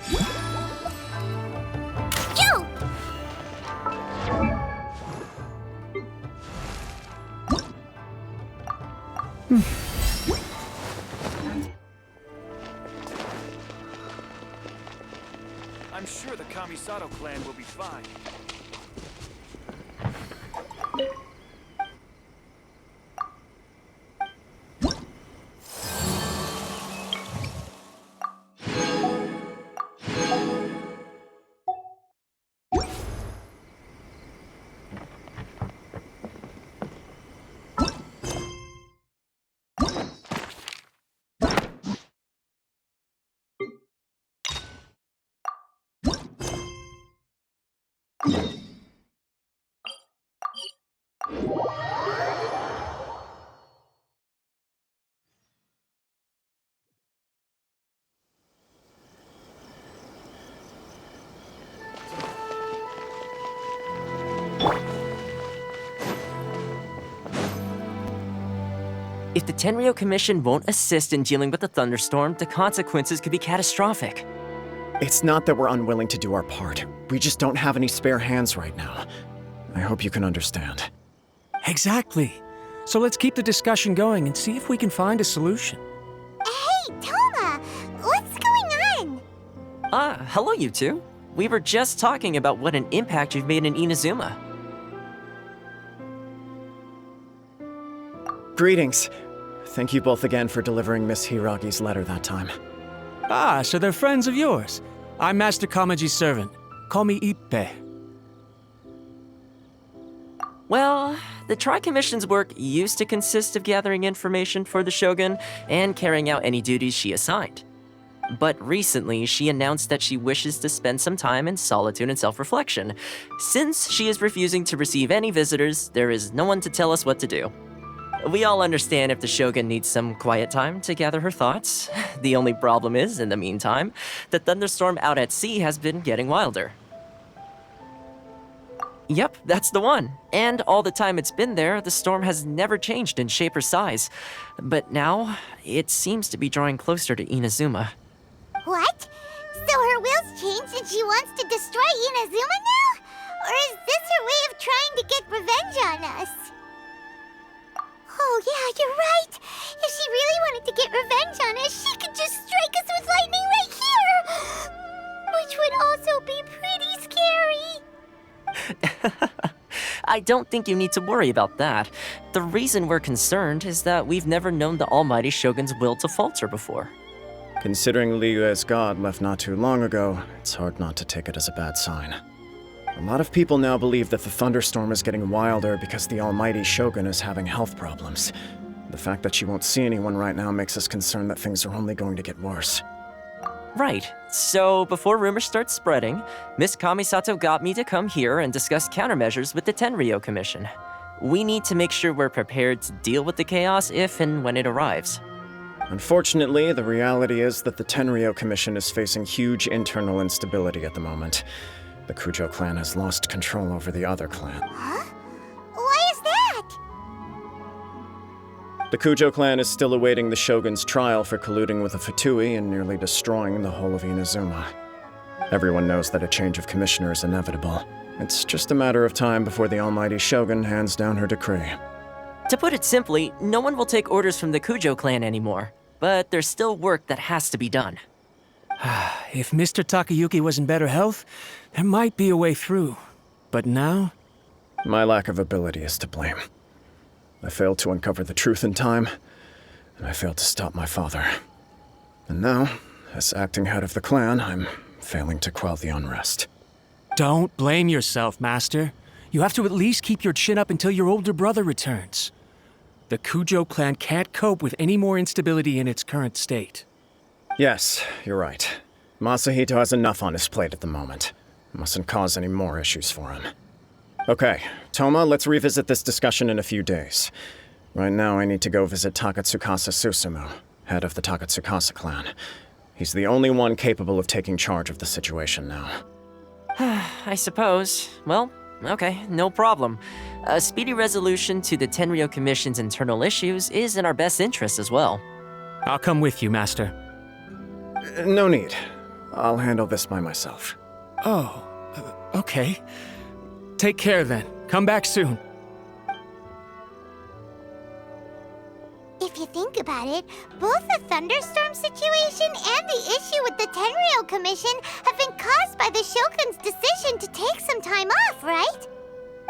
Phew! I'm sure the Kamisato clan will be fine. If the Tenryou Commission won't assist in dealing with the thunderstorm, the consequences could be catastrophic. It's not that we're unwilling to do our part. We just don't have any spare hands right now. I hope you can understand. Exactly. So let's keep the discussion going and see if we can find a solution. Hey, Toma! What's going on? Hello you two. We were just talking about what an impact you've made in Inazuma. Greetings. Thank you both again for delivering Miss Hiragi's letter that time. Ah, so they're friends of yours. I'm Master Kamaji's servant. Call me Ippe. Well, the Tri-Commission's work used to consist of gathering information for the Shogun and carrying out any duties she assigned. But recently, she announced that she wishes to spend some time in solitude and self-reflection. Since she is refusing to receive any visitors, there is no one to tell us what to do. We all understand if the Shogun needs some quiet time to gather her thoughts. The only problem is, in the meantime, the thunderstorm out at sea has been getting wilder. Yep, that's the one. And all the time it's been there, the storm has never changed in shape or size. But now, it seems to be drawing closer to Inazuma. What? So her will's changed and she wants to destroy Inazuma now? Or is this her way of trying to get revenge on us? Oh yeah, you're right! If she really wanted to get revenge on us, she could just strike us with lightning right here! Which would also be pretty scary! I don't think you need to worry about that. The reason we're concerned is that we've never known the Almighty Shogun's will to falter before. Considering Liyue's god left not too long ago, it's hard not to take it as a bad sign. A lot of people now believe that the thunderstorm is getting wilder because the Almighty Shogun is having health problems. The fact that she won't see anyone right now makes us concerned that things are only going to get worse. Right. So, before rumors start spreading, Miss Kamisato got me to come here and discuss countermeasures with the Tenryou Commission. We need to make sure we're prepared to deal with the chaos if and when it arrives. Unfortunately, the reality is that the Tenryou Commission is facing huge internal instability at the moment. The Kujo clan has lost control over the other clan. Huh? Why is that? The Kujo clan is still awaiting the Shogun's trial for colluding with the Fatui and nearly destroying the whole of Inazuma. Everyone knows that a change of commissioner is inevitable. It's just a matter of time before the Almighty Shogun hands down her decree. To put it simply, no one will take orders from the Kujo clan anymore. But there's still work that has to be done. If Mr. Takayuki was in better health, there might be a way through. But now? My lack of ability is to blame. I failed to uncover the truth in time, and I failed to stop my father. And now, as acting head of the clan, I'm failing to quell the unrest. Don't blame yourself, Master. You have to at least keep your chin up until your older brother returns. The Kujo clan can't cope with any more instability in its current state. Yes, you're right. Masahito has enough on his plate at the moment. Mustn't cause any more issues for him. Okay, Toma, let's revisit this discussion in a few days. Right now, I need to go visit Takatsukasa Susumu, head of the Takatsukasa clan. He's the only one capable of taking charge of the situation now. I suppose. Well, okay, no problem. A speedy resolution to the Tenryou Commission's internal issues is in our best interest as well. I'll come with you, Master. No need. I'll handle this by myself. Oh, okay. Take care then. Come back soon. If you think about it, both the thunderstorm situation and the issue with the Tenryou Commission have been caused by the Shogun's decision to take some time off, right?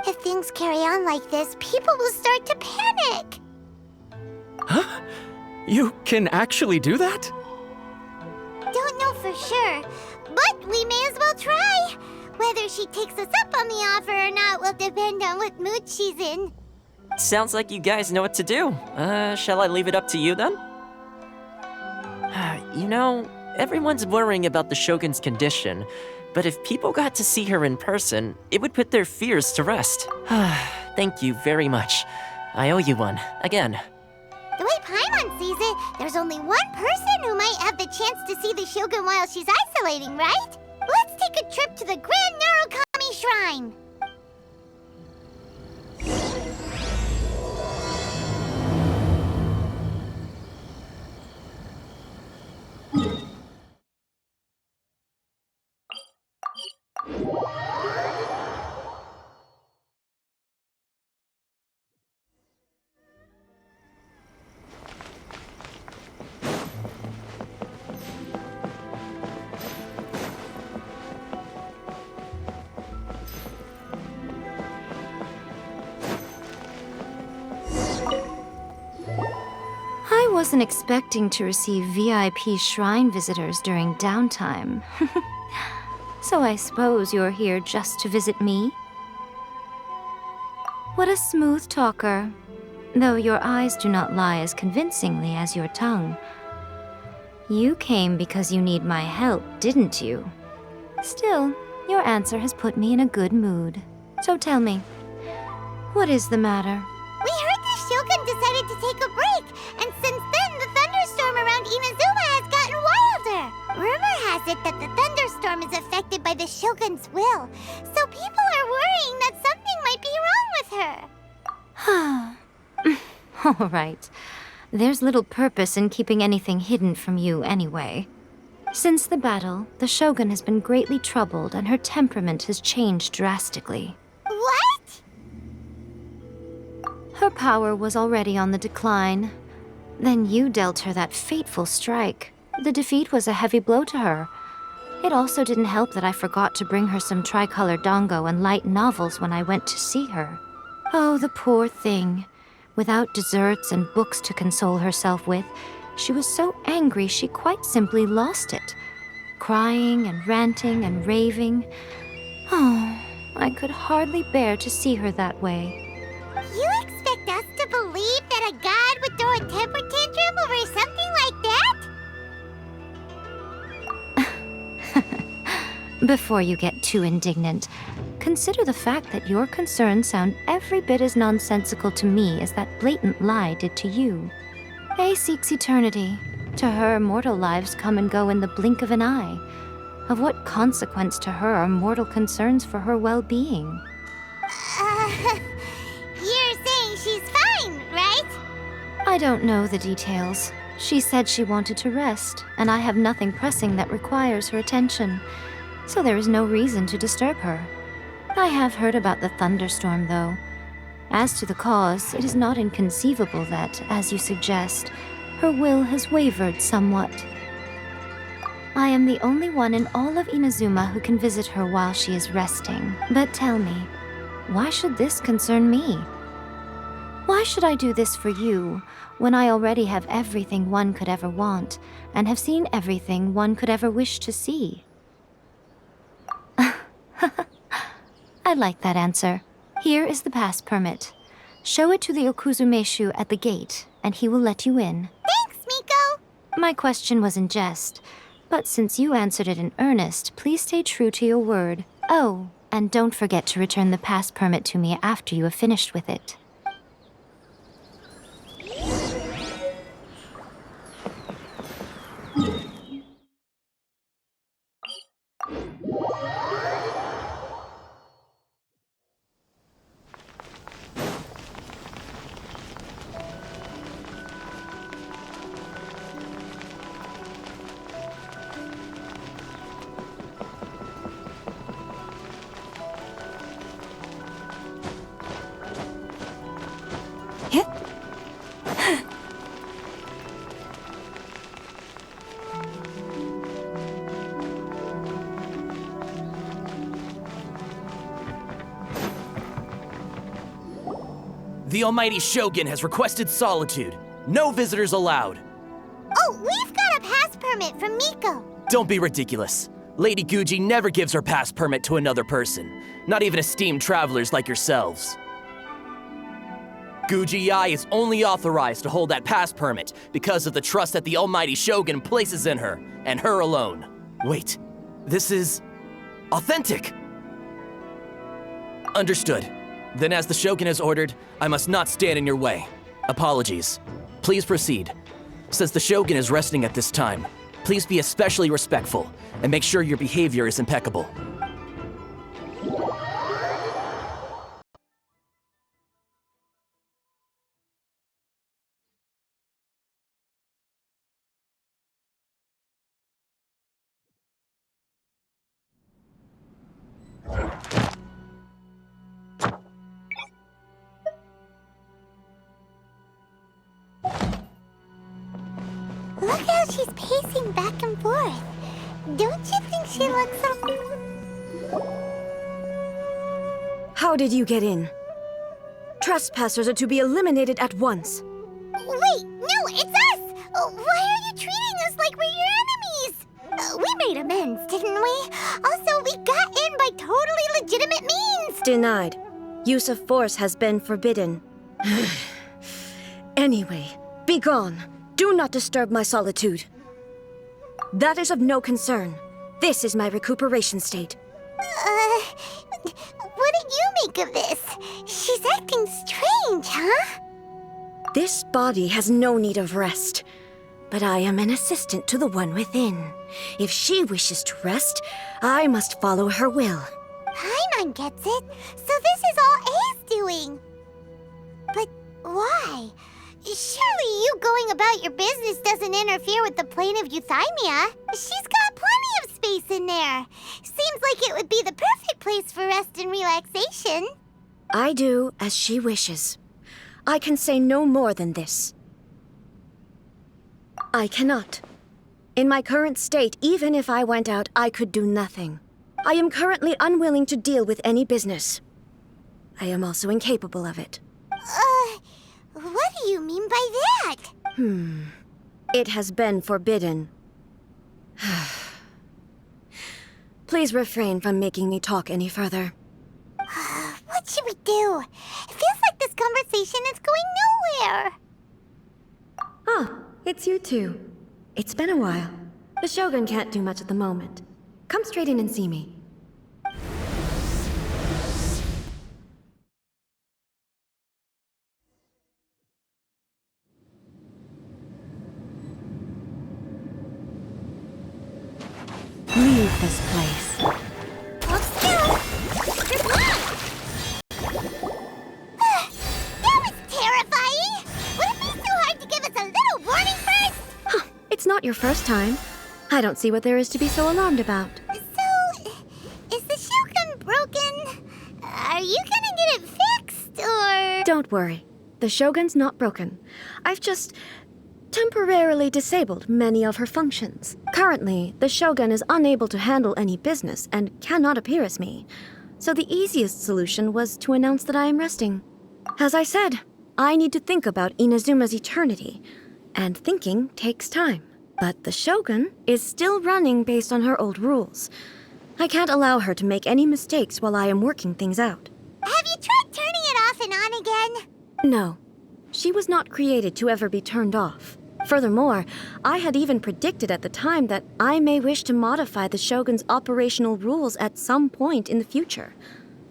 If things carry on like this, people will start to panic. Huh? You can actually do that? Don't know for sure, but we may as well try. Whether she takes us up on the offer or not will depend on what mood she's in. Sounds like you guys know what to do. Shall I leave it up to you then? You know, everyone's worrying about the Shogun's condition, but if people got to see her in person, it would put their fears to rest. Thank you very much. I owe you one, again. The way Paimon sees it, there's only one person who might have the chance to see the Shogun while she's isolating, right? Let's take a trip to the Grand Narukami Shrine! I wasn't expecting to receive VIP shrine visitors during downtime. So I suppose you're here just to visit me? What a smooth talker. Though your eyes do not lie as convincingly as your tongue. You came because you need my help, didn't you? Still, your answer has put me in a good mood. So tell me, what is the matter? We heard the Shogun decided to take a break, and since then the thunderstorm around Inazuma has gotten wilder. Rumor has it that the thunderstorm is affected by the Shogun's will, so people are worrying that something might be wrong with her. All right. There's little purpose in keeping anything hidden from you anyway. Since the battle, the Shogun has been greatly troubled and her temperament has changed drastically. What? Her power was already on the decline. Then you dealt her that fateful strike. The defeat was a heavy blow to her. It also didn't help that I forgot to bring her some tricolor dango and light novels when I went to see her. Oh, the poor thing. Without desserts and books to console herself with, she was so angry she quite simply lost it. Crying and ranting and raving. Oh, I could hardly bear to see her that way. You expect us to believe that a god would throw a temper tantrum over something like that? Before you get too indignant, consider the fact that your concerns sound every bit as nonsensical to me as that blatant lie did to you. A seeks eternity. To her, mortal lives come and go in the blink of an eye. Of what consequence to her are mortal concerns for her well-being? You're saying she's fine, right? I don't know the details. She said she wanted to rest, and I have nothing pressing that requires her attention, so there is no reason to disturb her. I have heard about the thunderstorm, though. As to the cause, it is not inconceivable that, as you suggest, her will has wavered somewhat. I am the only one in all of Inazuma who can visit her while she is resting. But tell me, why should this concern me? Why should I do this for you, when I already have everything one could ever want, and have seen everything one could ever wish to see? I like that answer. Here is the pass permit. Show it to the Okuzumeshu at the gate, and he will let you in. Thanks, Miko! My question was in jest, but since you answered it in earnest, please stay true to your word. Oh, and don't forget to return the pass permit to me after you have finished with it. The Almighty Shogun has requested solitude. No visitors allowed. Oh, we've got a pass permit from Miko. Don't be ridiculous. Lady Guji never gives her pass permit to another person, not even esteemed travelers like yourselves. Guji Ai is only authorized to hold that pass permit because of the trust that the Almighty Shogun places in her, and her alone. Wait, this is authentic. Understood. Then as the Shogun has ordered, I must not stand in your way. Apologies. Please proceed. Since the Shogun is resting at this time, please be especially respectful and make sure your behavior is impeccable. Look how she's pacing back and forth. Don't you think she looks so... How did you get in? Trespassers are to be eliminated at once. Wait, no, it's us! Why are you treating us like we're your enemies? We made amends, didn't we? Also, we got in by totally legitimate means! Denied. Use of force has been forbidden. Anyway, be gone. Do not disturb my solitude. That is of no concern. This is my recuperation state. What do you make of this? She's acting strange, huh? This body has no need of rest. But I am an assistant to the one within. If she wishes to rest, I must follow her will. Paimon gets it. So this is all A's doing. But why? Surely you going about your business doesn't interfere with the plane of euthymia. She's got plenty of space in there. Seems like it would be the perfect place for rest and relaxation. I do as she wishes. I can say no more than this. I cannot. In my current state, even if I went out, I could do nothing. I am currently unwilling to deal with any business. I am also incapable of it. What do you mean by that? It has been forbidden. Please refrain from making me talk any further. What should we do? It feels like this conversation is going nowhere. Ah, it's you two. It's been a while. The Shogun can't do much at the moment. Come straight in and see me. Leave this place. Hold still. You're blind. That was terrifying. Would it be so hard to give us a little warning first? It's not your first time. I don't see what there is to be so alarmed about. So, is the Shogun broken? Are you gonna get it fixed, or...? Don't worry. The Shogun's not broken. I've just temporarily disabled many of her functions. Currently, the Shogun is unable to handle any business and cannot appear as me. So the easiest solution was to announce that I am resting. As I said, I need to think about Inazuma's eternity, and thinking takes time. But the Shogun is still running based on her old rules. I can't allow her to make any mistakes while I am working things out. Have you tried turning it off and on again? No. She was not created to ever be turned off. Furthermore, I had even predicted at the time that I may wish to modify the Shogun's operational rules at some point in the future.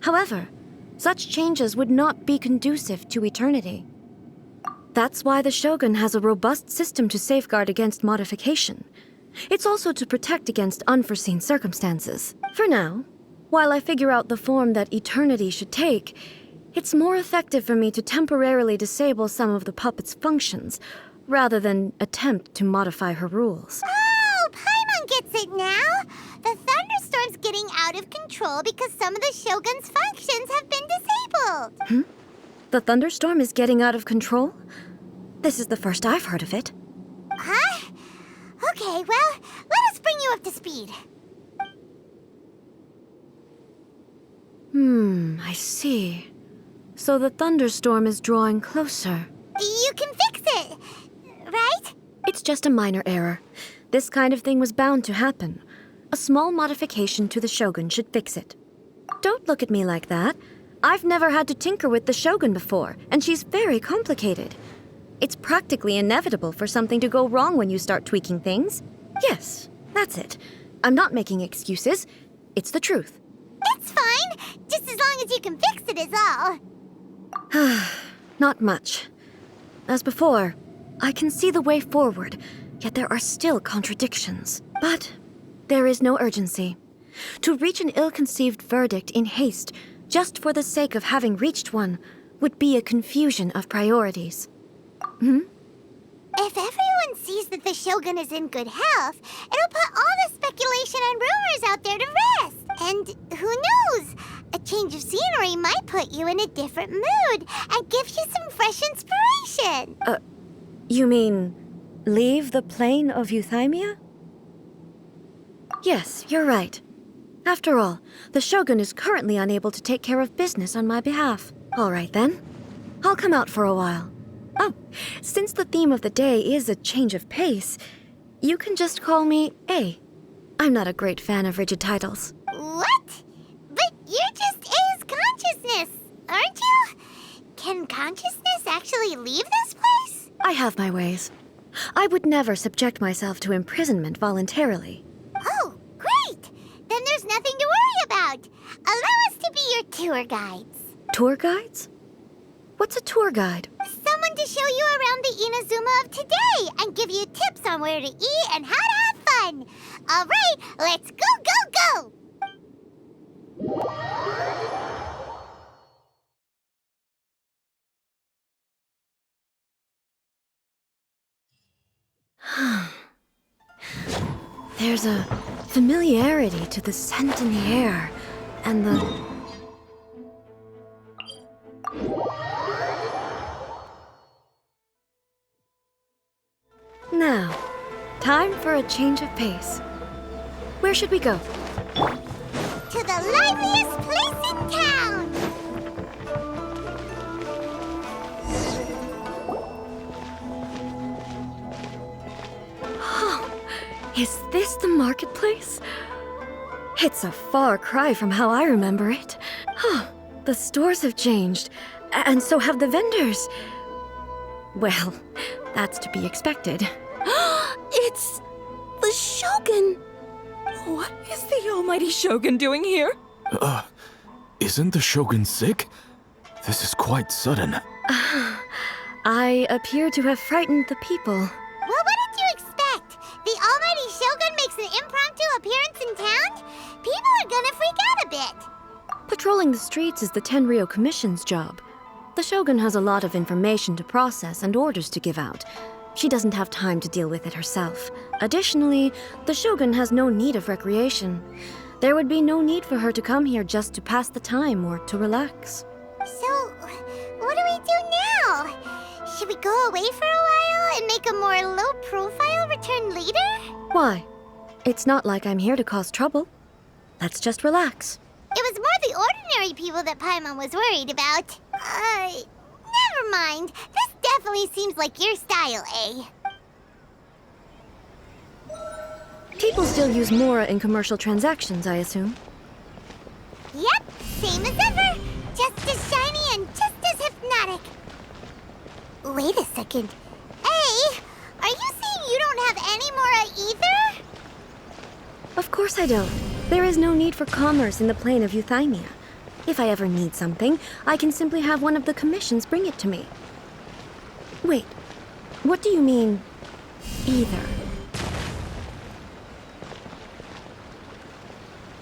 However, such changes would not be conducive to eternity. That's why the Shogun has a robust system to safeguard against modification. It's also to protect against unforeseen circumstances. For now, while I figure out the form that eternity should take, it's more effective for me to temporarily disable some of the puppet's functions, rather than attempt to modify her rules. Oh, Paimon gets it now. The thunderstorm's getting out of control because some of the Shogun's functions have been disabled. The thunderstorm is getting out of control? This is the first I've heard of it. Huh? Okay, well, let us bring you up to speed. I see. So the thunderstorm is drawing closer. You can fix it, right? It's just a minor error. This kind of thing was bound to happen. A small modification to the Shogun should fix it. Don't look at me like that. I've never had to tinker with the Shogun before, and she's very complicated. It's practically inevitable for something to go wrong when you start tweaking things. Yes, that's it. I'm not making excuses. It's the truth. It's fine, just as long as you can fix it is all. Not much. As before, I can see the way forward, yet there are still contradictions. But there is no urgency. To reach an ill-conceived verdict in haste, just for the sake of having reached one, would be a confusion of priorities. If everyone sees that the Shogun is in good health, it'll put all the speculation and rumors out there to rest. And who knows? A change of scenery might put you in a different mood and give you some fresh inspiration. You mean leave the plane of Euthymia? Yes, you're right. After all, the Shogun is currently unable to take care of business on my behalf. All right then. I'll come out for a while. Oh, since the theme of the day is a change of pace, you can just call me A. I'm not a great fan of rigid titles. What? But you're just A's consciousness, aren't you? Can consciousness actually leave this place? I have my ways. I would never subject myself to imprisonment voluntarily. Oh, great! Then there's nothing to worry about. Allow us to be your tour guides. Tour guides? What's a tour guide? Someone to show you around the Inazuma of today and give you tips on where to eat and how to have fun. All right, let's go, go, go! There's a familiarity to the scent in the air, and the... Now, time for a change of pace. Where should we go? To the liveliest place in town! Is this the marketplace? It's a far cry from how I remember it. The stores have changed, and so have the vendors. Well, that's to be expected. It's the Shogun! What is the almighty Shogun doing here? Isn't the Shogun sick? This is quite sudden. I appear to have frightened the people. Well, what did you expect? The almighty Shogun makes an impromptu appearance in town? People are gonna freak out a bit. Patrolling the streets is the Tenryou Commission's job. The Shogun has a lot of information to process and orders to give out. She doesn't have time to deal with it herself. Additionally, the Shogun has no need of recreation. There would be no need for her to come here just to pass the time or to relax. So, what do we do now? Should we go away for a while and make a more low-profile return later? Why? It's not like I'm here to cause trouble. Let's just relax. It was more the ordinary people that Paimon was worried about. Never mind. This definitely seems like your style, eh? People still use Mora in commercial transactions, I assume. Yep, same as ever. Just as shiny and just as hypnotic. Wait a second. Hey, are you saying you don't have any Mora either? Of course I don't. There is no need for commerce in the plane of Euthymia. If I ever need something, I can simply have one of the commissions bring it to me. Wait, what do you mean, either?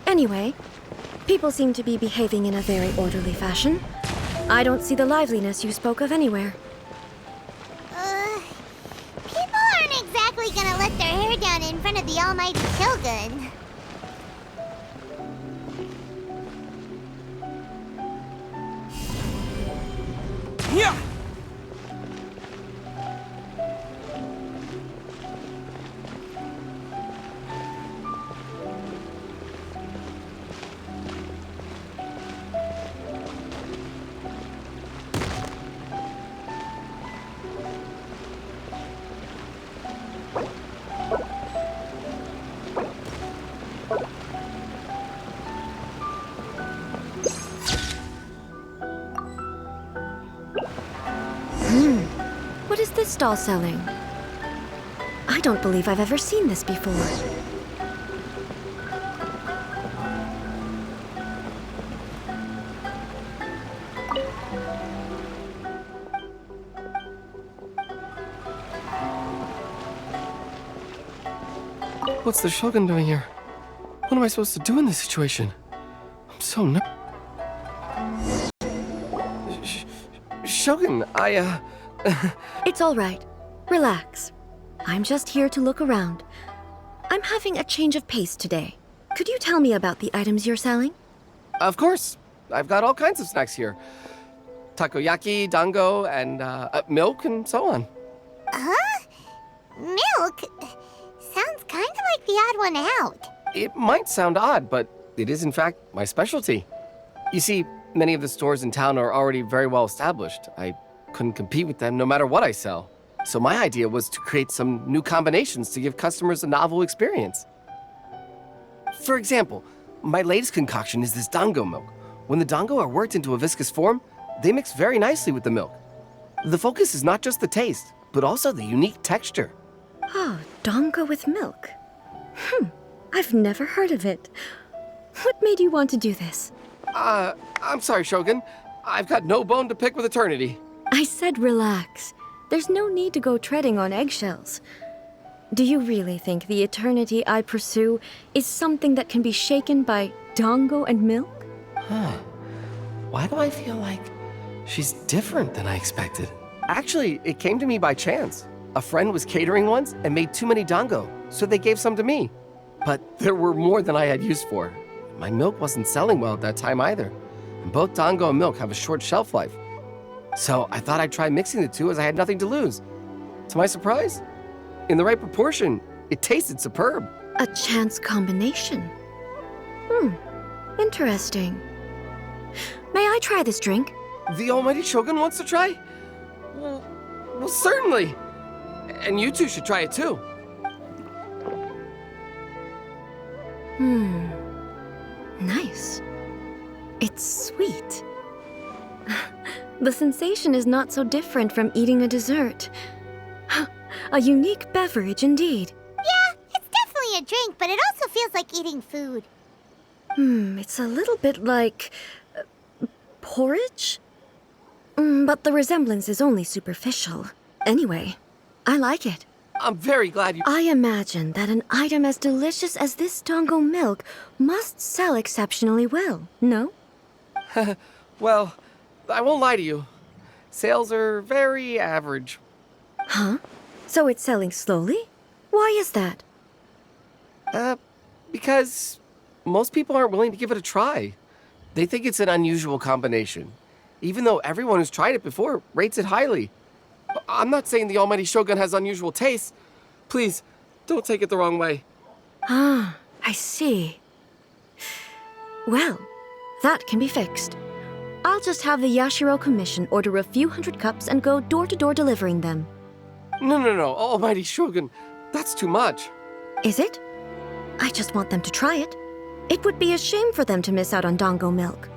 Anyway, people seem to be behaving in a very orderly fashion. I don't see the liveliness you spoke of anywhere. People aren't exactly gonna let their hair down in front of the almighty Shogun. Yeah! this stall selling? I don't believe I've ever seen this before. What's the Shogun doing here? What am I supposed to do in this situation? I'm so Shogun, It's all right. Relax. I'm just here to look around. I'm having a change of pace today. Could you tell me about the items you're selling? Of course. I've got all kinds of snacks here. Takoyaki, dango, and milk, and so on. Huh? Milk? Sounds kind of like the odd one out. It might sound odd, but it is in fact my specialty. You see, many of the stores in town are already very well established. I couldn't compete with them no matter what I sell. So my idea was to create some new combinations to give customers a novel experience. For example, my latest concoction is this dango milk. When the dango are worked into a viscous form, they mix very nicely with the milk. The focus is not just the taste, but also the unique texture. Oh, dango with milk. I've never heard of it. What made you want to do this? I'm sorry, Shogun. I've got no bone to pick with eternity. I said relax. There's no need to go treading on eggshells. Do you really think the eternity I pursue is something that can be shaken by dango and milk? Why do I feel like she's different than I expected? Actually, it came to me by chance. A friend was catering once and made too many dango, so they gave some to me. But there were more than I had use for. My milk wasn't selling well at that time either. And both dango and milk have a short shelf life. So I thought I'd try mixing the two as I had nothing to lose. To my surprise, in the right proportion, it tasted superb. A chance combination. Interesting. May I try this drink? The almighty Shogun wants to try? Well, certainly. And you two should try it too. Nice. It's sweet. The sensation is not so different from eating a dessert. A unique beverage indeed. Yeah, it's definitely a drink, but it also feels like eating food. It's a little bit like porridge? But the resemblance is only superficial. Anyway, I like it. I'm very glad you... I imagine that an item as delicious as this dango milk must sell exceptionally well, no? Well, I won't lie to you. Sales are very average. Huh? So it's selling slowly? Why is that? Because most people aren't willing to give it a try. They think it's an unusual combination, even though everyone who's tried it before rates it highly. I'm not saying the almighty Shogun has unusual tastes. Please, don't take it the wrong way. Ah, I see. Well, that can be fixed. I'll just have the Yashiro Commission order a few hundred cups and go door-to-door delivering them. No, almighty Shogun. That's too much. Is it? I just want them to try it. It would be a shame for them to miss out on dango milk.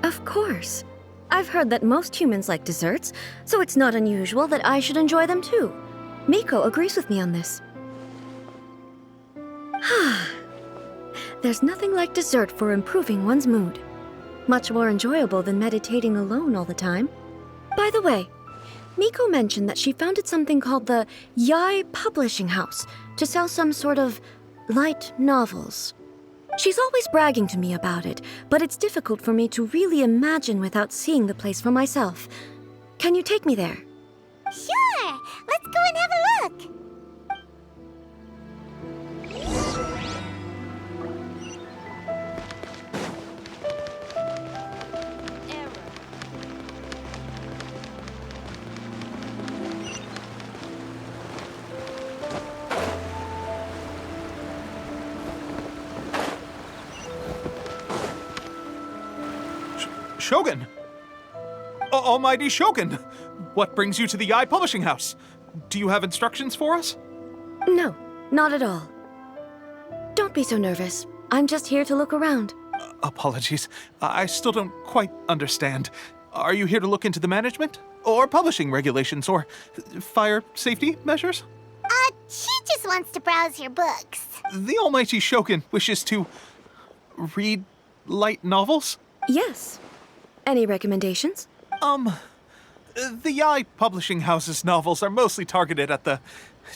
Of course. I've heard that most humans like desserts, so it's not unusual that I should enjoy them too. Miko agrees with me on this. There's nothing like dessert for improving one's mood. Much more enjoyable than meditating alone all the time. By the way, Miko mentioned that she founded something called the Yai Publishing House to sell some sort of light novels. She's always bragging to me about it, but it's difficult for me to really imagine without seeing the place for myself. Can you take me there? Sure! Let's go and have a look! Shogun! Almighty Shogun! What brings you to the Yai Publishing House? Do you have instructions for us? No, not at all. Don't be so nervous. I'm just here to look around. Apologies. I still don't quite understand. Are you here to look into the management? Or publishing regulations? Or fire safety measures? She just wants to browse your books. The almighty Shogun wishes to read light novels? Yes. Any recommendations? The Yaoi publishing house's novels are mostly targeted at the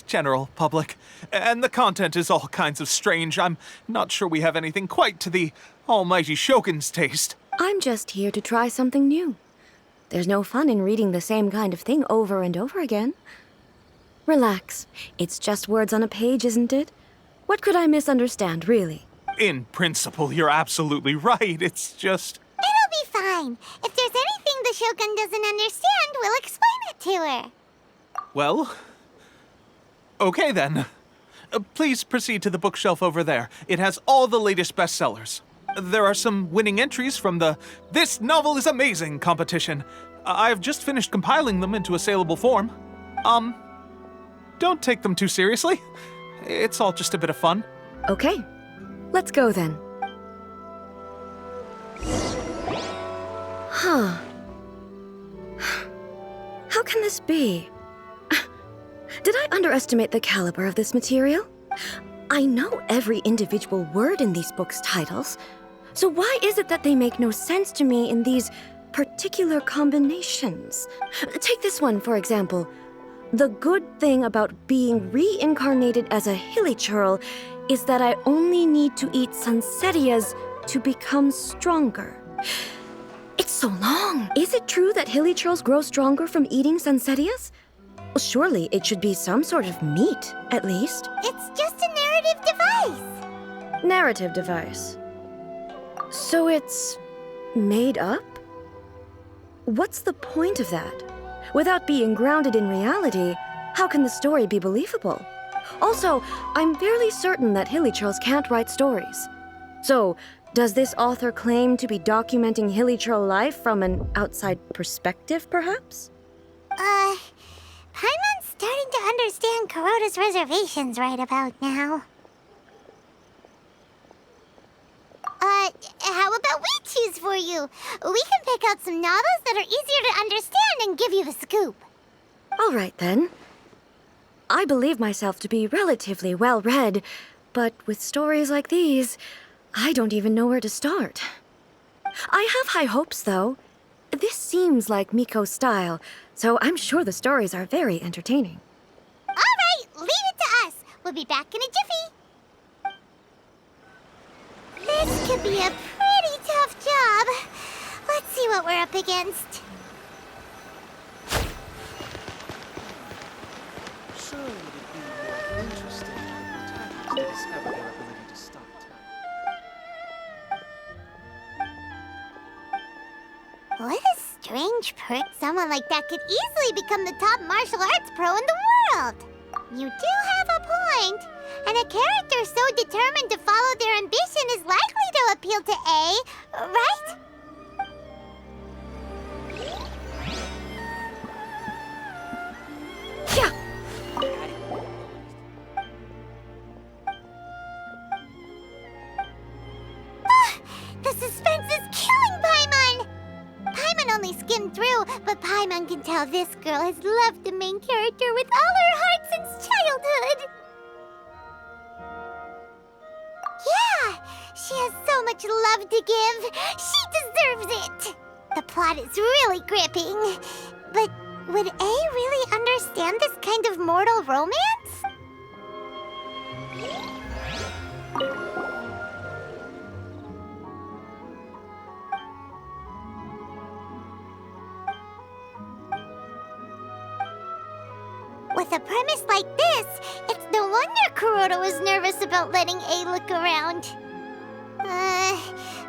general public, and the content is all kinds of strange. I'm not sure we have anything quite to the almighty Shogun's taste. I'm just here to try something new. There's no fun in reading the same kind of thing over and over again. Relax. It's just words on a page, isn't it? What could I misunderstand, really? In principle, you're absolutely right. It's just... It'll be fine. If there's anything the Shogun doesn't understand, we'll explain it to her. Well... Okay then. Please proceed to the bookshelf over there. It has all the latest bestsellers. There are some winning entries from the This Novel is Amazing competition. I've just finished compiling them into a saleable form. Don't take them too seriously. It's all just a bit of fun. Okay. Let's go then. Huh. How can this be? Did I underestimate the caliber of this material? I know every individual word in these books' titles, so why is it that they make no sense to me in these particular combinations? Take this one, for example. The good thing about being reincarnated as a hilichurl is that I only need to eat sunsettias to become stronger. It's so long. Is it true that hilichurls grow stronger from eating sunsettias? Well, surely it should be some sort of meat, at least. It's just a narrative device. Narrative device. So it's made up? What's the point of that? Without being grounded in reality, how can the story be believable? Also, I'm fairly certain that hilichurls can't write stories. So, does this author claim to be documenting hilichurl life from an outside perspective, perhaps? Paimon's starting to understand Kuroda's reservations right about now. How about we choose for you? We can pick out some novels that are easier to understand and give you the scoop. All right, then. I believe myself to be relatively well-read, but with stories like these, I don't even know where to start. I have high hopes, though. This seems like Miko's style, so I'm sure the stories are very entertaining. All right, leave it to us. We'll be back in a jiffy. This could be a pretty tough job. Let's see what we're up against. Surely it'd be more interesting to discover their ability to stop time. What a strange perk. Someone like that could easily become the top martial arts pro in the world. You do have a point. And a character so determined to follow their ambition is likely to appeal to A, right? Yeah. The suspense is killing Paimon! Paimon only skimmed through, but Paimon can tell this girl has loved the main character with all her heart since childhood. Yeah, she has so much love to give. She deserves it. The plot is really gripping. But would A really understand this kind of mortal romance? With a premise like this, it's no wonder Kuroda was nervous about letting A look around.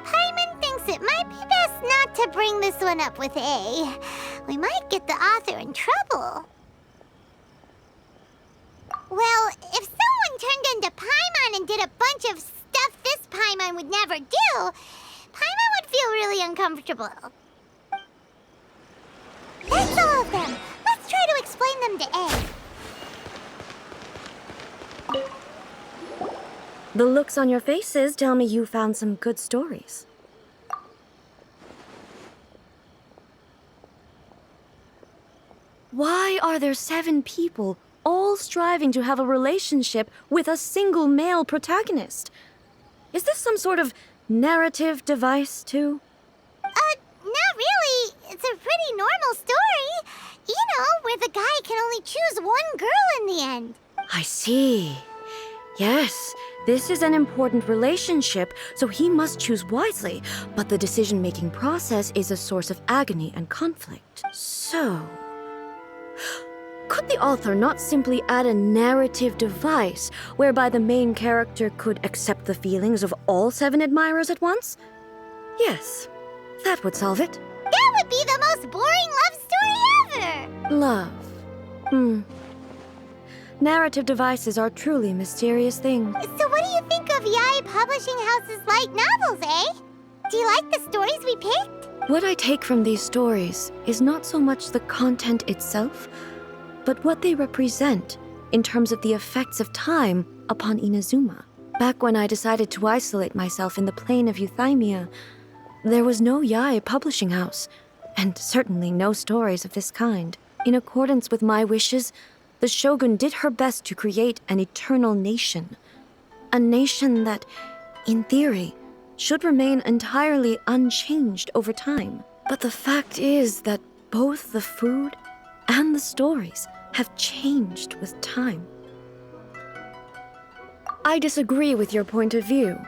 Paimon thinks it might be best not to bring this one up with A. We might get the author in trouble. Well, if someone turned into Paimon and did a bunch of stuff this Paimon would never do, Paimon would feel really uncomfortable. That's all of them. Let's try to explain them to A. The looks on your faces tell me you found some good stories. Why are there 7 people all striving to have a relationship with a single male protagonist? Is this some sort of narrative device, too? Not really. It's a pretty normal story. You know, where the guy can only choose one girl in the end. I see. Yes, this is an important relationship, so he must choose wisely, but the decision-making process is a source of agony and conflict. So, could the author not simply add a narrative device whereby the main character could accept the feelings of all 7 admirers at once? Yes, that would solve it. That would be the most boring love story ever! Love. Narrative devices are truly mysterious things. So what do you think of Yae Publishing House's light novels, eh? Do you like the stories we picked? What I take from these stories is not so much the content itself, but what they represent in terms of the effects of time upon Inazuma. Back when I decided to isolate myself in the plane of Euthymia, there was no Yae Publishing House, and certainly no stories of this kind. In accordance with my wishes, the Shogun did her best to create an eternal nation. A nation that, in theory, should remain entirely unchanged over time. But the fact is that both the food and the stories have changed with time. I disagree with your point of view.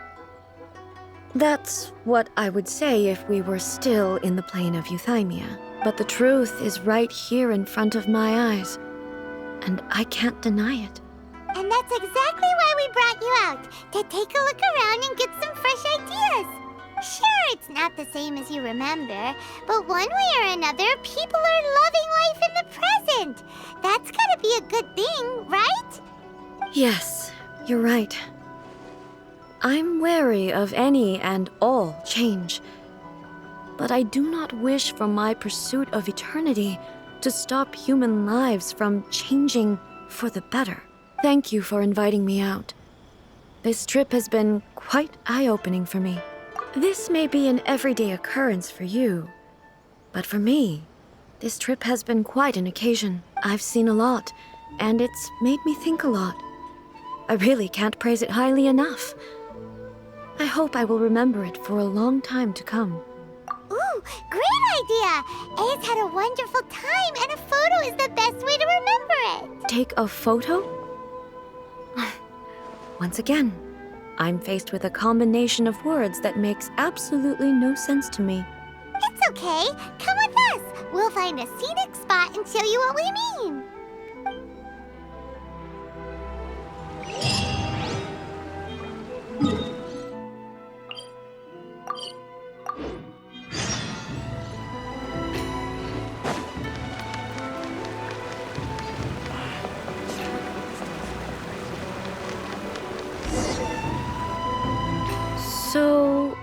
That's what I would say if we were still in the plane of Euthymia. But the truth is right here in front of my eyes, and I can't deny it. And that's exactly why we brought you out, to take a look around and get some fresh ideas. Sure, it's not the same as you remember, but one way or another, people are loving life in the present. That's gotta be a good thing, right? Yes, you're right. I'm wary of any and all change, but I do not wish for my pursuit of eternity to stop human lives from changing for the better. Thank you for inviting me out. This trip has been quite eye-opening for me. This may be an everyday occurrence for you, but for me, this trip has been quite an occasion. I've seen a lot, and it's made me think a lot. I really can't praise it highly enough. I hope I will remember it for a long time to come. Ooh, great idea! A's had a wonderful time, and a photo is the best way to remember it. Take a photo? Once again, I'm faced with a combination of words that makes absolutely no sense to me. It's okay. Come with us. We'll find a scenic spot and show you what we mean. So,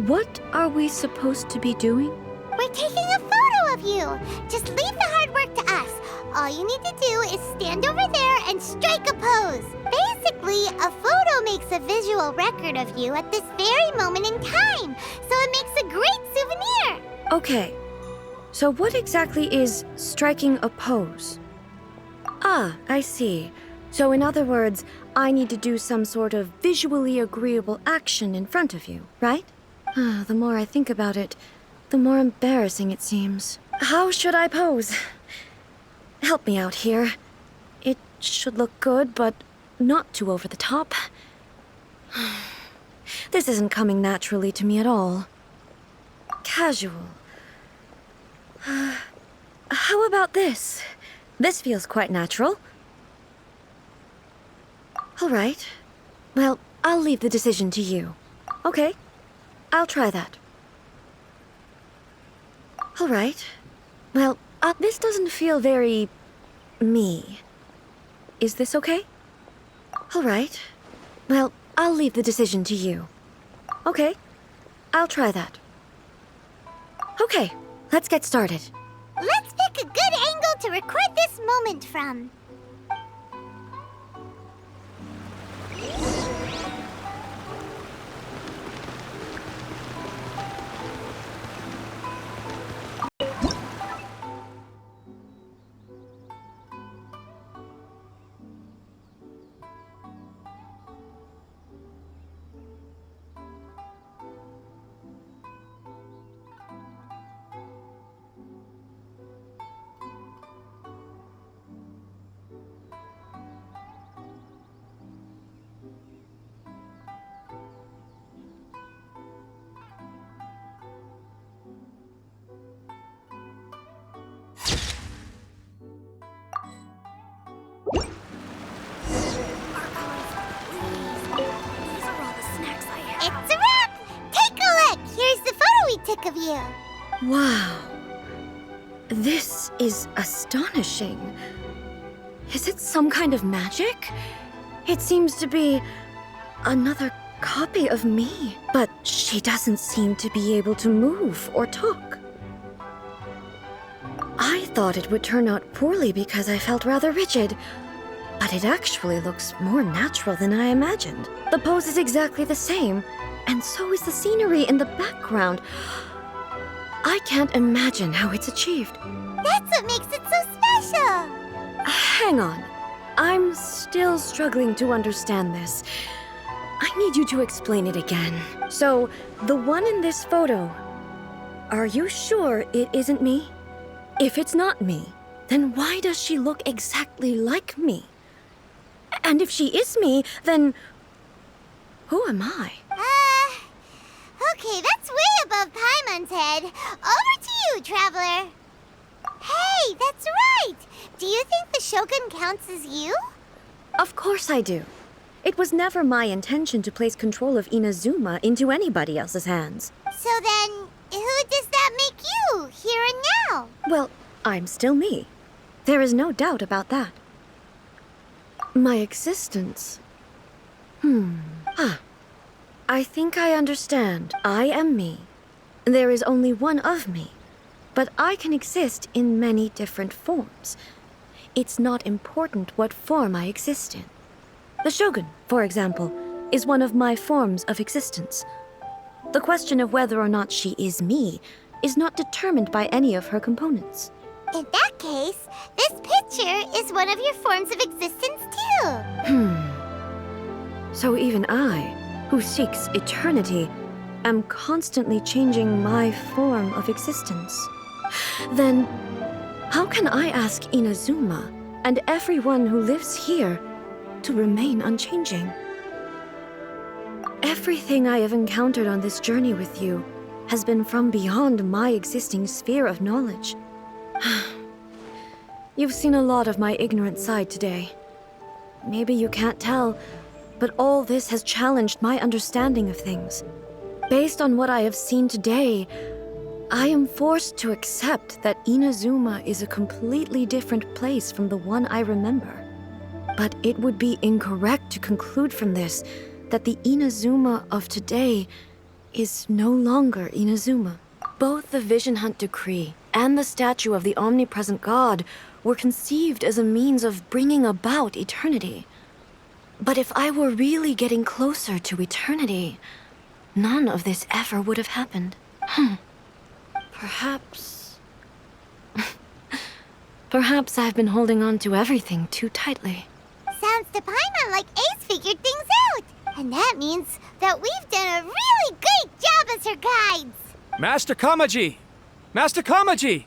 what are we supposed to be doing? We're taking a photo of you. Just leave the hard work to us. All you need to do is stand over there and strike a pose. Basically, a photo makes a visual record of you at this very moment in time, so it makes a great souvenir. Okay, so what exactly is striking a pose? Ah, I see. So in other words, I need to do some sort of visually agreeable action in front of you, right? The more I think about it, the more embarrassing it seems. How should I pose? Help me out here. It should look good, but not too over the top. This isn't coming naturally to me at all. Casual. How about this? This feels quite natural. All right. Well, I'll leave the decision to you. Okay, I'll try that. All right. Well, this doesn't feel very... me. Is this okay? All right. Well, I'll leave the decision to you. Okay, I'll try that. Okay, let's get started. Let's pick a good angle to record this moment from. you. Wow. This is astonishing. Is it some kind of magic? It seems to be another copy of me, but she doesn't seem to be able to move or talk. I thought it would turn out poorly because I felt rather rigid, but it actually looks more natural than I imagined. The pose is exactly the same, and so is the scenery in the background. I can't imagine how it's achieved. That's what makes it so special. Hang on. I'm still struggling to understand this. I need you to explain it again. So, the one in this photo, are you sure it isn't me? If it's not me, then why does she look exactly like me? And if she is me, then who am I? Okay, that's way above Paimon's head. Over to you, Traveler. Hey, that's right! Do you think the Shogun counts as you? Of course I do. It was never my intention to place control of Inazuma into anybody else's hands. So then, who does that make you, here and now? Well, I'm still me. There is no doubt about that. My existence. I think I understand. I am me. There is only one of me, but I can exist in many different forms. It's not important what form I exist in. The Shogun, for example, is one of my forms of existence. The question of whether or not she is me is not determined by any of her components. In that case, this picture is one of your forms of existence too. So even I, who seeks eternity, am constantly changing my form of existence. Then, how can I ask Inazuma and everyone who lives here to remain unchanging? Everything I have encountered on this journey with you has been from beyond my existing sphere of knowledge. You've seen a lot of my ignorant side today. Maybe you can't tell, but all this has challenged my understanding of things. Based on what I have seen today, I am forced to accept that Inazuma is a completely different place from the one I remember. But it would be incorrect to conclude from this that the Inazuma of today is no longer Inazuma. Both the Vision Hunt Decree and the statue of the omnipresent God were conceived as a means of bringing about eternity. But if I were really getting closer to eternity, none of this ever would have happened. Perhaps... Perhaps I've been holding on to everything too tightly. Sounds to Paimon like Ace figured things out. And that means that we've done a really great job as her guides. Master Kamaji! Master Kamaji!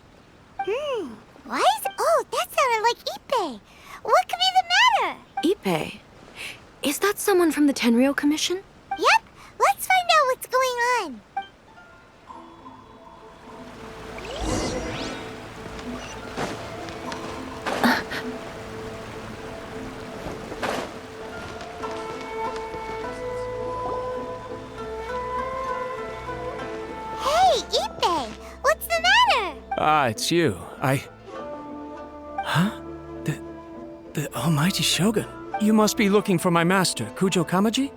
What? Oh, that sounded like Ippei. What could be the matter? Ippei? Is that someone from the Tenryou Commission? Yep, let's find out what's going on. Hey, Ippei, what's the matter? Ah, it's you. Huh? The Almighty Shogun. You must be looking for my master, Kujo Kamaji?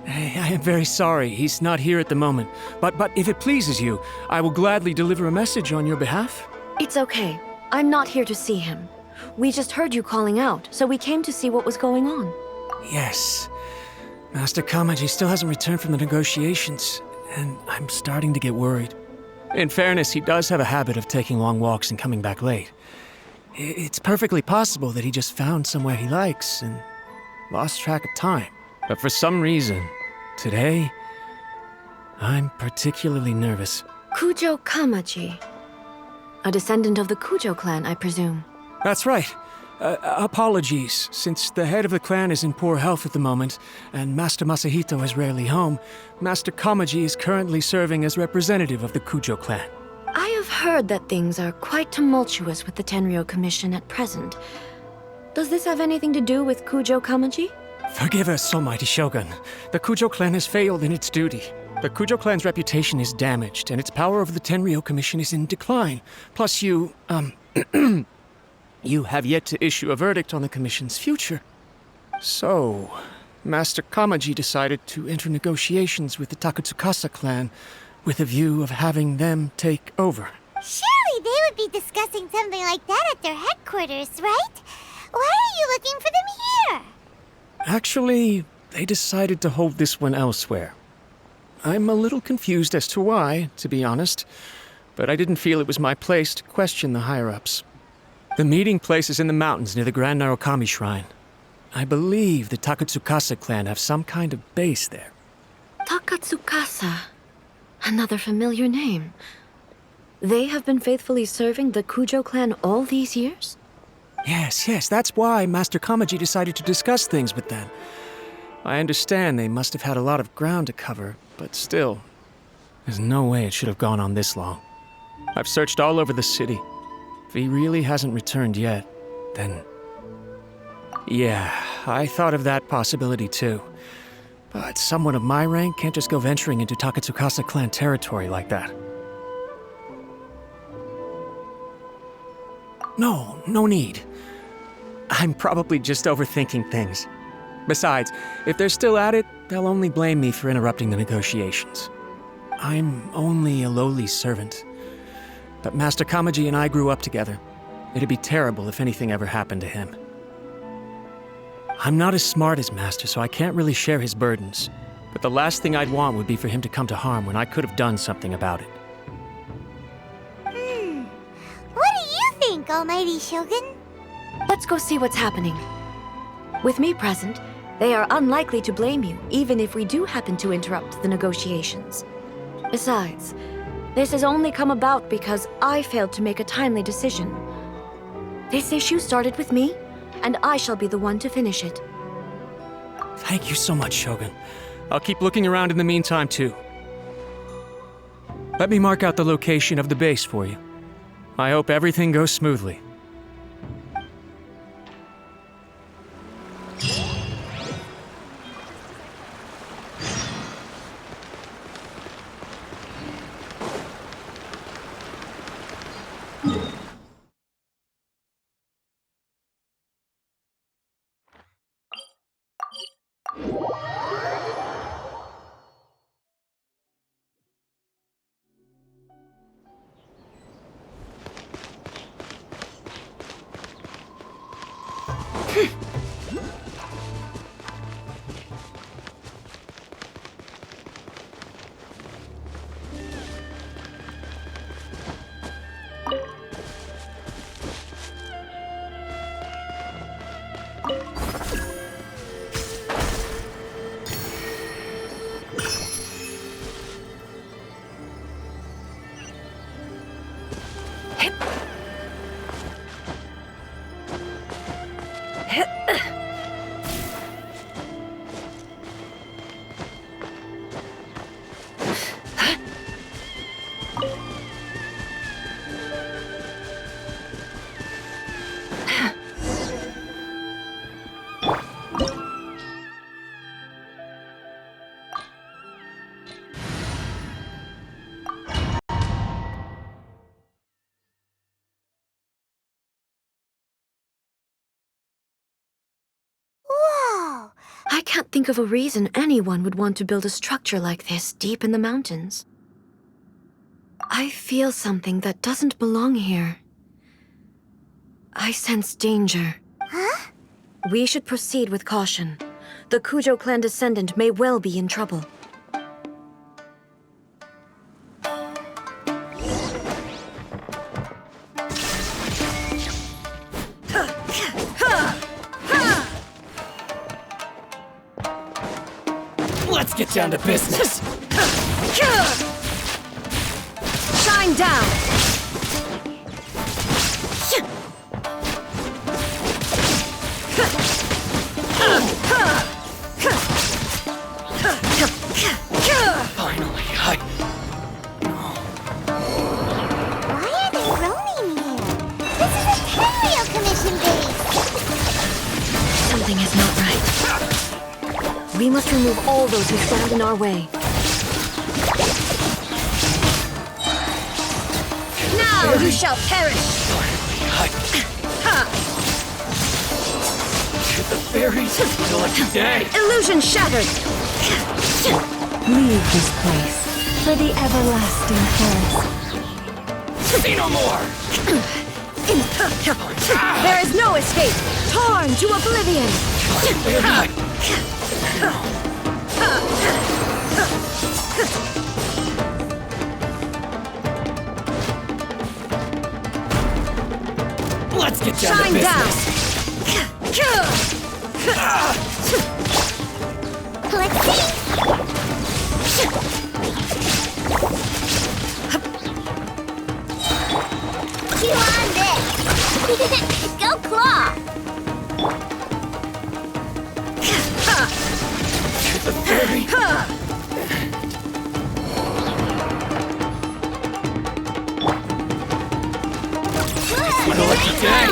I am very sorry, he's not here at the moment. But if it pleases you, I will gladly deliver a message on your behalf. It's okay. I'm not here to see him. We just heard you calling out, so we came to see what was going on. Yes. Master Kamaji still hasn't returned from the negotiations, and I'm starting to get worried. In fairness, he does have a habit of taking long walks and coming back late. It's perfectly possible that he just found somewhere he likes and lost track of time. But for some reason, today, I'm particularly nervous. Kujo Kamaji. A descendant of the Kujo clan, I presume. That's right. Apologies, since the head of the clan is in poor health at the moment, and Master Masahito is rarely home, Master Kamaji is currently serving as representative of the Kujo clan. I have heard that things are quite tumultuous with the Tenryou Commission at present. Does this have anything to do with Kujo Kamaji? Forgive us, Almighty Shogun. The Kujo clan has failed in its duty. The Kujo clan's reputation is damaged, and its power over the Tenryou Commission is in decline. Plus, you have yet to issue a verdict on the Commission's future. So, Master Kamaji decided to enter negotiations with the Takatsukasa clan with a view of having them take over. Surely they would be discussing something like that at their headquarters, right? Why are you looking for them here? Actually, they decided to hold this one elsewhere. I'm a little confused as to why, to be honest, but I didn't feel it was my place to question the higher-ups. The meeting place is in the mountains near the Grand Narukami Shrine. I believe the Takatsukasa clan have some kind of base there. Takatsukasa. Another familiar name. They have been faithfully serving the Kujo clan all these years? Yes, that's why Master Kamaji decided to discuss things with them. I understand they must have had a lot of ground to cover, but still, there's no way it should have gone on this long. I've searched all over the city. If he really hasn't returned yet, then... Yeah, I thought of that possibility too. But someone of my rank can't just go venturing into Takatsukasa clan territory like that. No need. I'm probably just overthinking things. Besides, if they're still at it, they'll only blame me for interrupting the negotiations. I'm only a lowly servant. But Master Kamaji and I grew up together. It'd be terrible if anything ever happened to him. I'm not as smart as Master, so I can't really share his burdens. But the last thing I'd want would be for him to come to harm when I could have done something about it. What do you think, Almighty Shogun? Let's go see what's happening. With me present, they are unlikely to blame you, even if we do happen to interrupt the negotiations. Besides, this has only come about because I failed to make a timely decision. This issue started with me, and I shall be the one to finish it. Thank you so much, Shogun. I'll keep looking around in the meantime, too. Let me mark out the location of the base for you. I hope everything goes smoothly. Whoa! I can't think of a reason anyone would want to build a structure like this deep in the mountains. I feel something that doesn't belong here. I sense danger. Huh? We should proceed with caution. The Kujo clan descendant may well be in trouble. Let's get down to business. Shine down! Finally, Why are they roaming here? This is a Tenryou Commission base! Something is not right. We must remove all those who stand in our way. you shall perish! The fairies the lucky day. Illusion shattered! Leave this place for the everlasting forest. See no more! There is no escape! Torn to oblivion! Let's get down Shine to business. down! Let's see. You on this? Go claw. The fairy. My lucky day.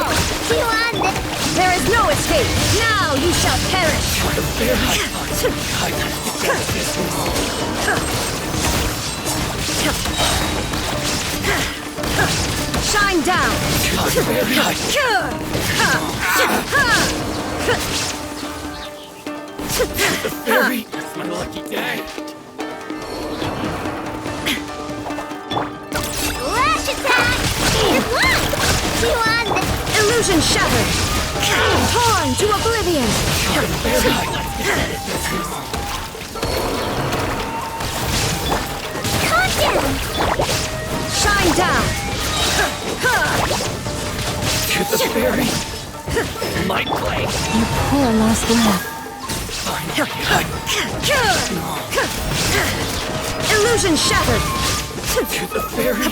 You on this? There is no escape! Now you shall perish! The fairy. Shine down! The fairy. It's my lucky day. Lash attack. Good luck. You on this? Illusion shattered! Torn to oblivion! Calm down. Shine down! The fairy. My play. You poor lost love. Illusion shattered! The fairy.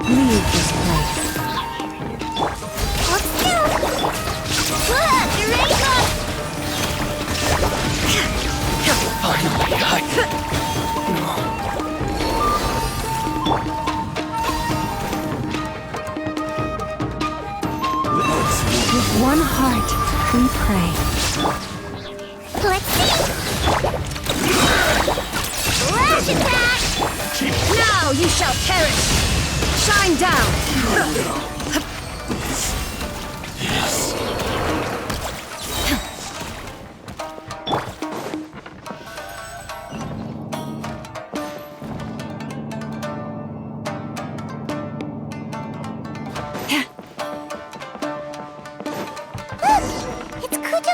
Leave this place. Let's go. Look, you're ready to go. With one heart, we pray. Let's see. Lash attack. Now you shall perish! Shine down! It's Kujo.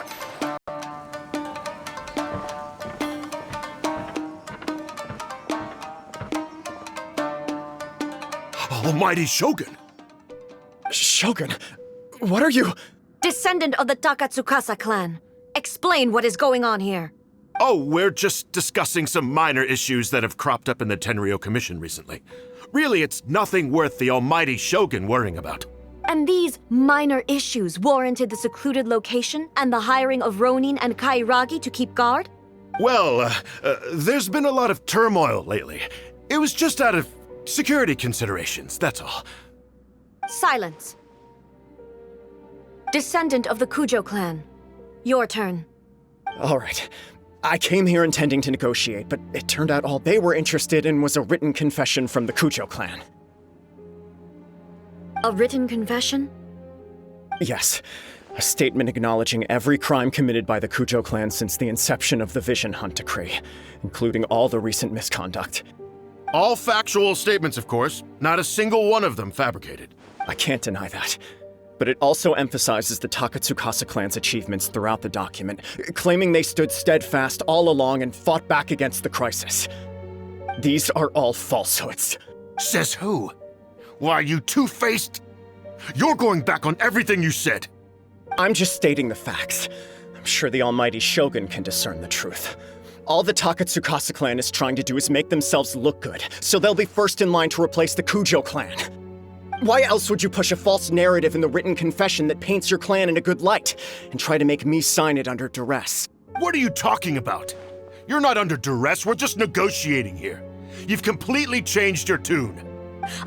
Almighty Shogun! Shogun, what are you? Descendant of the Takatsukasa clan, explain what is going on here. Oh, we're just discussing some minor issues that have cropped up in the Tenryou Commission recently. Really, it's nothing worth the Almighty Shogun worrying about. And these minor issues warranted the secluded location and the hiring of Ronin and Kairagi to keep guard? Well, there's been a lot of turmoil lately. It was just out of security considerations, that's all. Silence. Descendant of the Kujo clan, your turn. All right. I came here intending to negotiate, but it turned out all they were interested in was a written confession from the Kujo clan. A written confession? Yes. A statement acknowledging every crime committed by the Kujo clan since the inception of the Vision Hunt Decree, including all the recent misconduct. All factual statements, of course. Not a single one of them fabricated. I can't deny that. But it also emphasizes the Takatsukasa clan's achievements throughout the document, claiming they stood steadfast all along and fought back against the crisis. These are all falsehoods. Says who? Why, you two-faced... You're going back on everything you said. I'm just stating the facts. I'm sure the almighty Shogun can discern the truth. All the Takatsukasa clan is trying to do is make themselves look good, so they'll be first in line to replace the Kujo clan. Why else would you push a false narrative in the written confession that paints your clan in a good light, and try to make me sign it under duress? What are you talking about? You're not under duress, we're just negotiating here. You've completely changed your tune.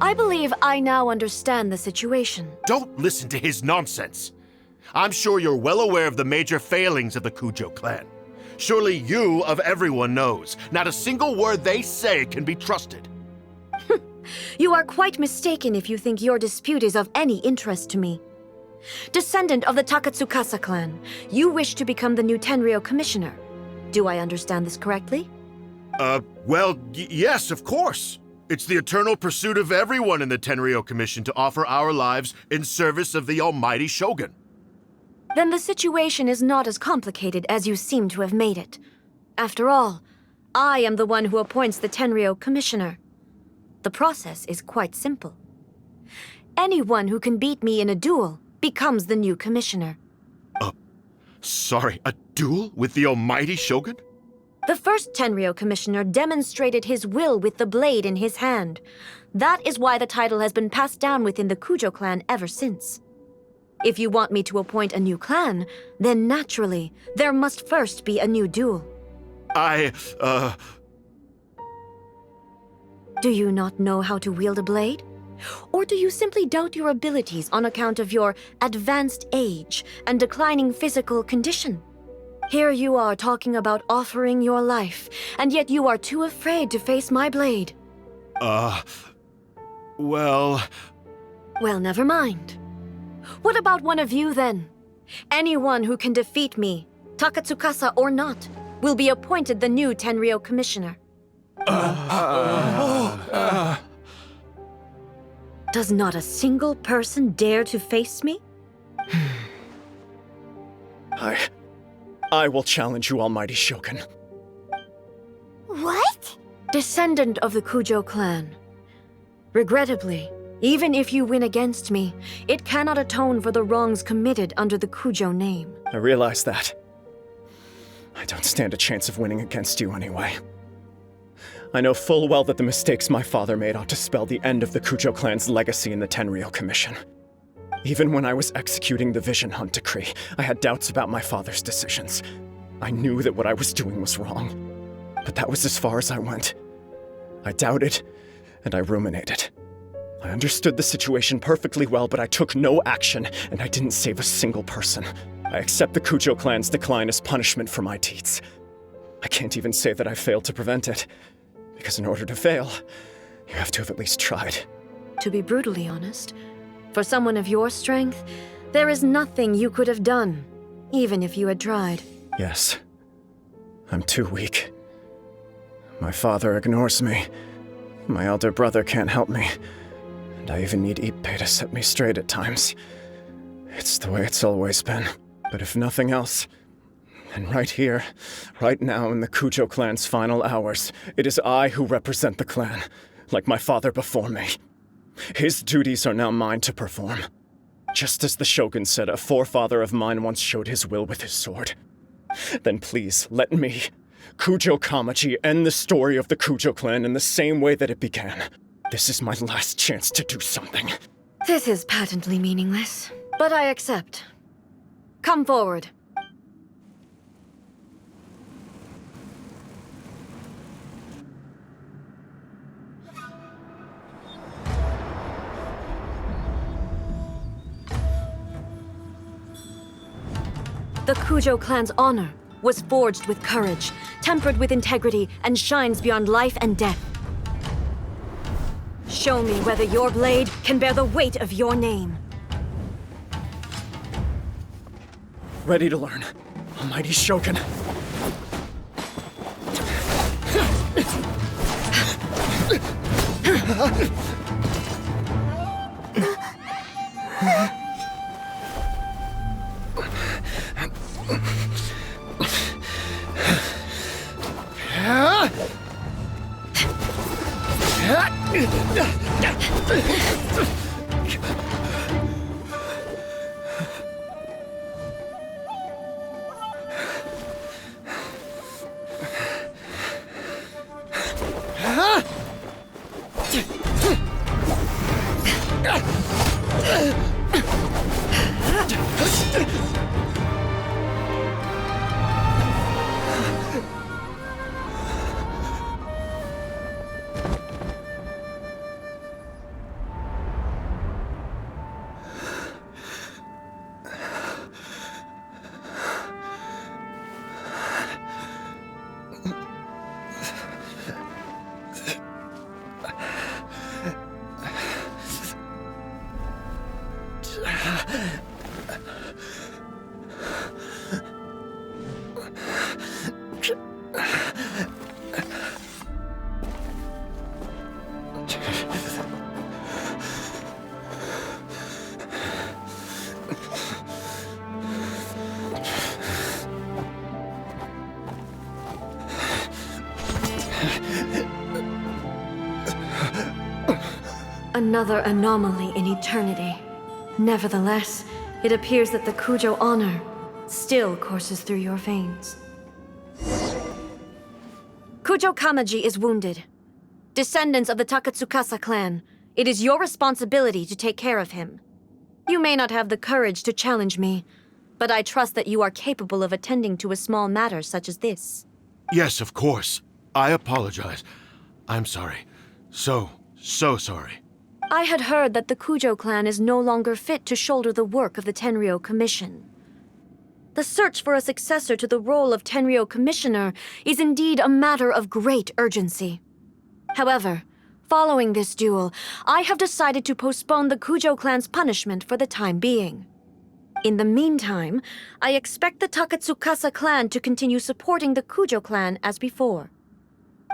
I believe I now understand the situation. Don't listen to his nonsense. I'm sure you're well aware of the major failings of the Kujo clan. Surely you, of everyone, knows. Not a single word they say can be trusted. You are quite mistaken if you think your dispute is of any interest to me. Descendant of the Takatsukasa clan, you wish to become the new Tenryou commissioner. Do I understand this correctly? Well, yes, of course. It's the eternal pursuit of everyone in the Tenryou Commission to offer our lives in service of the almighty Shogun. Then the situation is not as complicated as you seem to have made it. After all, I am the one who appoints the Tenryou commissioner. The process is quite simple. Anyone who can beat me in a duel becomes the new commissioner. Sorry, a duel with the almighty Shogun? The first Tenryou commissioner demonstrated his will with the blade in his hand. That is why the title has been passed down within the Kujo clan ever since. If you want me to appoint a new clan, then naturally, there must first be a new duel. Do you not know how to wield a blade? Or do you simply doubt your abilities on account of your advanced age and declining physical condition? Here you are talking about offering your life, and yet you are too afraid to face my blade. Well, never mind. What about one of you, then? Anyone who can defeat me, Takatsukasa or not, will be appointed the new Tenryou commissioner. Does not a single person dare to face me? I will challenge you, almighty Shogun. What? Descendant of the Kujo clan. Regrettably, even if you win against me, it cannot atone for the wrongs committed under the Kujo name. I realize that. I don't stand a chance of winning against you anyway. I know full well that the mistakes my father made ought to spell the end of the Kujo clan's legacy in the Tenryou Commission. Even when I was executing the Vision Hunt decree, I had doubts about my father's decisions. I knew that what I was doing was wrong, but that was as far as I went. I doubted, and I ruminated. I understood the situation perfectly well, but I took no action, and I didn't save a single person. I accept the Kujo clan's decline as punishment for my deeds. I can't even say that I failed to prevent it, because in order to fail, you have to have at least tried. To be brutally honest, for someone of your strength, there is nothing you could have done, even if you had tried. Yes. I'm too weak. My father ignores me. My elder brother can't help me. And I even need Ippei to set me straight at times. It's the way it's always been. But if nothing else, then right here, right now in the Kujo clan's final hours, it is I who represent the clan, like my father before me. His duties are now mine to perform. Just as the Shogun said, a forefather of mine once showed his will with his sword. Then please, let me, Kujo Kamaji, end the story of the Kujo clan in the same way that it began. This is my last chance to do something. This is patently meaningless, but I accept. Come forward. The Kujo clan's honor was forged with courage, tempered with integrity, and shines beyond life and death. Show me whether your blade can bear the weight of your name. Ready to learn, almighty Shogun. Another anomaly in eternity. Nevertheless, it appears that the Kujo honor still courses through your veins. Kujo Kamaji is wounded. Descendants of the Takatsukasa clan, it is your responsibility to take care of him. You may not have the courage to challenge me, but I trust that you are capable of attending to a small matter such as this. Yes, of course. I apologize. I'm sorry. So sorry. I had heard that the Kujo clan is no longer fit to shoulder the work of the Tenryou Commission. The search for a successor to the role of Tenryou Commissioner is indeed a matter of great urgency. However, following this duel, I have decided to postpone the Kujo clan's punishment for the time being. In the meantime, I expect the Takatsukasa clan to continue supporting the Kujo clan as before.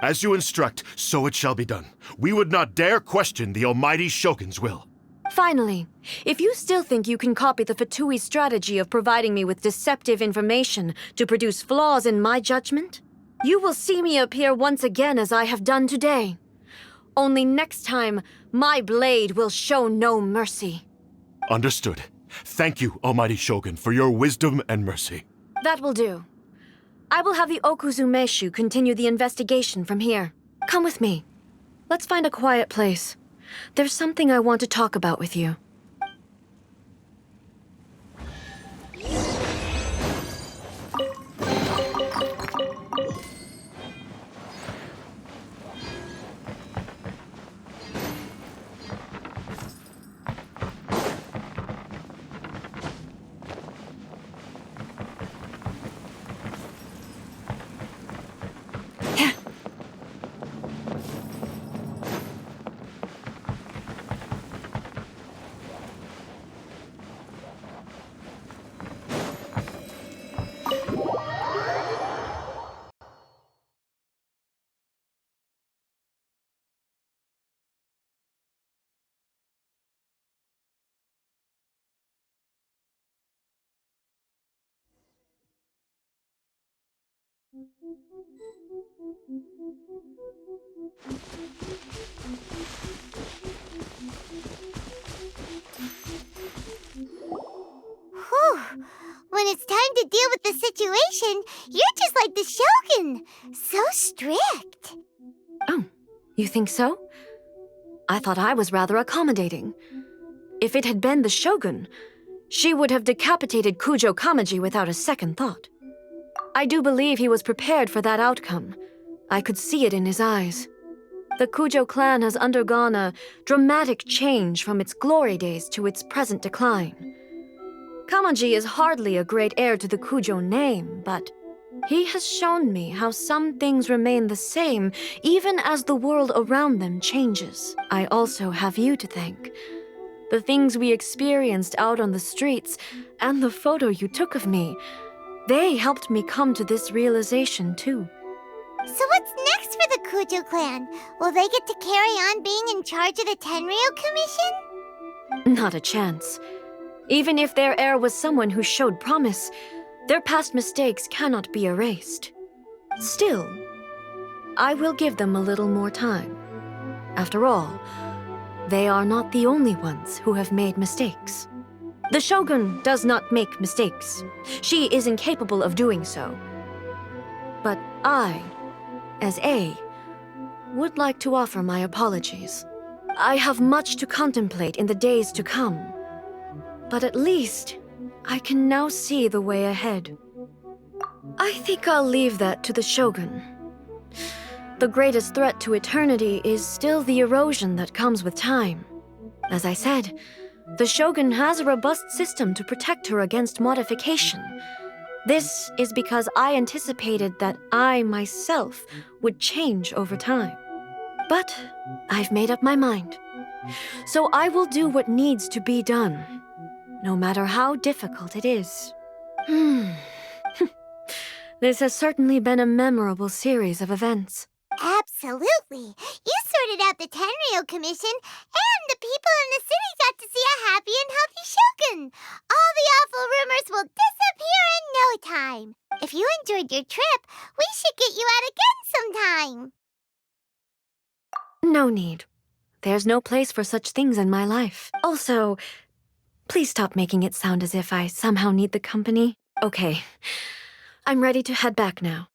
As you instruct, so it shall be done. We would not dare question the almighty Shogun's will. Finally, if you still think you can copy the Fatui strategy of providing me with deceptive information to produce flaws in my judgment, you will see me appear once again as I have done today. Only next time, my blade will show no mercy. Understood. Thank you, almighty Shogun, for your wisdom and mercy. That will do. I will have the Okuzumeshu continue the investigation from here. Come with me. Let's find a quiet place. There's something I want to talk about with you. Whew. When it's time to deal with the situation, you're just like the Shogun. So strict. Oh, you think so? I thought I was rather accommodating. If it had been the Shogun, she would have decapitated Kujo Kamaji without a second thought. I do believe he was prepared for that outcome. I could see it in his eyes. The Kujo clan has undergone a dramatic change from its glory days to its present decline. Kamaji is hardly a great heir to the Kujo name, but he has shown me how some things remain the same even as the world around them changes. I also have you to thank. The things we experienced out on the streets and the photo you took of me, they helped me come to this realization too. So what's next for the Kujo clan? Will they get to carry on being in charge of the Tenryou Commission? Not a chance. Even if their heir was someone who showed promise, their past mistakes cannot be erased. Still, I will give them a little more time. After all, they are not the only ones who have made mistakes. The Shogun does not make mistakes. She is incapable of doing so. But I, as A, would like to offer my apologies. I have much to contemplate in the days to come, But at least I can now see the way ahead. I think I'll leave that to the Shogun. The greatest threat to eternity is still the erosion that comes with time. As I said, the Shogun has a robust system to protect her against modification. This is because I anticipated that I myself would change over time. But I've made up my mind. So I will do what needs to be done, no matter how difficult it is. This has certainly been a memorable series of events. Absolutely. You sorted out the Tenryo Commission, and the people in the city got to see a happy and healthy Shogun. All the awful rumors will disappear in no time. If you enjoyed your trip, we should get you out again sometime. No need. There's no place for such things in my life. Also, please stop making it sound as if I somehow need the company. Okay, I'm ready to head back now.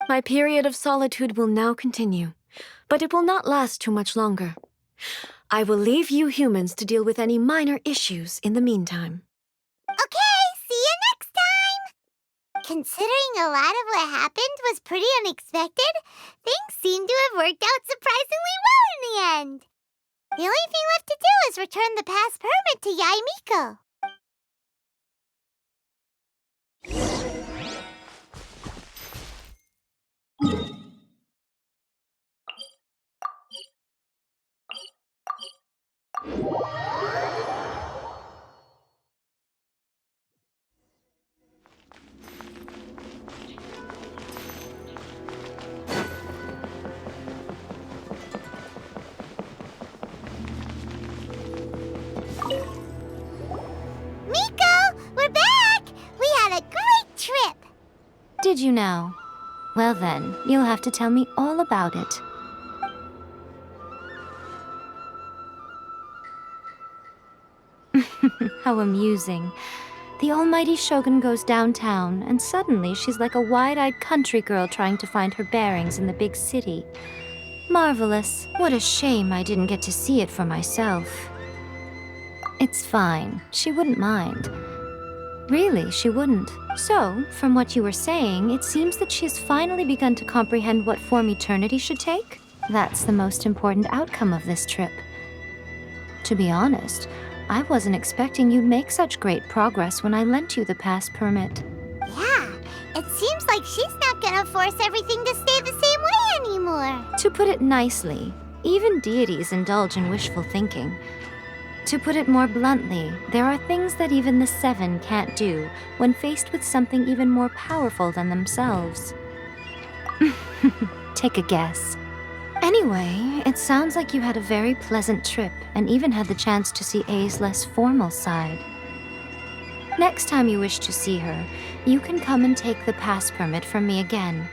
My period of solitude will now continue, but it will not last too much longer. I will leave you humans to deal with any minor issues in the meantime. Okay, see you next time! Considering a lot of what happened was pretty unexpected, things seem to have worked out surprisingly well in the end. The only thing left to do is return the pass permit to Yae Miko. Miko, we're back! We had a great trip! Did you now? Well then, you'll have to tell me all about it. How amusing. The almighty Shogun goes downtown, and suddenly she's like a wide-eyed country girl trying to find her bearings in the big city. Marvelous. What a shame I didn't get to see it for myself. It's fine. She wouldn't mind. Really, she wouldn't. So, from what you were saying, it seems that she has finally begun to comprehend what form eternity should take? That's the most important outcome of this trip. To be honest, I wasn't expecting you'd make such great progress when I lent you the pass permit. Yeah, it seems like she's not gonna force everything to stay the same way anymore. To put it nicely, even deities indulge in wishful thinking. To put it more bluntly, there are things that even the Seven can't do when faced with something even more powerful than themselves. Take a guess. Anyway, it sounds like you had a very pleasant trip and even had the chance to see A's less formal side. Next time you wish to see her, you can come and take the pass permit from me again.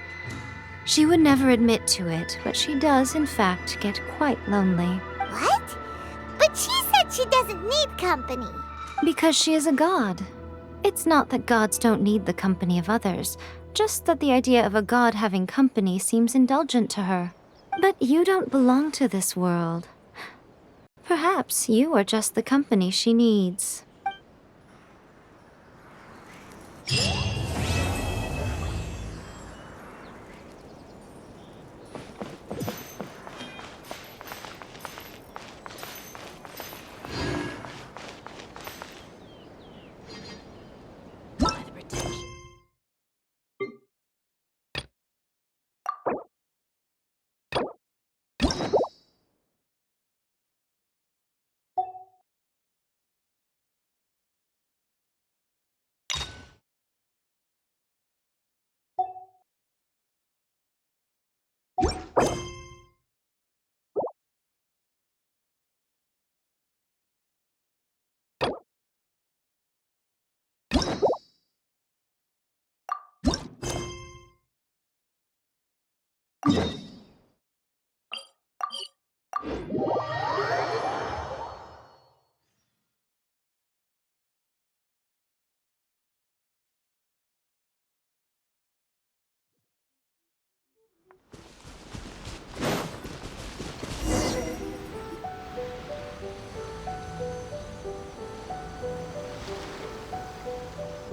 She would never admit to it, but she does, in fact, get quite lonely. What? But she said she doesn't need company. Because she is a god. It's not that gods don't need the company of others, just that the idea of a god having company seems indulgent to her. But you don't belong to this world. Perhaps you are just the company she needs.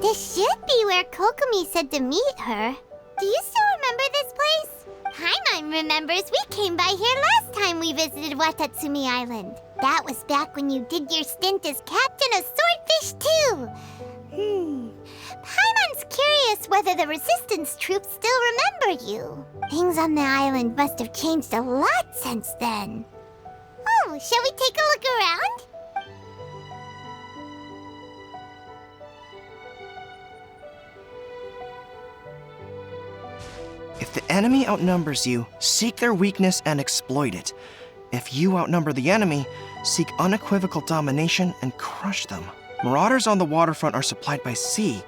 This should be where Kokomi said to meet her. Do you still remember this place? Paimon remembers we came by here last time we visited Watatsumi Island. That was back when you did your stint as captain of Swordfish too. Paimon's curious whether the resistance troops still remember you. Things on the island must have changed a lot since then. Oh, shall we take a look around? If the enemy outnumbers you, seek their weakness and exploit it. If you outnumber the enemy, seek unequivocal domination and crush them. Marauders on the waterfront are supplied by sea.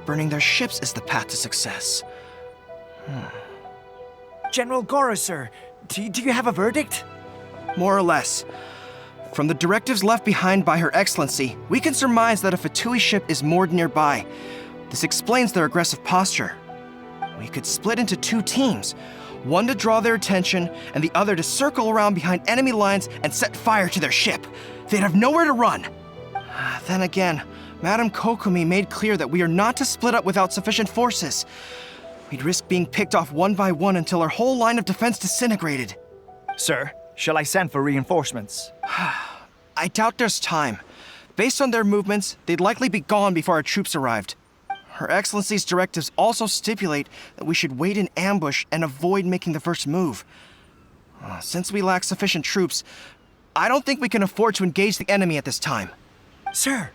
Burning their ships is the path to success. General Goro, sir, do you have a verdict? More or less. From the directives left behind by Her Excellency, we can surmise that a Fatui ship is moored nearby. This explains their aggressive posture. We could split into 2 teams, one to draw their attention and the other to circle around behind enemy lines and set fire to their ship. They'd have nowhere to run. Then again, Madame Kokomi made clear that we are not to split up without sufficient forces. We'd risk being picked off one by one until our whole line of defense disintegrated. Sir, shall I send for reinforcements? I doubt there's time. Based on their movements, they'd likely be gone before our troops arrived. Her Excellency's directives also stipulate that we should wait in ambush and avoid making the first move. Since we lack sufficient troops, I don't think we can afford to engage the enemy at this time. Sir,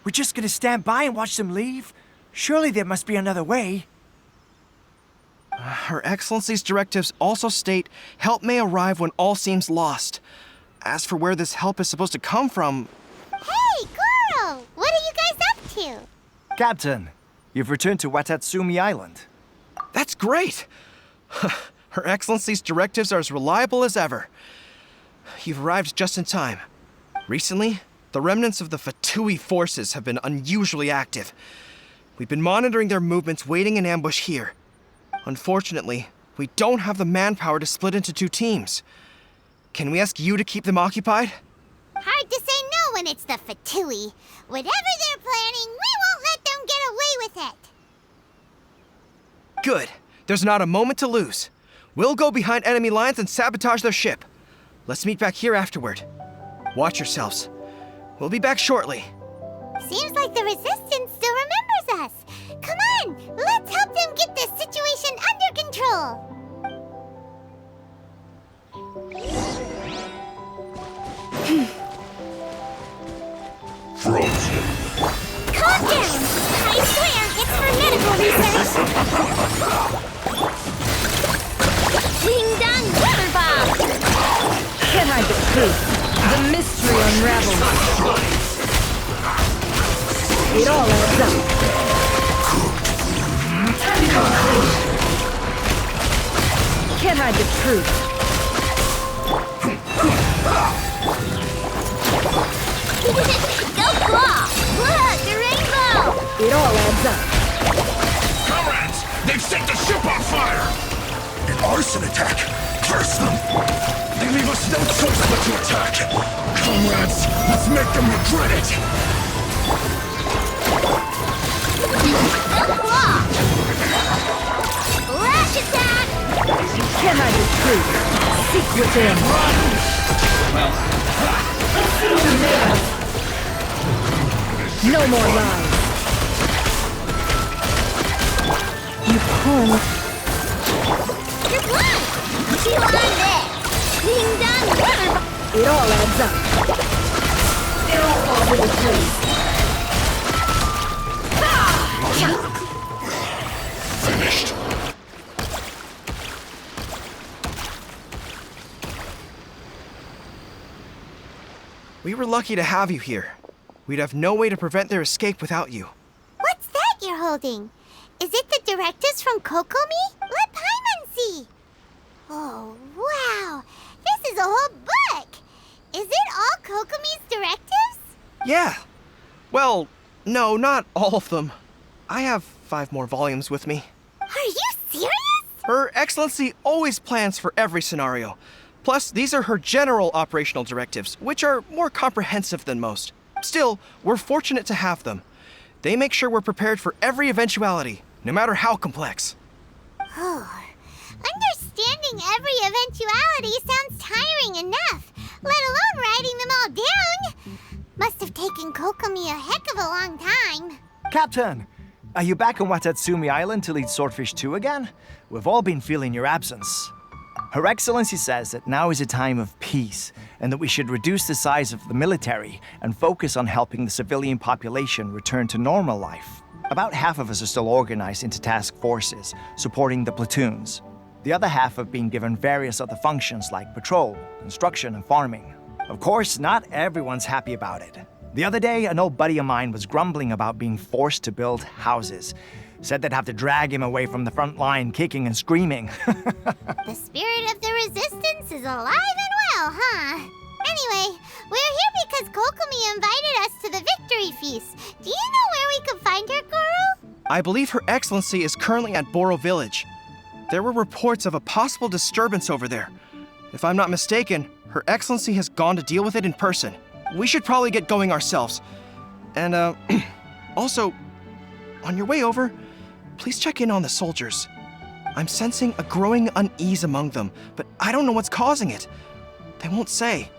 we're just gonna stand by and watch them leave? Surely there must be another way. Her Excellency's directives also state help may arrive when all seems lost. As for where this help is supposed to come from... Hey, Goro! What are you guys up to? Captain, you've returned to Watatsumi Island. That's great! Her Excellency's directives are as reliable as ever. You've arrived just in time. Recently, the remnants of the Fatui forces have been unusually active. We've been monitoring their movements, waiting in ambush here. Unfortunately, we don't have the manpower to split into 2 teams. Can we ask you to keep them occupied? Hard to say no when it's the Fatui. Whatever they're planning, we won't let them get away with it. Good. There's not a moment to lose. We'll go behind enemy lines and sabotage their ship. Let's meet back here afterward. Watch yourselves. We'll be back shortly. Seems like the Resistance still remembers us. Come on, let's help them get this situation under control. Frozen. Calm down. I swear it's for medical reasons. Ding dong water bomb. Can't hide the truth. The mystery unravels. It all adds up. Can't hide the truth. Go claw! Look, the rainbow! It all adds up. Comrades, they've set the ship on fire! An arson attack! Curse them! They leave us no choice but to attack! Comrades, let's make them regret it! Go claw! Flash attack! Can't hide the truth. Seek within. No more lies. You can't. Just one! Chew on this! Ding dong water! It all adds up. It all falls into place. Finished. We were lucky to have you here. We'd have no way to prevent their escape without you. What's that you're holding? Is it the directives from Kokomi? Let Paimon see! Oh, wow! This is a whole book! Is it all Kokomi's directives? Yeah. Well, no, not all of them. I have 5 more volumes with me. Are you serious? Her Excellency always plans for every scenario. Plus, these are her general operational directives, which are more comprehensive than most. Still, we're fortunate to have them. They make sure we're prepared for every eventuality, no matter how complex. Understanding every eventuality sounds tiring enough, let alone writing them all down. Must have taken Kokomi a heck of a long time. Captain, are you back on Watatsumi Island to lead Swordfish 2 again? We've all been feeling your absence. Her Excellency says that now is a time of peace, and that we should reduce the size of the military and focus on helping the civilian population return to normal life. About half of us are still organized into task forces, supporting the platoons. The other half have been given various other functions like patrol, construction, and farming. Of course, not everyone's happy about it. The other day, an old buddy of mine was grumbling about being forced to build houses. Said they'd have to drag him away from the front line, kicking and screaming. The spirit of the resistance is alive and well, huh? Anyway, we're here because Kokomi invited us to the victory feast. Do you know where we could find her, Guru? I believe Her Excellency is currently at Boro Village. There were reports of a possible disturbance over there. If I'm not mistaken, Her Excellency has gone to deal with it in person. We should probably get going ourselves. And, also, on your way over, please check in on the soldiers. I'm sensing a growing unease among them, but I don't know what's causing it. They won't say.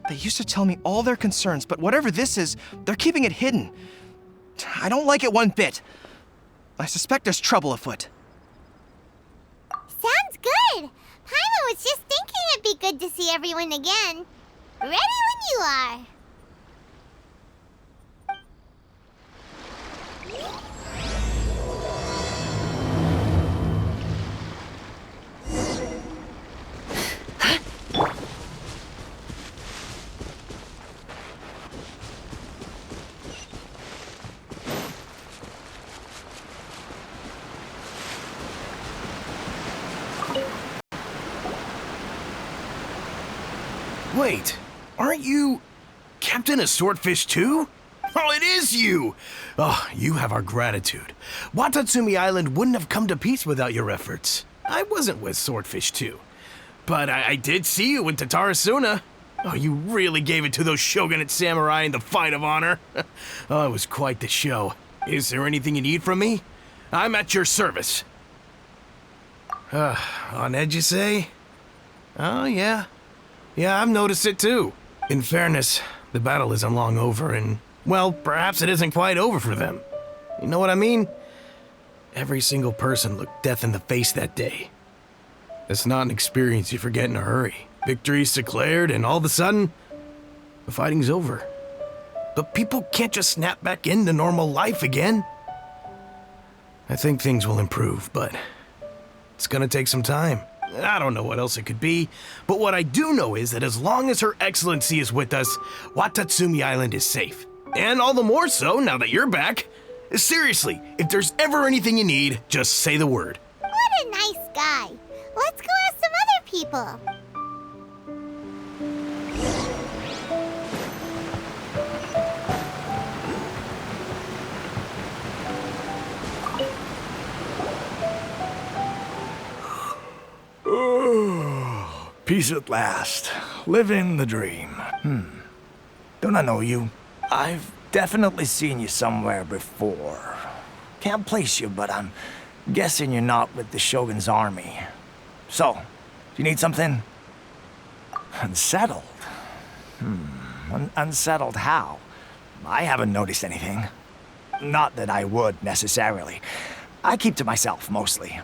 They used to tell me all their concerns, but whatever this is, they're keeping it hidden. I don't like it one bit. I suspect there's trouble afoot. Sounds good. Paimon was just thinking it'd be good to see everyone again. Ready when you are. Wait, aren't you Captain of Swordfish 2? Oh, it is you! Oh, you have our gratitude. Watatsumi Island wouldn't have come to peace without your efforts. I wasn't with Swordfish 2, but I did see you in Tatarasuna. Oh, you really gave it to those shogunate samurai in the fight of honor. Oh, it was quite the show. Is there anything you need from me? I'm at your service. On edge, you say? Oh, yeah. Yeah, I've noticed it too. In fairness, the battle isn't long over and, well, perhaps it isn't quite over for them. You know what I mean? Every single person looked death in the face that day. It's not an experience you forget in a hurry. Victory's declared and all of a sudden, the fighting's over. But people can't just snap back into normal life again. I think things will improve, but it's gonna take some time. I don't know what else it could be, but what I do know is that as long as Her Excellency is with us, Watatsumi Island is safe. And all the more so now that you're back. Seriously, if there's ever anything you need, just say the word. What a nice guy. Let's go ask some other people. Peace at last. Living the dream. Don't I know you? I've definitely seen you somewhere before. Can't place you, but I'm guessing you're not with the Shogun's army. So, do you need something? Unsettled? Unsettled how? I haven't noticed anything. Not that I would, necessarily. I keep to myself, mostly.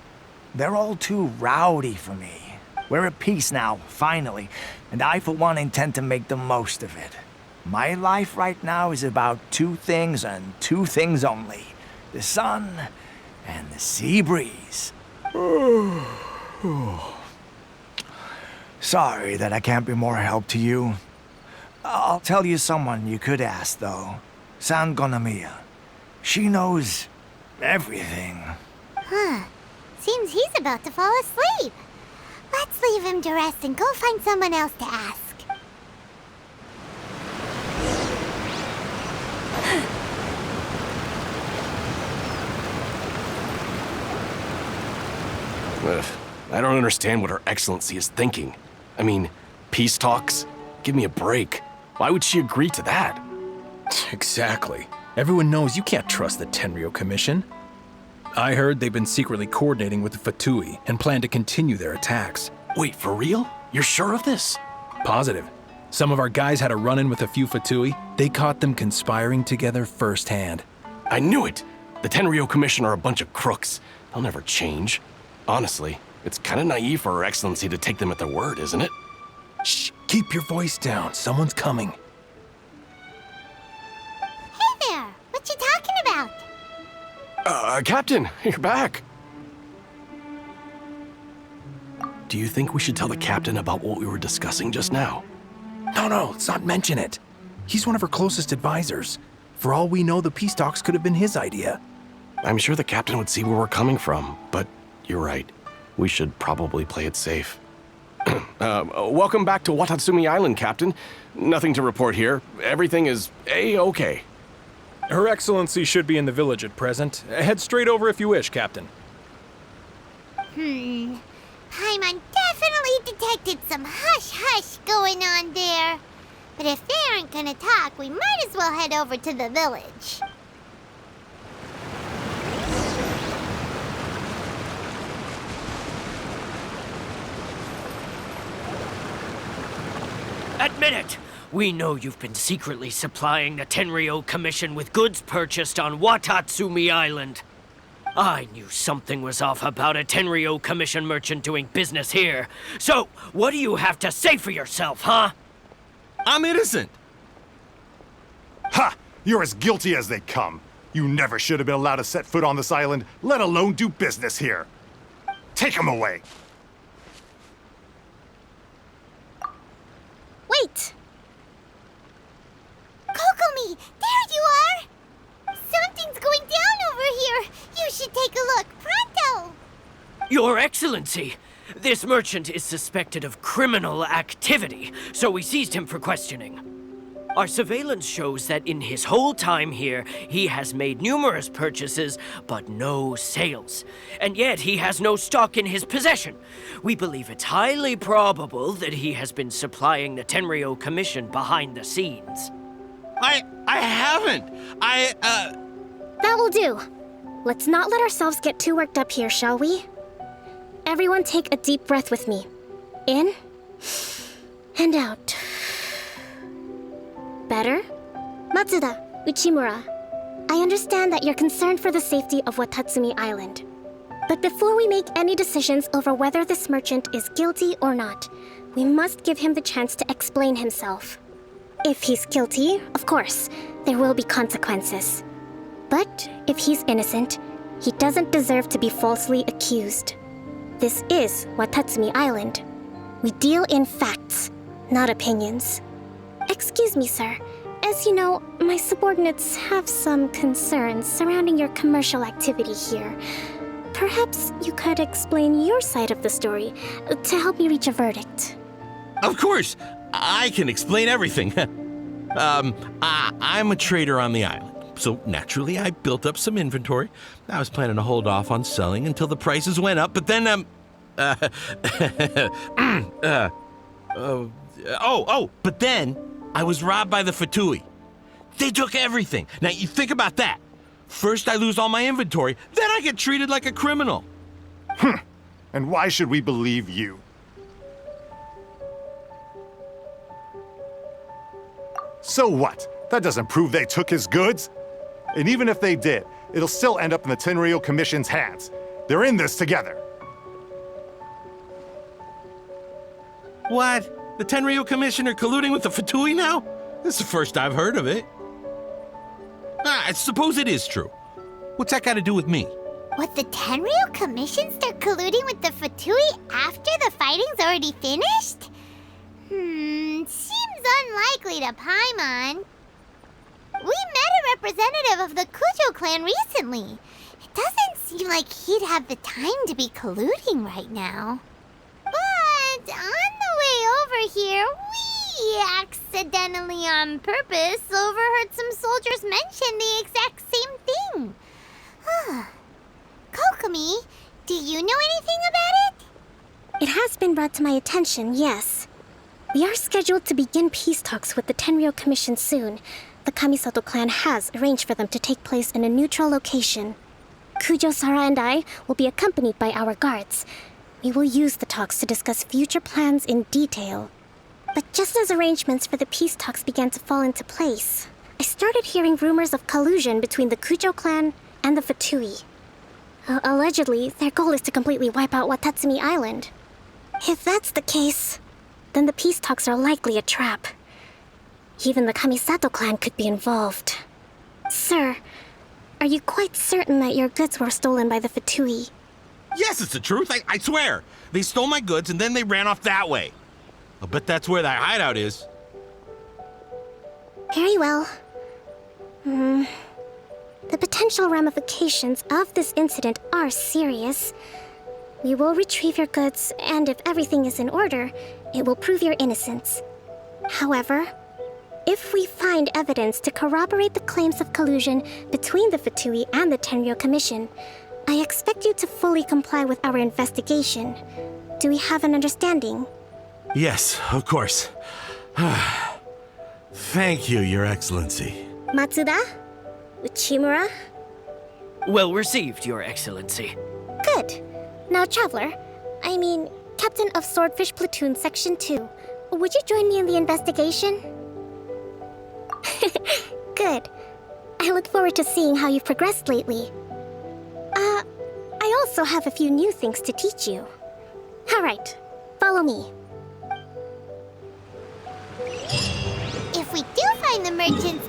They're all too rowdy for me. We're at peace now, finally, and I, for one, intend to make the most of it. My life right now is about two things and two things only. The sun and the sea breeze. Sorry that I can't be more help to you. I'll tell you someone you could ask, though. San Gonamiya. She knows everything. Huh. Seems he's about to fall asleep. Let's leave him to rest and go find someone else to ask. I don't understand what Her Excellency is thinking. I mean, peace talks? Give me a break. Why would she agree to that? Exactly. Everyone knows you can't trust the Tenryou Commission. I heard they've been secretly coordinating with the Fatui and plan to continue their attacks. Wait, for real? You're sure of this? Positive. Some of our guys had a run-in with a few Fatui. They caught them conspiring together firsthand. I knew it! The Tenryou Commission are a bunch of crooks. They'll never change. Honestly, it's kind of naive for Her Excellency to take them at their word, isn't it? Shh, keep your voice down. Someone's coming. Hey there! What you talking about? Captain, you're back. Do you think we should tell the captain about what we were discussing just now? No, let's not mention it. He's one of her closest advisors. For all we know, the peace talks could have been his idea. I'm sure the captain would see where we're coming from, but you're right. We should probably play it safe. Welcome back to Watatsumi Island, Captain. Nothing to report here. Everything is A-okay. Her Excellency should be in the village at present. Head straight over if you wish, Captain. Paimon definitely detected some hush-hush going on there. But if they aren't gonna talk, we might as well head over to the village. Admit it! We know you've been secretly supplying the Tenryou Commission with goods purchased on Watatsumi Island. I knew something was off about a Tenryou Commission merchant doing business here. So, what do you have to say for yourself, huh? I'm innocent! Ha! You're as guilty as they come. You never should have been allowed to set foot on this island, let alone do business here. Take him away! Wait! Kokomi, there you are! Something's going down over here! You should take a look, pronto! Your Excellency! This merchant is suspected of criminal activity, so we seized him for questioning. Our surveillance shows that in his whole time here, he has made numerous purchases, but no sales. And yet he has no stock in his possession. We believe it's highly probable that he has been supplying the Tenryou Commission behind the scenes. I haven't! That will do. Let's not let ourselves get too worked up here, shall we? Everyone take a deep breath with me. In and out. Better? Matsuda, Uchimura, I understand that you're concerned for the safety of Watatsumi Island. But before we make any decisions over whether this merchant is guilty or not, we must give him the chance to explain himself. If he's guilty, of course, there will be consequences. But if he's innocent, he doesn't deserve to be falsely accused. This is Watatsumi Island. We deal in facts, not opinions. Excuse me, sir. As you know, my subordinates have some concerns surrounding your commercial activity here. Perhaps you could explain your side of the story to help me reach a verdict. Of course! I can explain everything. I'm a trader on the island, so naturally I built up some inventory. I was planning to hold off on selling until the prices went up, but then, but then I was robbed by the Fatui. They took everything. Now, you think about that. First I lose all my inventory, then I get treated like a criminal. And why should we believe you? So what? That doesn't prove they took his goods. And even if they did, it'll still end up in the Tenryou Commission's hands. They're in this together. What? The Tenryou Commission are colluding with the Fatui now? This is the first I've heard of it. I suppose it is true. What's that got to do with me? What, the Tenryou Commission start colluding with the Fatui after the fighting's already finished? Seems unlikely to Paimon. We met a representative of the Kujo clan recently. It doesn't seem like he'd have the time to be colluding right now. But on the way over here, we accidentally on purpose overheard some soldiers mention the exact same thing. Kokomi, do you know anything about it? It has been brought to my attention, yes. We are scheduled to begin peace talks with the Tenryou Commission soon. The the Kamisato clan has arranged for them to take place in a neutral location. Kujo, Sara, and I will be accompanied by our guards. We will use the talks to discuss future plans in detail. But just as arrangements for the peace talks began to fall into place, I started hearing rumors of collusion between the Kujo clan and the Fatui. Allegedly, their goal is to completely wipe out Watatsumi Island. If that's the case, then the peace talks are likely a trap. Even the Kamisato clan could be involved. Sir, are you quite certain that your goods were stolen by the Fatui? Yes, it's the truth. I swear. They stole my goods and then they ran off that way. I'll bet that's where that hideout is. Very well. The potential ramifications of this incident are serious. We will retrieve your goods, and if everything is in order, it will prove your innocence. However, if we find evidence to corroborate the claims of collusion between the Fatui and the Tenryo Commission, I expect you to fully comply with our investigation. Do we have an understanding? Yes, of course. Thank you, Your Excellency. Matsuda? Uchimura? Well received, Your Excellency. Good. Now, Traveler, Captain of Swordfish Platoon Section 2, would you join me in the investigation? Good. I look forward to seeing how you've progressed lately. I also have a few new things to teach you. All right, follow me. If we do find the merchants...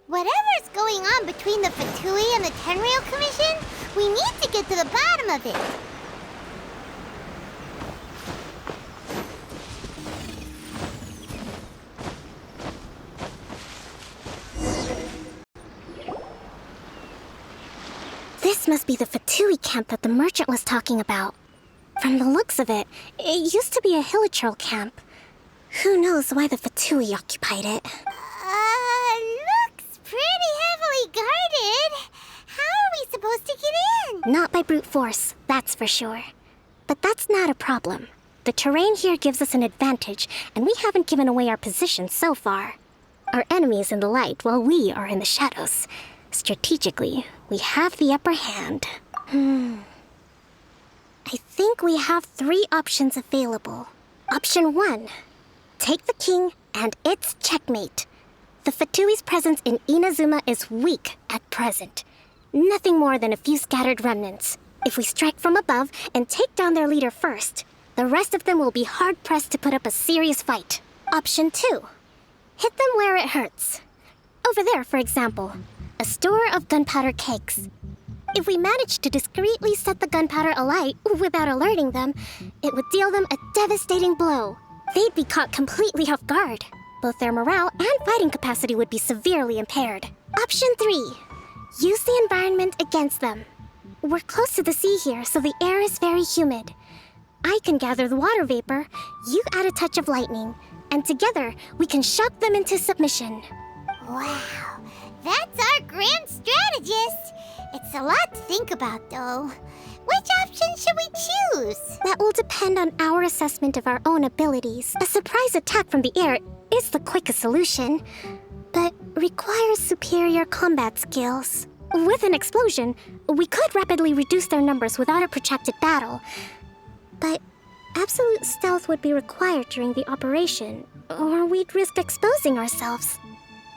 Whatever's going on between the Fatui and the Tenryo Commission, we need to get to the bottom of it. This must be the Fatui camp that the merchant was talking about. From the looks of it, it used to be a hilichurl camp. Who knows why the Fatui occupied it? Looks pretty heavily guarded. How are we supposed to get in? Not by brute force, that's for sure. But that's not a problem. The terrain here gives us an advantage, and we haven't given away our position so far. Our enemy is in the light while we are in the shadows. Strategically, we have the upper hand. I think we have 3 options available. Option 1. Take the king, and it's checkmate. The Fatui's presence in Inazuma is weak at present. Nothing more than a few scattered remnants. If we strike from above and take down their leader first, the rest of them will be hard-pressed to put up a serious fight. Option 2. Hit them where it hurts. Over there, for example. A store of gunpowder kegs. If we manage to discreetly set the gunpowder alight without alerting them, it would deal them a devastating blow. They'd be caught completely off guard. Both their morale and fighting capacity would be severely impaired. Option 3. Use the environment against them. We're close to the sea here, so the air is very humid. I can gather the water vapor, you add a touch of lightning, and together we can shock them into submission. Wow. That's our grand strategist. It's a lot to think about, though. Which option should we choose? That will depend on our assessment of our own abilities. A surprise attack from the air is the quickest solution, but requires superior combat skills. With an explosion, we could rapidly reduce their numbers without a protracted battle. But absolute stealth would be required during the operation, or we'd risk exposing ourselves.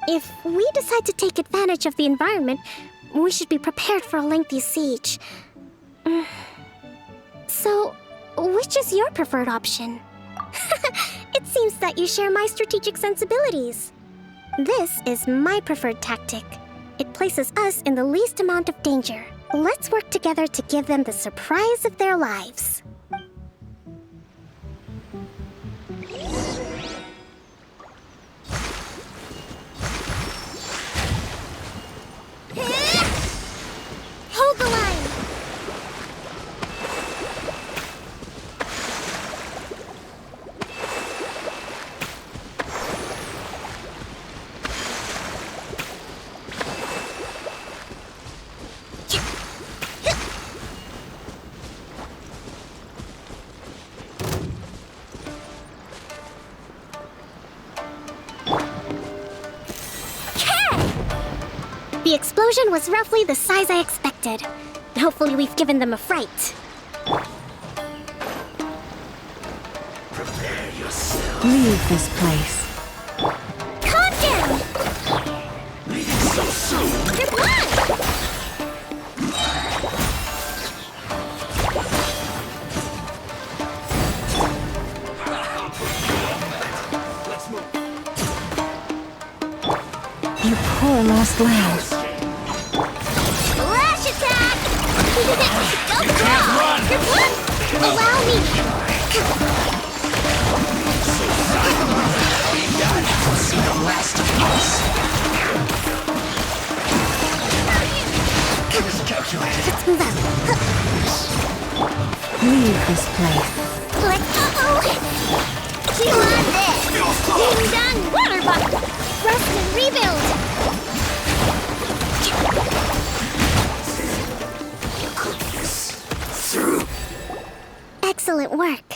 If we decide to take advantage of the environment, we should be prepared for a lengthy siege. So, which is your preferred option? It seems that you share my strategic sensibilities. This is my preferred tactic. It places us in the least amount of danger. Let's work together to give them the surprise of their lives. Hold the line! The explosion was roughly the size I expected. Hopefully we've given them a fright. Prepare yourself. Leave this place. Calm down! Leaving so soon. You're blind! You poor lost lamb. Flash attack! Don't You can't run! You're blind! Allow me! That see the last of us. Miscalculated. Let's move out. Leave this place. Chew on this! Ding dong water bucket! Rest and rebuild! Through. Excellent work.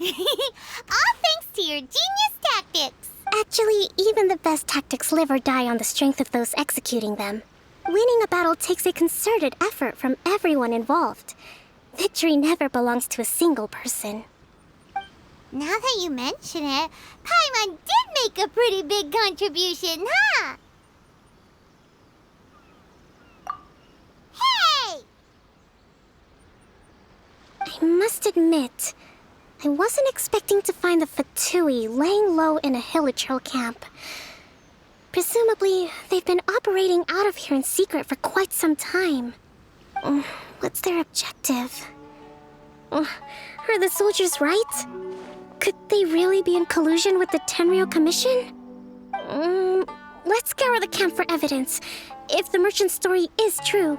All thanks to your genius tactics! Actually, even the best tactics live or die on the strength of those executing them. Winning a battle takes a concerted effort from everyone involved. Victory never belongs to a single person. Now that you mention it, Paimon did make a pretty big contribution, huh? Hey! I must admit, I wasn't expecting to find the Fatui laying low in a Hilichurl camp. Presumably, they've been operating out of here in secret for quite some time. What's their objective? Are the soldiers right? Could they really be in collusion with the Tenryou Commission? Let's scour the camp for evidence. If the merchant's story is true,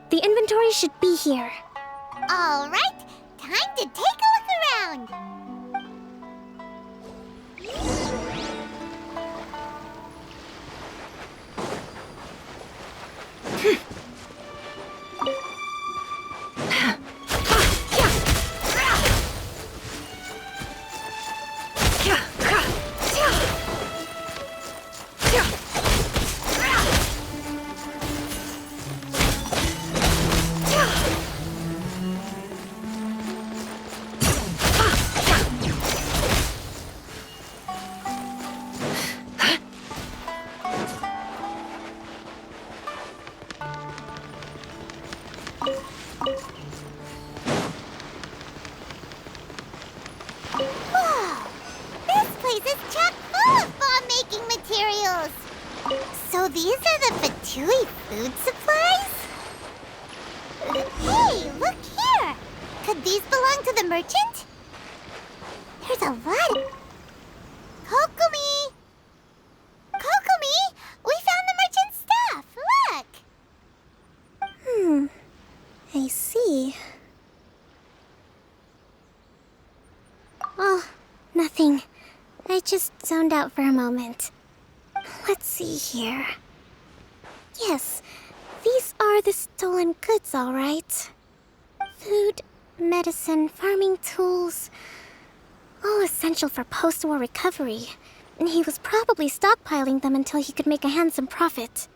the inventory should be here. All right, time to take a look around. So these are the Fatui food supplies? Hey, look here! Could these belong to the merchant? There's a lot. Kokomi! Kokomi! We found the merchant's stuff! Look! I see. Oh, nothing. I just zoned out for a moment. Let's see here. Yes, these are the stolen goods, all right. Food, medicine, farming tools. All essential for post-war recovery. And he was probably stockpiling them until he could make a handsome profit.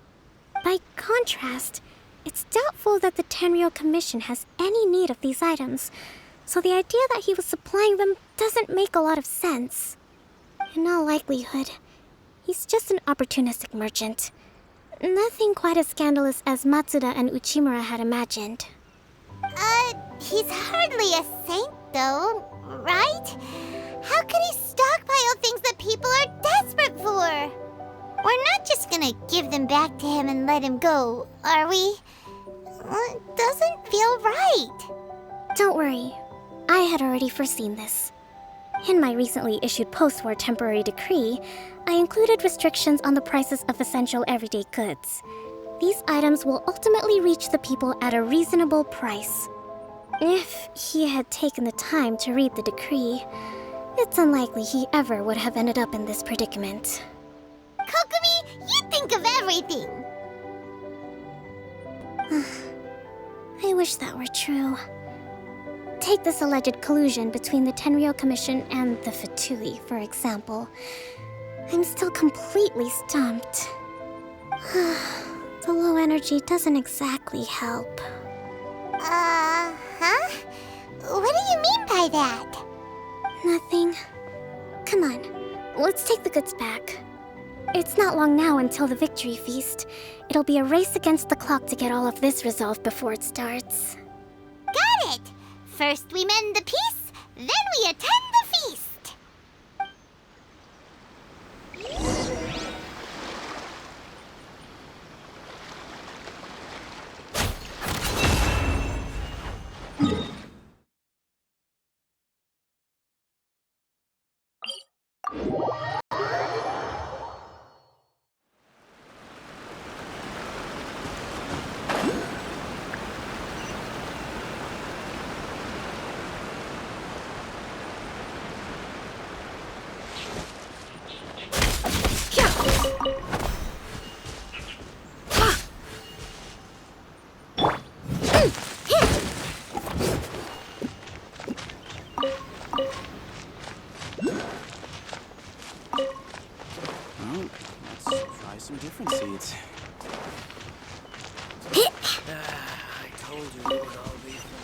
By contrast, it's doubtful that the Tenryou Commission has any need of these items, so the idea that he was supplying them doesn't make a lot of sense. In all likelihood, he's just an opportunistic merchant. Nothing quite as scandalous as Matsuda and Uchimura had imagined. He's hardly a saint, though, right? How could he stockpile things that people are desperate for? We're not just gonna give them back to him and let him go, are we? It doesn't feel right. Don't worry, I had already foreseen this. In my recently issued post-war temporary decree, I included restrictions on the prices of essential everyday goods. These items will ultimately reach the people at a reasonable price. If he had taken the time to read the decree, it's unlikely he ever would have ended up in this predicament. Kokomi, you think of everything! I wish that were true. Take this alleged collusion between the Tenryou Commission and the Fatui, for example. I'm still completely stumped. The low energy doesn't exactly help. Huh? What do you mean by that? Nothing. Come on, let's take the goods back. It's not long now until the victory feast. It'll be a race against the clock to get all of this resolved before it starts. Got it! First we mend the peace, then we attend the feast! Some different seeds. I told you it would all be for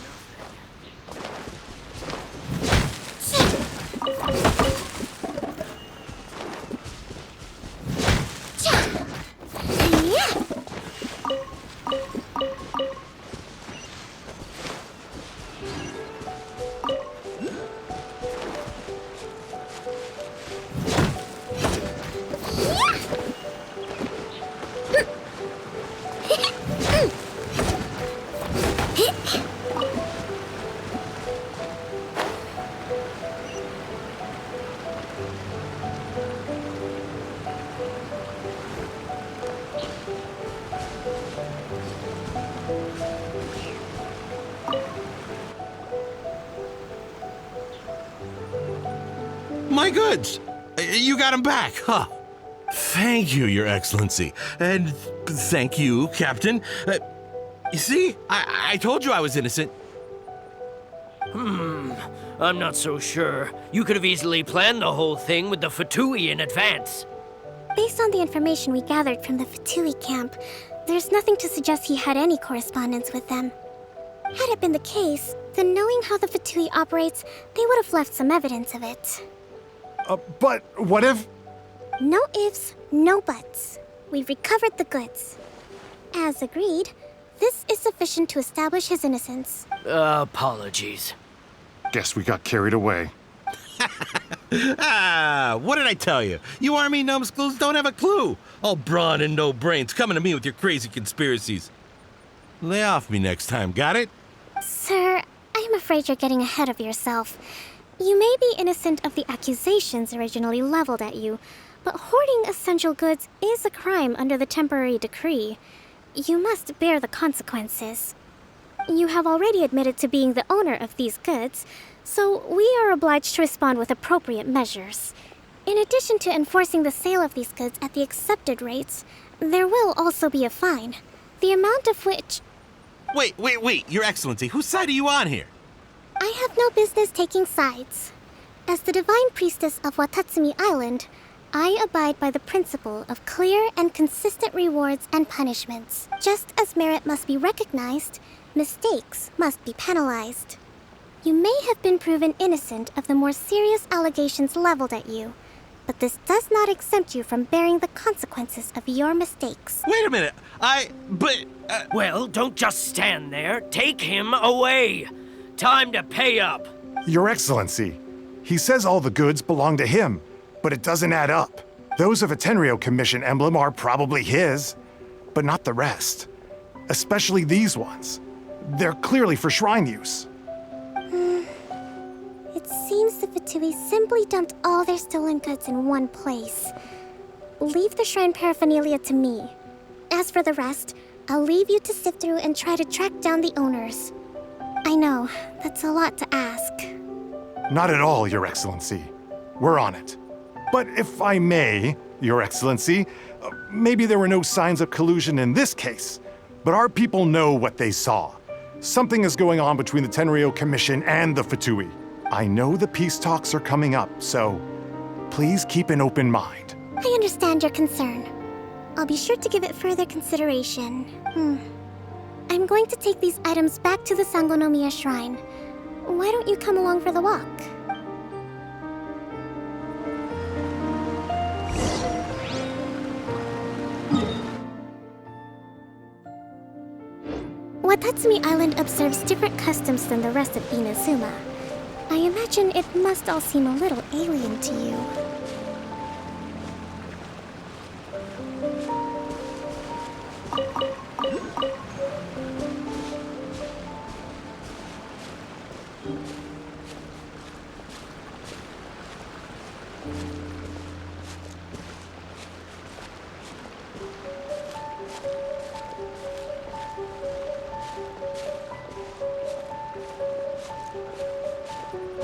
My goods! You got them back, huh? Thank you, Your Excellency. And thank you, Captain. You see, I told you I was innocent. I'm not so sure. You could have easily planned the whole thing with the Fatui in advance. Based on the information we gathered from the Fatui camp, there's nothing to suggest he had any correspondence with them. Had it been the case, then knowing how the Fatui operates, they would have left some evidence of it. But what if... No ifs, no buts. We've recovered the goods. As agreed, this is sufficient to establish his innocence. Apologies. Guess we got carried away. What did I tell you? You army numbskulls don't have a clue. All brawn and no brains coming to me with your crazy conspiracies. Lay off me next time, got it? Sir, I'm afraid you're getting ahead of yourself. You may be innocent of the accusations originally leveled at you, but hoarding essential goods is a crime under the temporary decree. You must bear the consequences. You have already admitted to being the owner of these goods, so we are obliged to respond with appropriate measures. In addition to enforcing the sale of these goods at the accepted rates, there will also be a fine, the amount of which... Wait, Your Excellency, whose side are you on here? I have no business taking sides. As the Divine Priestess of Watatsumi Island, I abide by the principle of clear and consistent rewards and punishments. Just as merit must be recognized, mistakes must be penalized. You may have been proven innocent of the more serious allegations leveled at you, but this does not exempt you from bearing the consequences of your mistakes. Wait a minute, Well, don't just stand there. Take him away. Time to pay up. Your Excellency, he says all the goods belong to him, but it doesn't add up. Those of a Tenryo Commission emblem are probably his, but not the rest. Especially these ones. They're clearly for shrine use. It seems the Fatui simply dumped all their stolen goods in one place. Leave the shrine paraphernalia to me. As for the rest, I'll leave you to sift through and try to track down the owners. I know, that's a lot to ask. Not at all, Your Excellency. We're on it. But if I may, Your Excellency, maybe there were no signs of collusion in this case, but our people know what they saw. Something is going on between the Tenryo Commission and the Fatui. I know the peace talks are coming up, so please keep an open mind. I understand your concern. I'll be sure to give it further consideration. I'm going to take these items back to the Sangonomiya Shrine. Why don't you come along for the walk? Watatsumi Island observes different customs than the rest of Inazuma. I imagine it must all seem a little alien to you.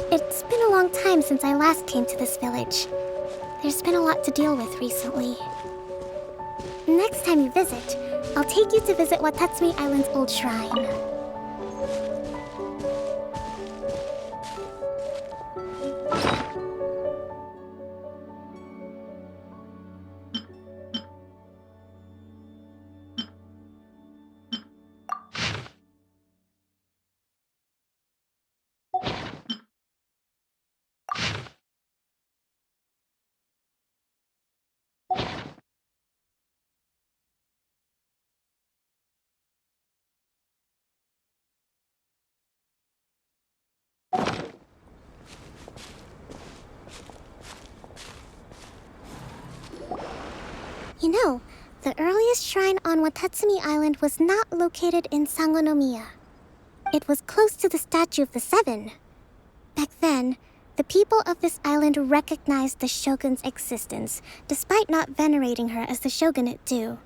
It's been a long time since I last came to this village. There's been a lot to deal with recently. Next time you visit, I'll take you to visit Watatsumi Island's old shrine. You know, the earliest shrine on Watatsumi Island was not located in Sangonomiya. It was close to the Statue of the Seven. Back then, the people of this island recognized the shogun's existence, despite not venerating her as the shogunate do.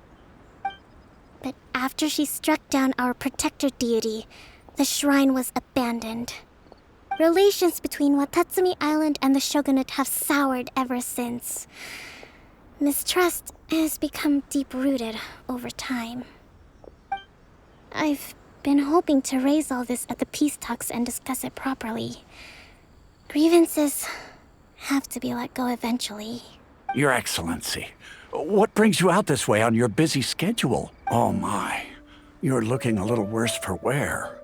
But after she struck down our protector deity, the shrine was abandoned. Relations between Watatsumi Island and the shogunate have soured ever since. Mistrust has become deep-rooted over time. I've been hoping to raise all this at the peace talks and discuss it properly. Grievances have to be let go eventually. Your Excellency, what brings you out this way on your busy schedule? Oh my, you're looking a little worse for wear.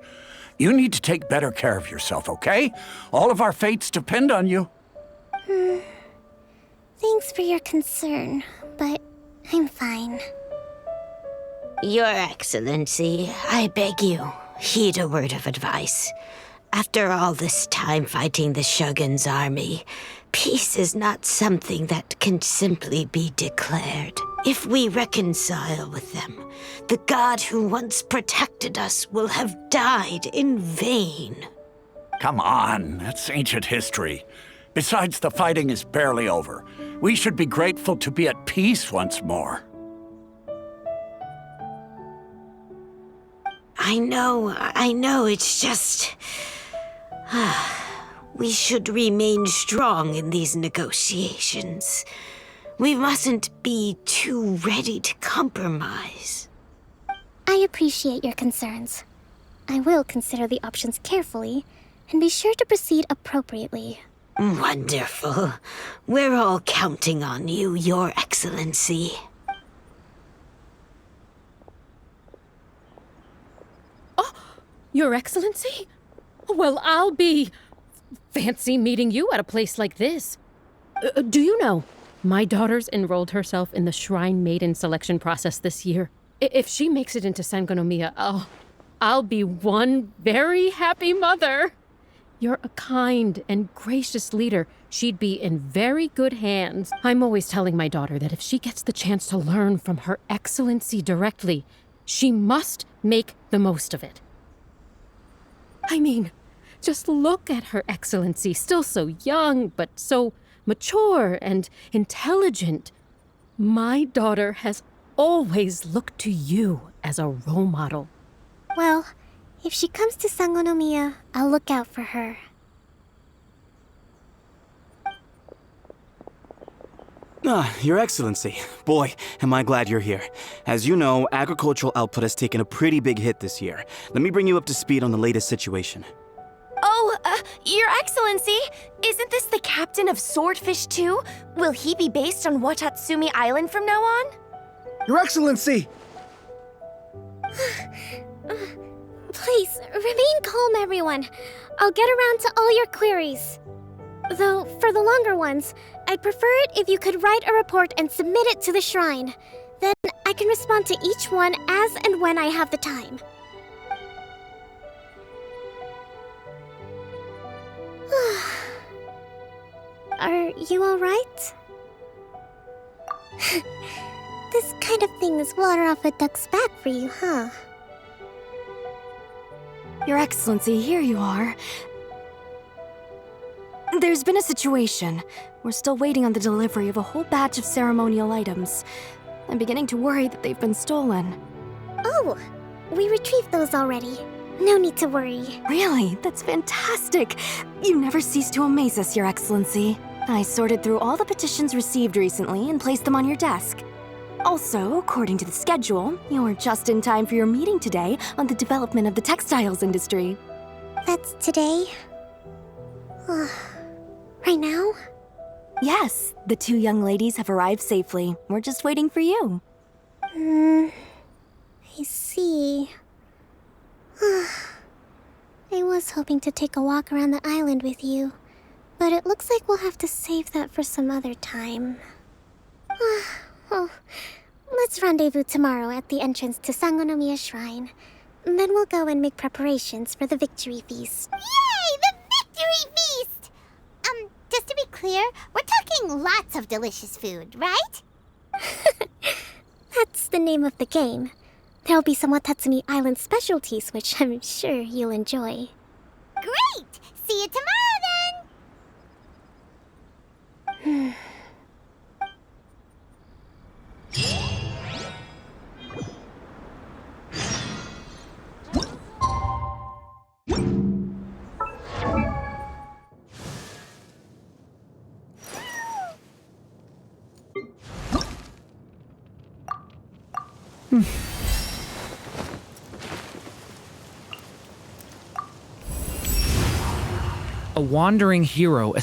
You need to take better care of yourself, okay? All of our fates depend on you. Thanks for your concern, but I'm fine. Your Excellency, I beg you, heed a word of advice. After all this time fighting the Shogun's army, peace is not something that can simply be declared. If we reconcile with them, the god who once protected us will have died in vain. Come on, that's ancient history. Besides, the fighting is barely over. We should be grateful to be at peace once more. I know, it's just... we should remain strong in these negotiations. We mustn't be too ready to compromise. I appreciate your concerns. I will consider the options carefully and be sure to proceed appropriately. Wonderful. We're all counting on you, Your Excellency. Oh, Your Excellency? Well, I'll be... fancy meeting you at a place like this. Do you know, my daughter's enrolled herself in the Shrine Maiden selection process this year. If she makes it into Sangonomiya, I'll be one very happy mother. You're a kind and gracious leader. She'd be in very good hands. I'm always telling my daughter that if she gets the chance to learn from Her Excellency directly, she must make the most of it. I mean, just look at Her Excellency, still so young, but so mature and intelligent. My daughter has always looked to you as a role model. Well, if she comes to Sangonomiya, I'll look out for her. Your Excellency. Boy, am I glad you're here. As you know, agricultural output has taken a pretty big hit this year. Let me bring you up to speed on the latest situation. Oh, Your Excellency, isn't this the captain of Swordfish too? Will he be based on Watatsumi Island from now on? Your Excellency! Please, remain calm, everyone. I'll get around to all your queries. Though, for the longer ones, I'd prefer it if you could write a report and submit it to the shrine. Then I can respond to each one as and when I have the time. Are you alright? This kind of thing is water off a duck's back for you, huh? Your Excellency, here you are. There's been a situation. We're still waiting on the delivery of a whole batch of ceremonial items. I'm beginning to worry that they've been stolen. Oh, we retrieved those already. No need to worry. Really? That's fantastic. You never cease to amaze us, Your Excellency. I sorted through all the petitions received recently and placed them on your desk. Also, according to the schedule, you're just in time for your meeting today on the development of the textiles industry. That's today? Right now? Yes, the 2 young ladies have arrived safely. We're just waiting for you. I see. I was hoping to take a walk around the island with you, but it looks like we'll have to save that for some other time. Well, let's rendezvous tomorrow at the entrance to Sangonomiya Shrine. Then we'll go and make preparations for the victory feast. Yay! The victory feast! Just to be clear, we're talking lots of delicious food, right? That's the name of the game. There'll be some Watatsumi Island specialties, which I'm sure you'll enjoy. Great! See you tomorrow, then! A wandering hero.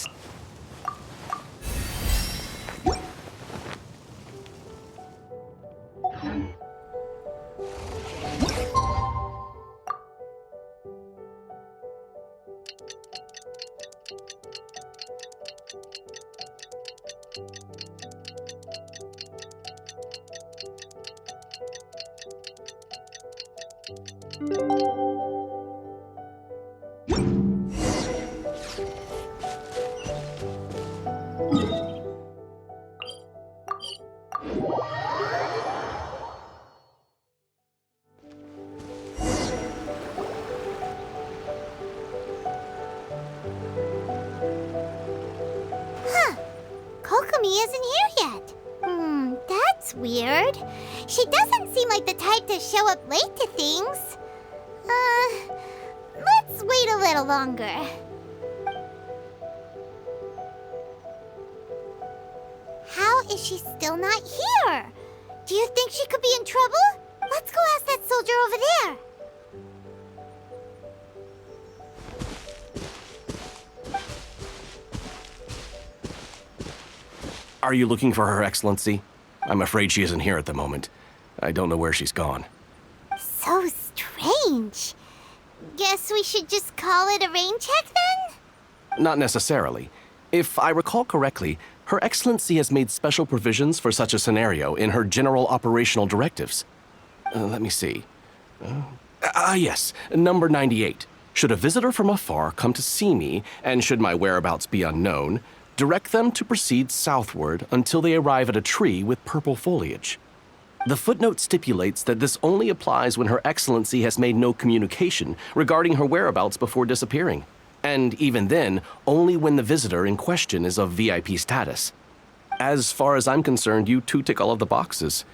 Kokomi isn't here yet. That's weird. She doesn't seem like the type to show up late to things. Let's wait a little longer. How is she still not here? Do you think she could be in trouble? Let's go ask that soldier over there. Are you looking for Her Excellency? I'm afraid she isn't here at the moment. I don't know where she's gone. So strange. Guess we should just call it a rain check then? Not necessarily. If I recall correctly, Her Excellency has made special provisions for such a scenario in her general operational directives. Let me see. Yes, number 98. Should a visitor from afar come to see me, and should my whereabouts be unknown, direct them to proceed southward until they arrive at a tree with purple foliage. The footnote stipulates that this only applies when Her Excellency has made no communication regarding her whereabouts before disappearing, and even then, only when the visitor in question is of VIP status. As far as I'm concerned, you two tick all of the boxes.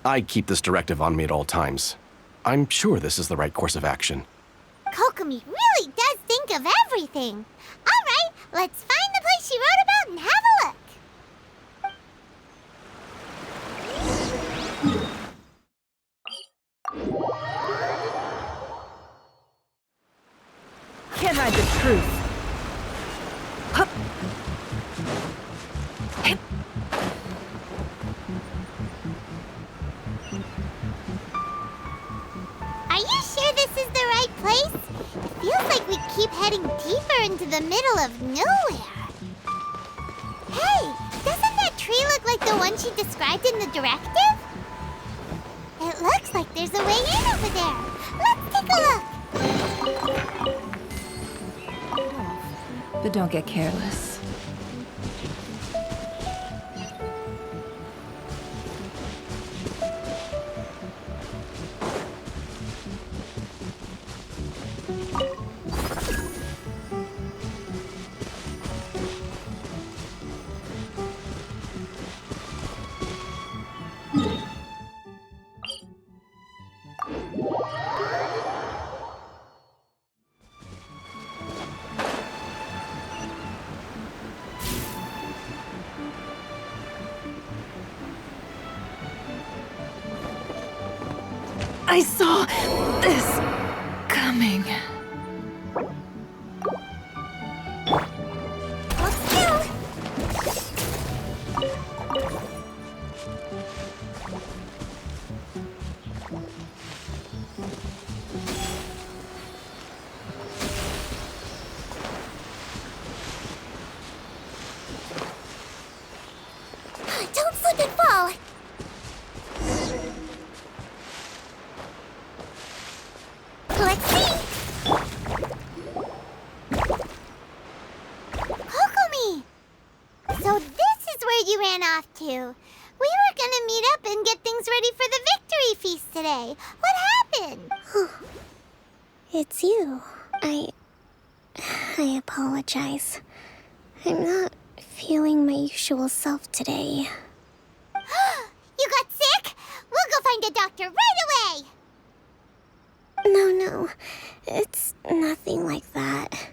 I keep this directive on me at all times. I'm sure this is the right course of action. Kokomi really does think of everything. All right, let's find the place she wrote about and have a look. Can't hide the truth. Hup. Hip. heading deeper into the middle of nowhere. Hey, doesn't that tree look like the one she described in the directive? It looks like there's a way in over there. Let's take a look. But don't get careless. I saw this coming. Don't slip and fall. Let's see. Kokomi! So this is where you ran off to. We were gonna meet up and get things ready for the victory feast today. What happened? It's you. I apologize. I'm not feeling my usual self today. You got sick? We'll go find a doctor right away. No. It's nothing like that.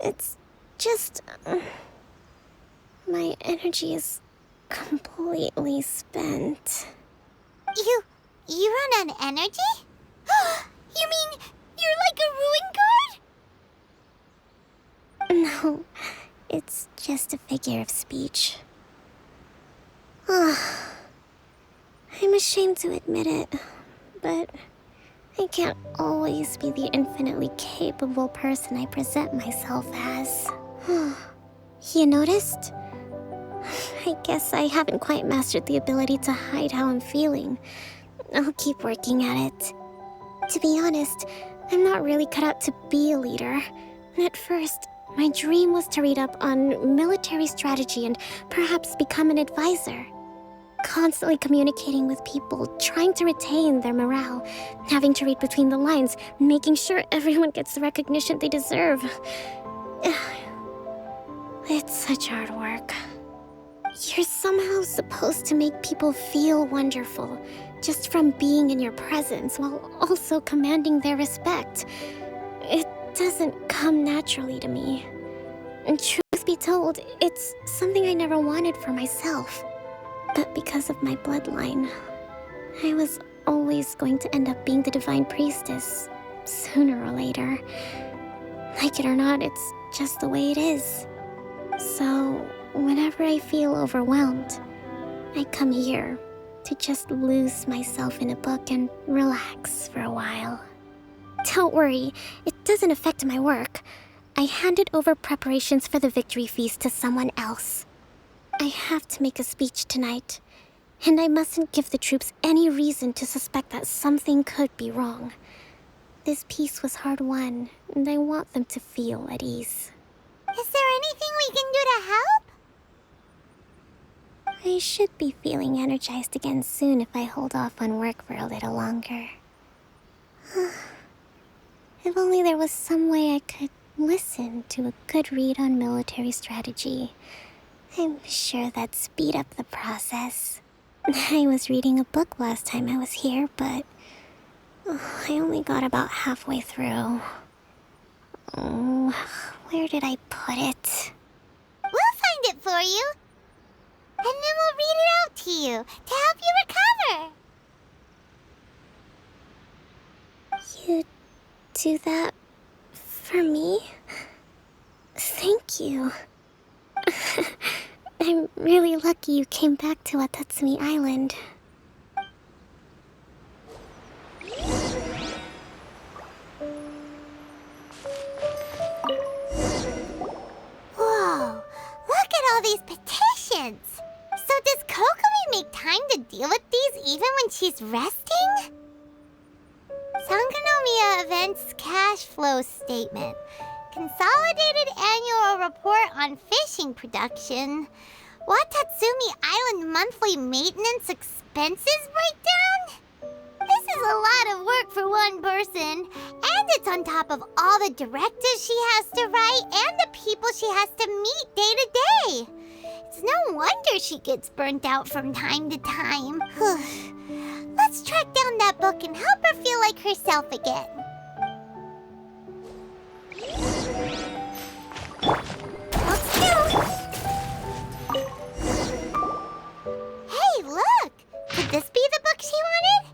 It's just... my energy is completely spent. You run on energy? You mean you're like a ruin guard? No, it's just a figure of speech. I'm ashamed to admit it, but I can't always be the infinitely capable person I present myself as. You noticed? I guess I haven't quite mastered the ability to hide how I'm feeling. I'll keep working at it. To be honest, I'm not really cut out to be a leader. At first, my dream was to read up on military strategy and perhaps become an advisor. Constantly communicating with people, trying to retain their morale, having to read between the lines, making sure everyone gets the recognition they deserve. It's such hard work. You're somehow supposed to make people feel wonderful, just from being in your presence, while also commanding their respect. It doesn't come naturally to me. And truth be told, it's something I never wanted for myself. But because of my bloodline, I was always going to end up being the divine priestess, sooner or later. Like it or not, it's just the way it is. So, whenever I feel overwhelmed, I come here to just lose myself in a book and relax for a while. Don't worry, it doesn't affect my work. I handed over preparations for the victory feast to someone else. I have to make a speech tonight, and I mustn't give the troops any reason to suspect that something could be wrong. This peace was hard-won, and I want them to feel at ease. Is there anything we can do to help? I should be feeling energized again soon if I hold off on work for a little longer. If only there was some way I could listen to a good read on military strategy. I'm sure that'd speed up the process. I was reading a book last time I was here, but I only got about halfway through. Oh, where did I put it? We'll find it for you. And then we'll read it out to you to help you recover. You do that for me? Thank you. I'm really lucky you came back to Watatsumi Island. all these petitions. So does Kokomi make time to deal with these even when she's resting? Sangonomiya Events Cash Flow Statement. Consolidated Annual Report on Fishing Production. Watatsumi Island Monthly Maintenance Expenses Breakdown? This is a lot of work for one person, and it's on top of all the directives she has to write and the people she has to meet day to day. It's no wonder she gets burnt out from time to time. Let's track down that book and help her feel like herself again. Let's do. Hey, look! Could this be the book she wanted?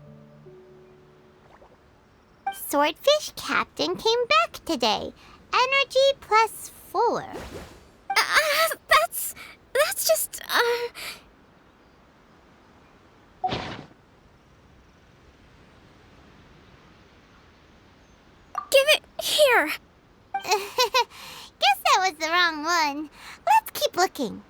Swordfish Captain came back today. Energy +4. That's just, Give it here! Guess that was the wrong one. Let's keep looking.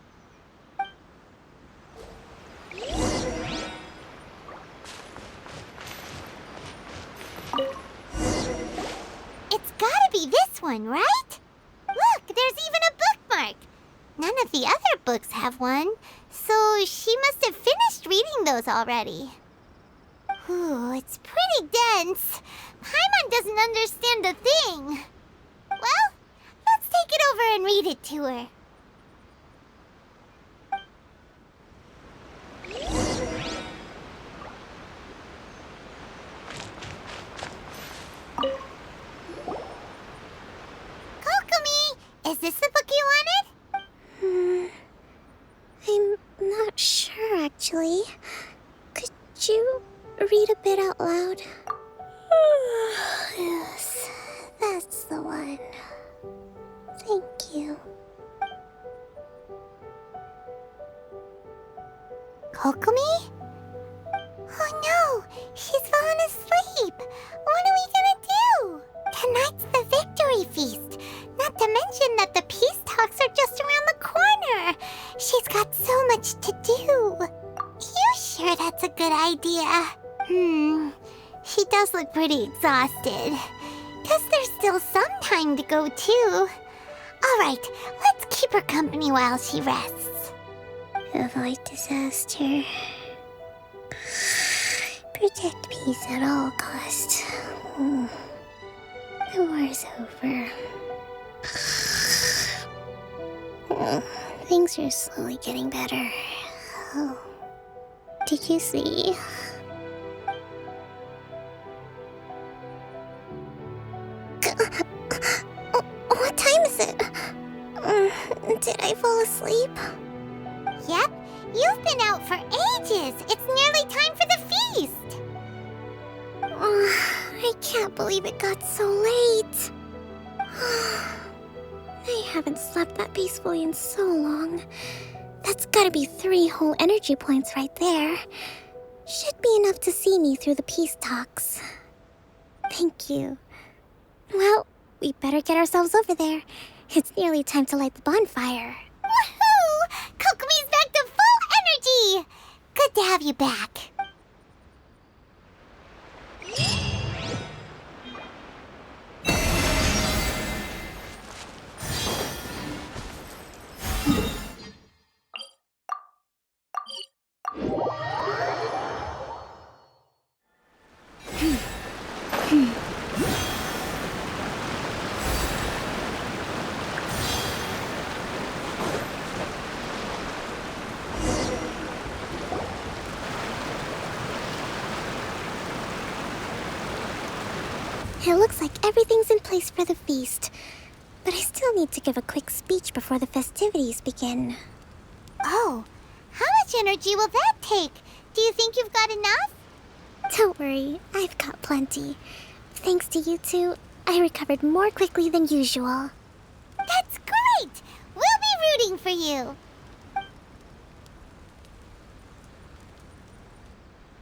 It's gotta be this one, right? Look, there's even a bookmark. None of the other books have one, so she must have finished reading those already. Ooh, it's pretty dense. Paimon doesn't understand a thing. Well, let's take it over and read it to her. Kokomi, is this the book you wanted? I'm not sure, actually. Could you read a bit out loud? Yes, that's the one. Thank you. Kokomi? Oh no, she's fallen asleep. What are we gonna do? Tonight's the victory feast. Not to mention that the peace talks are just around the corner. She's got so much to do. You sure that's a good idea? She does look pretty exhausted. Guess there's still some time to go too. Alright, let's keep her company while she rests. Avoid disaster. Protect peace at all costs. The war's over. Things are slowly getting better. Oh. Did you see? What time is it? Did I fall asleep? Yep, you've been out for ages. It's nearly time for the feast. I can't believe it got so late. I haven't slept that peacefully in so long. That's gotta be 3 whole energy points right there. Should be enough to see me through the peace talks. Thank you. Well, we better get ourselves over there. It's nearly time to light the bonfire. Woohoo! Kokomi's back to full energy! Good to have you back. It looks like everything's in place for the feast. But I still need to give a quick speech before the festivities begin. Oh, how much energy will that take? Do you think you've got enough? Don't worry, I've got plenty. Thanks to you two, I recovered more quickly than usual. That's great! We'll be rooting for you.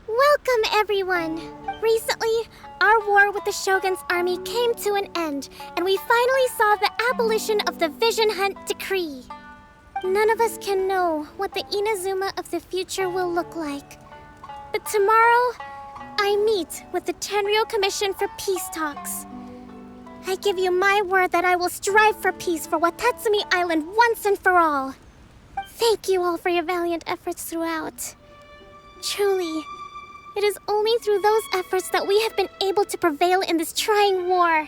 Welcome, everyone! Recently, our war with the Shogun's army came to an end, and we finally saw the abolition of the Vision Hunt Decree. None of us can know what the Inazuma of the future will look like. But tomorrow, I meet with the Tenryou Commission for peace talks. I give you my word that I will strive for peace for Watatsumi Island once and for all. Thank you all for your valiant efforts throughout. Truly, it is only through those efforts that we have been able to prevail in this trying war.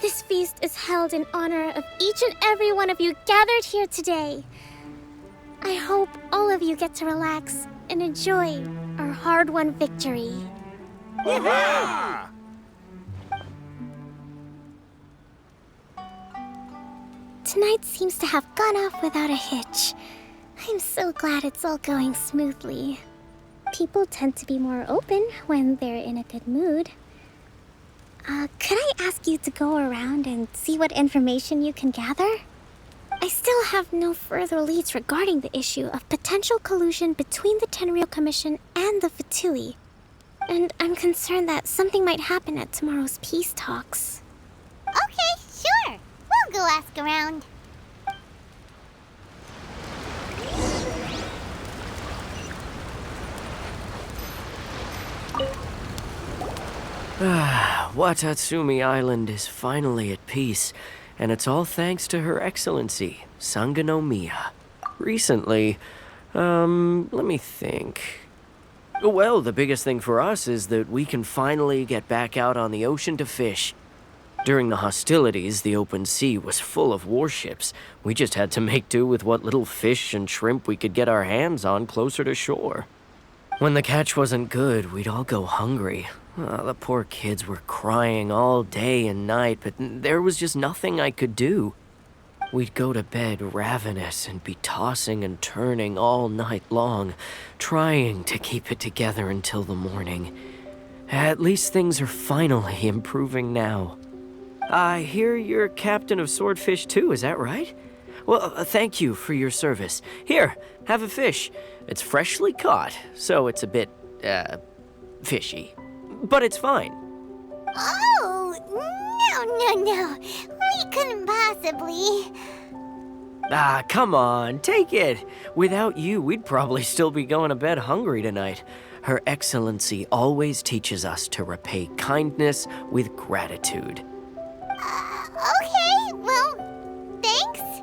This feast is held in honor of each and every one of you gathered here today. I hope all of you get to relax and enjoy our hard-won victory. Yeah! Tonight seems to have gone off without a hitch. I'm so glad it's all going smoothly. People tend to be more open when they're in a good mood. Could I ask you to go around and see what information you can gather? I still have no further leads regarding the issue of potential collusion between the Tenryou Commission and the Fatui. And I'm concerned that something might happen at tomorrow's peace talks. Okay, sure. We'll go ask around. Watatsumi Island is finally at peace, and it's all thanks to Her Excellency, Sangonomiya. Recently, let me think. Well, the biggest thing for us is that we can finally get back out on the ocean to fish. During the hostilities, the open sea was full of warships. We just had to make do with what little fish and shrimp we could get our hands on closer to shore. When the catch wasn't good, we'd all go hungry. The poor kids were crying all day and night, but there was just nothing I could do. We'd go to bed ravenous and be tossing and turning all night long, trying to keep it together until the morning. At least things are finally improving now. I hear you're captain of Swordfish too, is that right? Well, thank you for your service. Here, have a fish. It's freshly caught, so it's a bit, fishy. But it's fine. Oh, no. We couldn't possibly. Come on, take it. Without you, we'd probably still be going to bed hungry tonight. Her Excellency always teaches us to repay kindness with gratitude. Okay, well, thanks.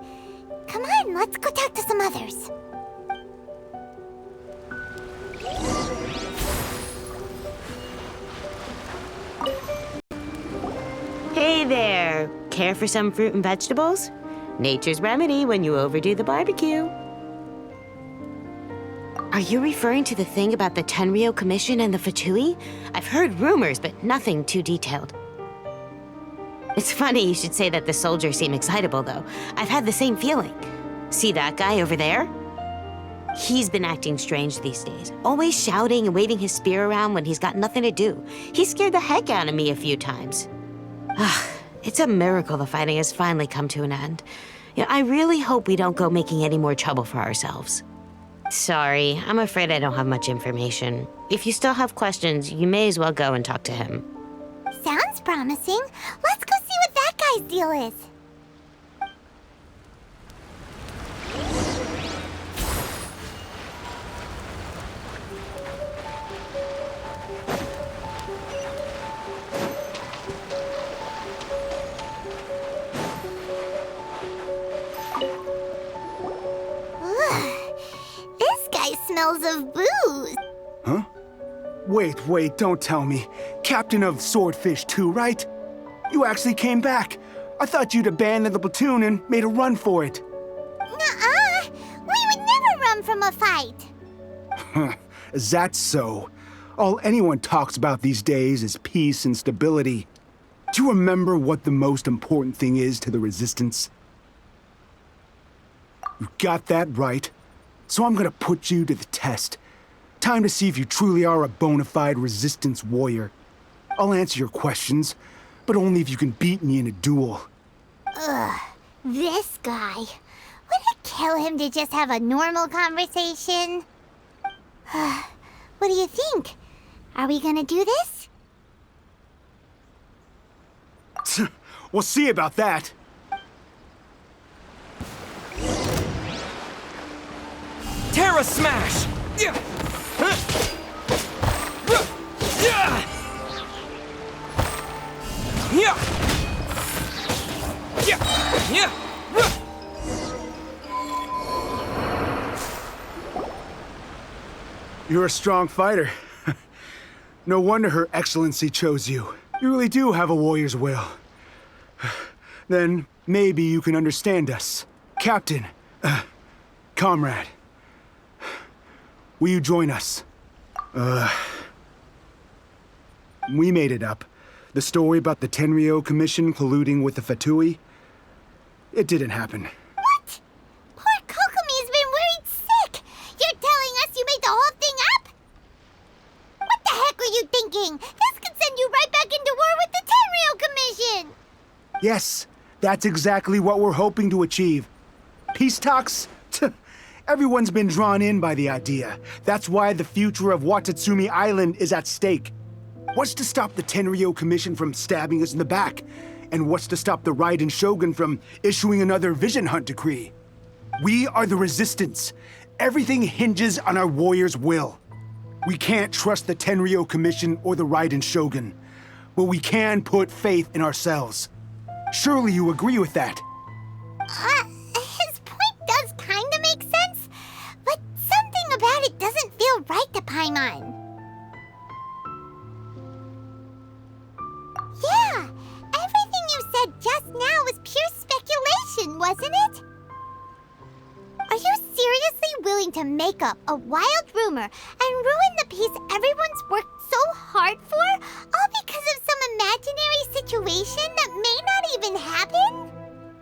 Come on, let's go talk to some others. Hey there! Care for some fruit and vegetables? Nature's remedy when you overdo the barbecue. Are you referring to the thing about the Tenryou Commission and the Fatui? I've heard rumors, but nothing too detailed. It's funny you should say that the soldiers seem excitable, though. I've had the same feeling. See that guy over there? He's been acting strange these days, always shouting and waving his spear around when he's got nothing to do. He scared the heck out of me a few times. It's a miracle the fighting has finally come to an end. I really hope we don't go making any more trouble for ourselves. Sorry, I'm afraid I don't have much information. If you still have questions, you may as well go and talk to him. Sounds promising. Let's go see what that guy's deal is. Smells of booze. Huh? Wait, don't tell me. Captain of Swordfish 2, right? You actually came back. I thought you'd abandoned the platoon and made a run for it. Nuh-uh. We would never run from a fight. Is that so? All anyone talks about these days is peace and stability. Do you remember what the most important thing is to the Resistance? You got that right. So I'm gonna put you to the test. Time to see if you truly are a bona fide Resistance warrior. I'll answer your questions, but only if you can beat me in a duel. Ugh, this guy. Would it kill him to just have a normal conversation? What do you think? Are we gonna do this? We'll see about that. a smash! You're a strong fighter. No wonder Her Excellency chose you. You really do have a warrior's will. Then maybe you can understand us. Captain, comrade, will you join us? We made it up. The story about the Tenryo Commission colluding with the Fatui, it didn't happen. What? Poor Kokomi's been worried sick. You're telling us you made the whole thing up? What the heck were you thinking? This could send you right back into war with the Tenryo Commission. Yes, that's exactly what we're hoping to achieve. Peace talks? Everyone's been drawn in by the idea. That's why the future of Watatsumi Island is at stake. What's to stop the Tenryo Commission from stabbing us in the back? And what's to stop the Raiden Shogun from issuing another Vision Hunt decree? We are the Resistance. Everything hinges on our warrior's will. We can't trust the Tenryo Commission or the Raiden Shogun, but we can put faith in ourselves. Surely you agree with that? His point does kind of make sense, but something about it doesn't feel right to Paimon. Yeah, everything you said just now was pure speculation, wasn't it? Are you seriously willing to make up a wild rumor and ruin the peace everyone's worked so hard for, all because of some imaginary situation that may not even happen?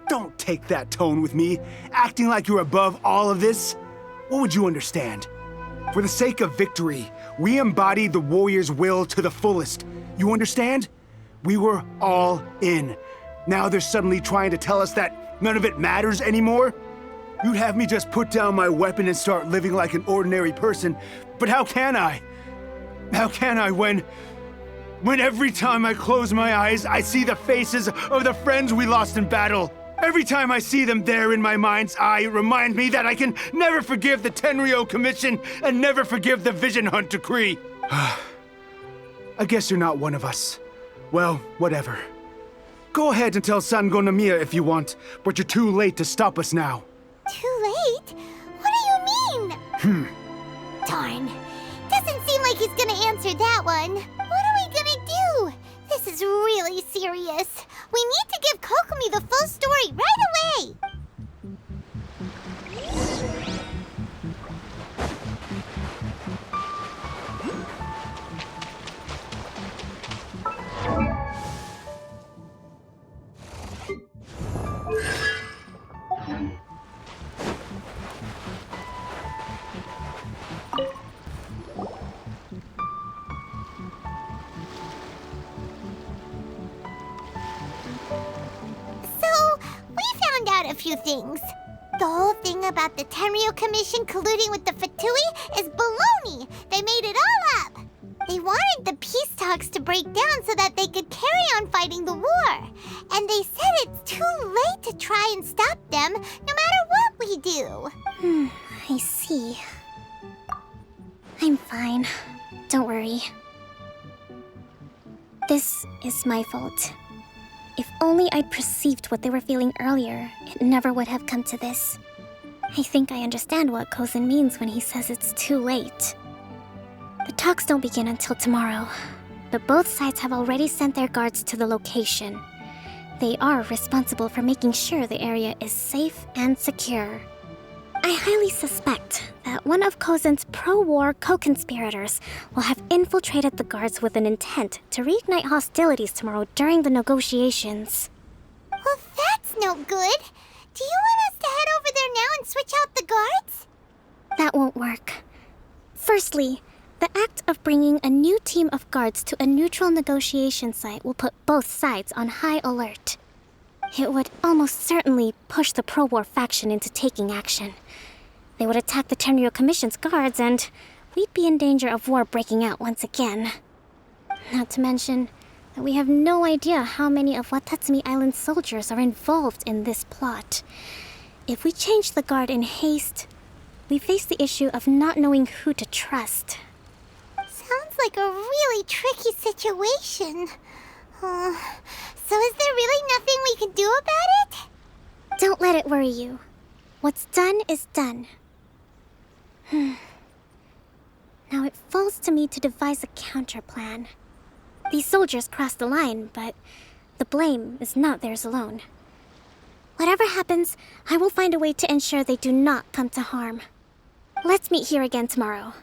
Don't take that tone with me, acting like you're above all of this. What would you understand? For the sake of victory, we embodied the warrior's will to the fullest. You understand? We were all in. Now they're suddenly trying to tell us that none of it matters anymore? You'd have me just put down my weapon and start living like an ordinary person, but how can I? How can I when every time I close my eyes, I see the faces of the friends we lost in battle? Every time I see them there in my mind's eye, it reminds me that I can never forgive the Tenryo Commission and never forgive the Vision Hunt decree. I guess you're not one of us. Well, whatever. Go ahead and tell Sango Nomiya if you want, but you're too late to stop us now. Too late? What do you mean? Darn. Doesn't seem like he's gonna answer that one. What are we gonna do? This is really serious. We need to give Kokomi the full story right away. A few things. The whole thing about the Tenryo Commission colluding with the Fatui is baloney. They made it all up. They wanted the peace talks to break down so that they could carry on fighting the war. And they said it's too late to try and stop them, no matter what we do. I see. I'm fine. Don't worry. This is my fault. If only I'd perceived what they were feeling earlier, it never would have come to this. I think I understand what Kozin means when he says it's too late. The talks don't begin until tomorrow, but both sides have already sent their guards to the location. They are responsible for making sure the area is safe and secure. I highly suspect that one of Kozin's pro-war co-conspirators will have infiltrated the guards with an intent to reignite hostilities tomorrow during the negotiations. Well, that's no good. Do you want us to head over there now and switch out the guards? That won't work. Firstly, the act of bringing a new team of guards to a neutral negotiation site will put both sides on high alert. It would almost certainly push the pro-war faction into taking action. They would attack the Tenryo Commission's guards, and we'd be in danger of war breaking out once again. Not to mention that we have no idea how many of Watatsumi Island's soldiers are involved in this plot. If we change the guard in haste, we face the issue of not knowing who to trust. Sounds like a really tricky situation. So is there really nothing we can do about it? Don't let it worry you. What's done is done. Now it falls to me to devise a counter plan. These soldiers crossed the line, but the blame is not theirs alone. Whatever happens, I will find a way to ensure they do not come to harm. Let's meet here again tomorrow.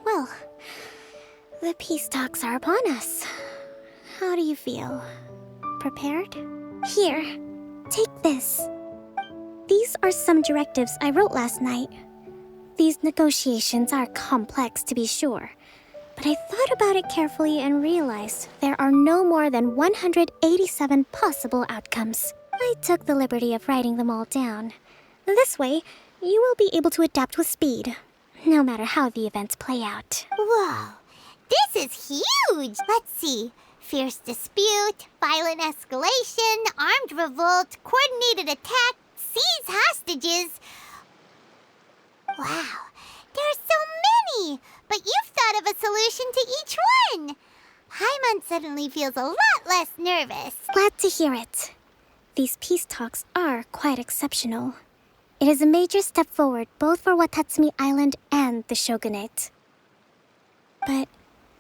Well, the peace talks are upon us. How do you feel? Prepared? Here, take this. These are some directives I wrote last night. These negotiations are complex, to be sure, but I thought about it carefully and realized there are no more than 187 possible outcomes. I took the liberty of writing them all down. This way, you will be able to adapt with speed, no matter how the events play out. Whoa, this is huge! Let's see. Fierce dispute, violent escalation, armed revolt, coordinated attack, seize hostages. Wow, there are so many! But you've thought of a solution to each one! Paimon suddenly feels a lot less nervous. Glad to hear it. These peace talks are quite exceptional. It is a major step forward both for Watatsumi Island and the Shogunate. But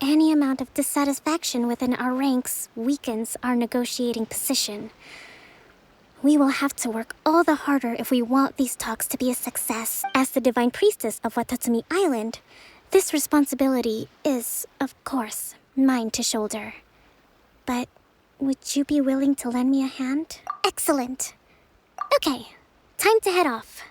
any amount of dissatisfaction within our ranks weakens our negotiating position. We will have to work all the harder if we want these talks to be a success. As the Divine Priestess of Watatsumi Island, this responsibility is, of course, mine to shoulder. But would you be willing to lend me a hand? Excellent. Okay, time to head off.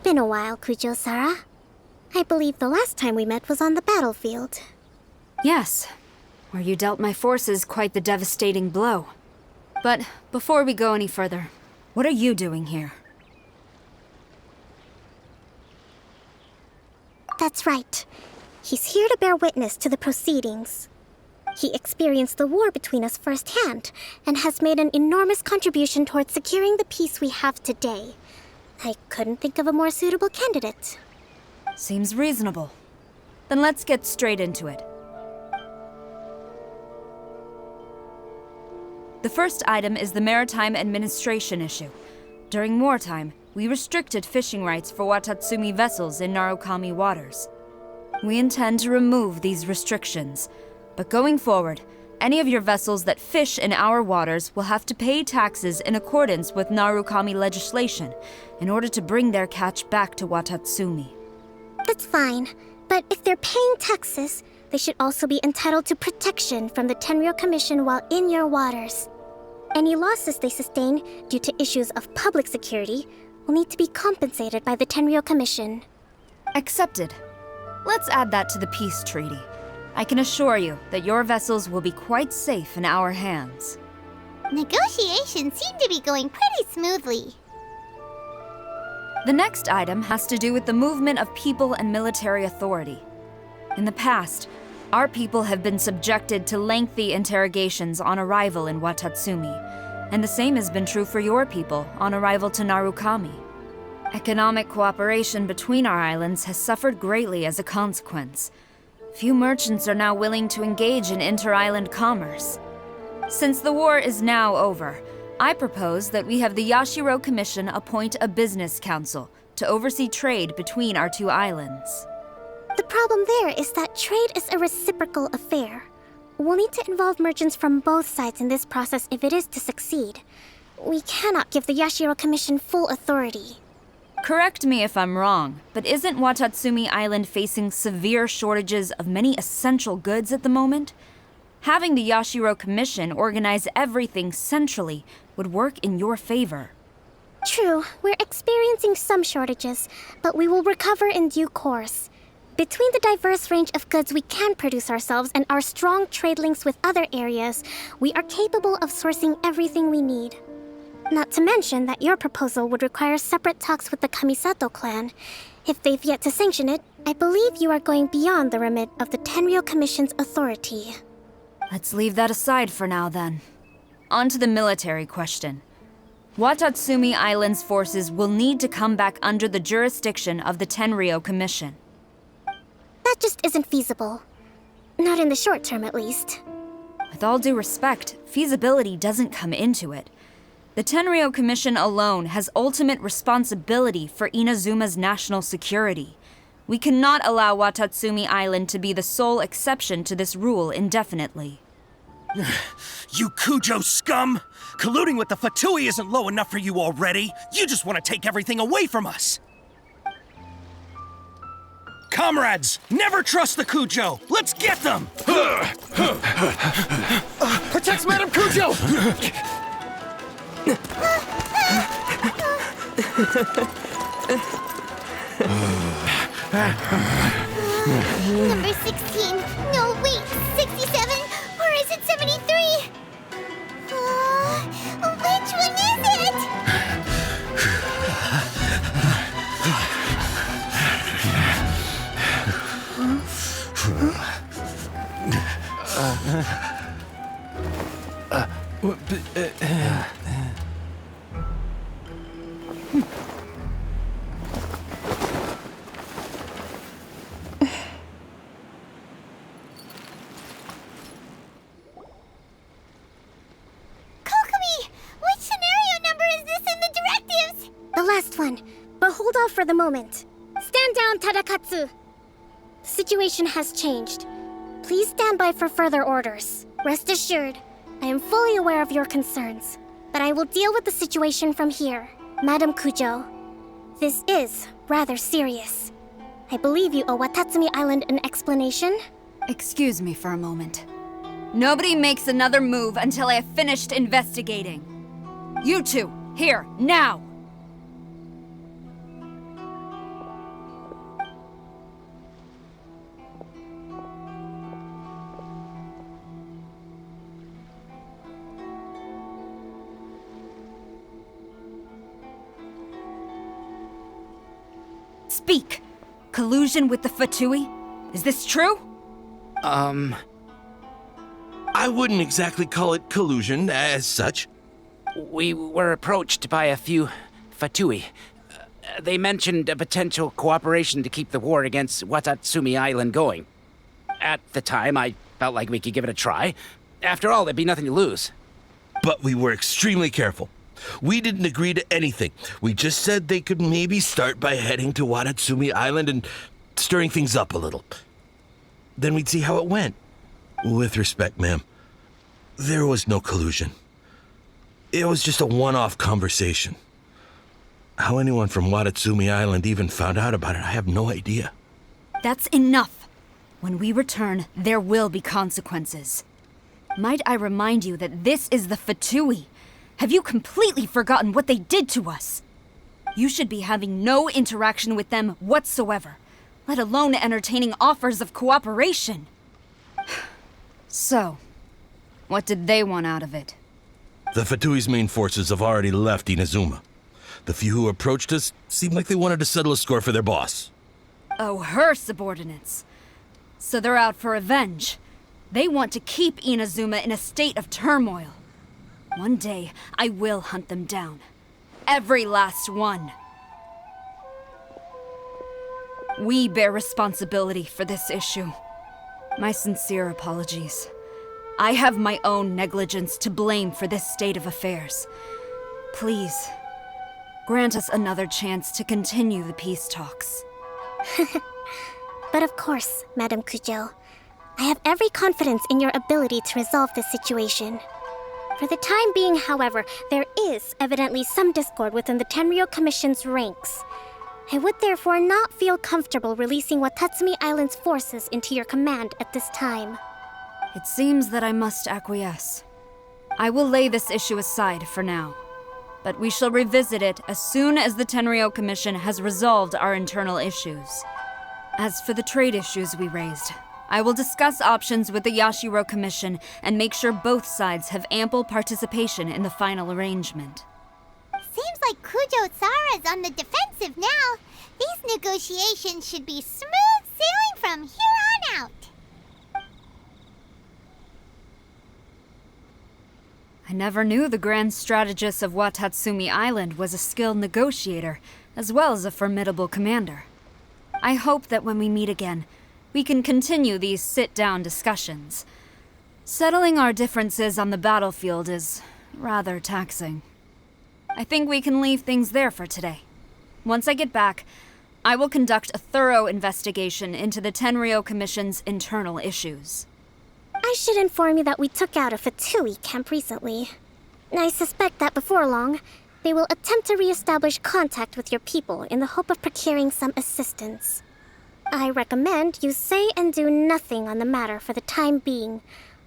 been a while, Kujo-Sara. I believe the last time we met was on the battlefield. Yes, where you dealt my forces quite the devastating blow. But before we go any further, what are you doing here? That's right. He's here to bear witness to the proceedings. He experienced the war between us firsthand, and has made an enormous contribution towards securing the peace we have today. I couldn't think of a more suitable candidate. Seems reasonable. Then let's get straight into it. The first item is the Maritime Administration issue. During wartime, we restricted fishing rights for Watatsumi vessels in Narukami waters. We intend to remove these restrictions, but going forward, any of your vessels that fish in our waters will have to pay taxes in accordance with Narukami legislation in order to bring their catch back to Watatsumi. That's fine, but if they're paying taxes, they should also be entitled to protection from the Tenryou Commission while in your waters. Any losses they sustain due to issues of public security will need to be compensated by the Tenryou Commission. Accepted. Let's add that to the peace treaty. I can assure you that your vessels will be quite safe in our hands. Negotiations seem to be going pretty smoothly. The next item has to do with the movement of people and military authority. In the past, our people have been subjected to lengthy interrogations on arrival in Watatsumi, and the same has been true for your people on arrival to Narukami. Economic cooperation between our islands has suffered greatly as a consequence. Few merchants are now willing to engage in inter-island commerce. Since the war is now over, I propose that we have the Yashiro Commission appoint a business council to oversee trade between our two islands. The problem there is that trade is a reciprocal affair. We'll need to involve merchants from both sides in this process if it is to succeed. We cannot give the Yashiro Commission full authority. Correct me if I'm wrong, but isn't Watatsumi Island facing severe shortages of many essential goods at the moment? Having the Yashiro Commission organize everything centrally would work in your favor. True, we're experiencing some shortages, but we will recover in due course. Between the diverse range of goods we can produce ourselves and our strong trade links with other areas, we are capable of sourcing everything we need. Not to mention that your proposal would require separate talks with the Kamisato clan. If they've yet to sanction it, I believe you are going beyond the remit of the Tenryou Commission's authority. Let's leave that aside for now, then. On to the military question. Watatsumi Island's forces will need to come back under the jurisdiction of the Tenryou Commission. That just isn't feasible. Not in the short term, at least. With all due respect, feasibility doesn't come into it. The Tenryou Commission alone has ultimate responsibility for Inazuma's national security. We cannot allow Watatsumi Island to be the sole exception to this rule indefinitely. You Kujo scum! Colluding with the Fatui isn't low enough for you already. You just want to take everything away from us. Comrades, never trust the Kujo! Let's get them! Protect Madame Kujo! Number 16. No, wait. 67? Or is it 73? Which one is it? One, but hold off for the moment. Stand down, Tadakatsu. The situation has changed. Please stand by for further orders. Rest assured, I am fully aware of your concerns, but I will deal with the situation from here. Madam Kujo, this is rather serious. I believe you owe Watatsumi Island an explanation. Excuse me for a moment. Nobody makes another move until I have finished investigating. You two, here, now! Speak! Collusion with the Fatui? Is this true? I wouldn't exactly call it collusion as such. We were approached by a few Fatui. They mentioned a potential cooperation to keep the war against Watatsumi Island going. At the time, I felt like we could give it a try. After all, there'd be nothing to lose. But we were extremely careful. We didn't agree to anything. We just said they could maybe start by heading to Watatsumi Island and stirring things up a little. Then we'd see how it went. With respect, ma'am, there was no collusion. It was just a one-off conversation. How anyone from Watatsumi Island even found out about it, I have no idea. That's enough. When we return, there will be consequences. Might I remind you that this is the Fatui? Have you completely forgotten what they did to us? You should be having no interaction with them whatsoever, let alone entertaining offers of cooperation. So, what did they want out of it? The Fatui's main forces have already left Inazuma. The few who approached us seemed like they wanted to settle a score for their boss. Oh, her subordinates. So they're out for revenge. They want to keep Inazuma in a state of turmoil. One day, I will hunt them down. Every last one. We bear responsibility for this issue. My sincere apologies. I have my own negligence to blame for this state of affairs. Please, grant us another chance to continue the peace talks. But of course, Madame Kujo. I have every confidence in your ability to resolve this situation. For the time being, however, there is evidently some discord within the Tenryou Commission's ranks. I would therefore not feel comfortable releasing Watatsumi Island's forces into your command at this time. It seems that I must acquiesce. I will lay this issue aside for now, but we shall revisit it as soon as the Tenryou Commission has resolved our internal issues. As for the trade issues we raised, I will discuss options with the Yashiro Commission and make sure both sides have ample participation in the final arrangement. Seems like Kujo-sara's on the defensive now. These negotiations should be smooth sailing from here on out. I never knew the grand strategist of Watatsumi Island was a skilled negotiator, as well as a formidable commander. I hope that when we meet again, we can continue these sit-down discussions. Settling our differences on the battlefield is rather taxing. I think we can leave things there for today. Once I get back, I will conduct a thorough investigation into the Tenryou Commission's internal issues. I should inform you that we took out a Fatui camp recently. I suspect that before long, they will attempt to re-establish contact with your people in the hope of procuring some assistance. I recommend you say and do nothing on the matter for the time being,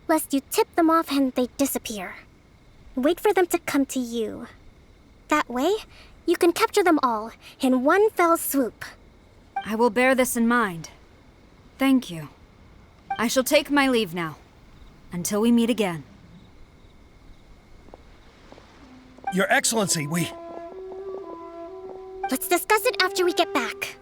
lest you tip them off and they disappear. Wait for them to come to you. That way, you can capture them all in one fell swoop. I will bear this in mind. Thank you. I shall take my leave now. Until we meet again. Your Excellency, Let's discuss it after we get back.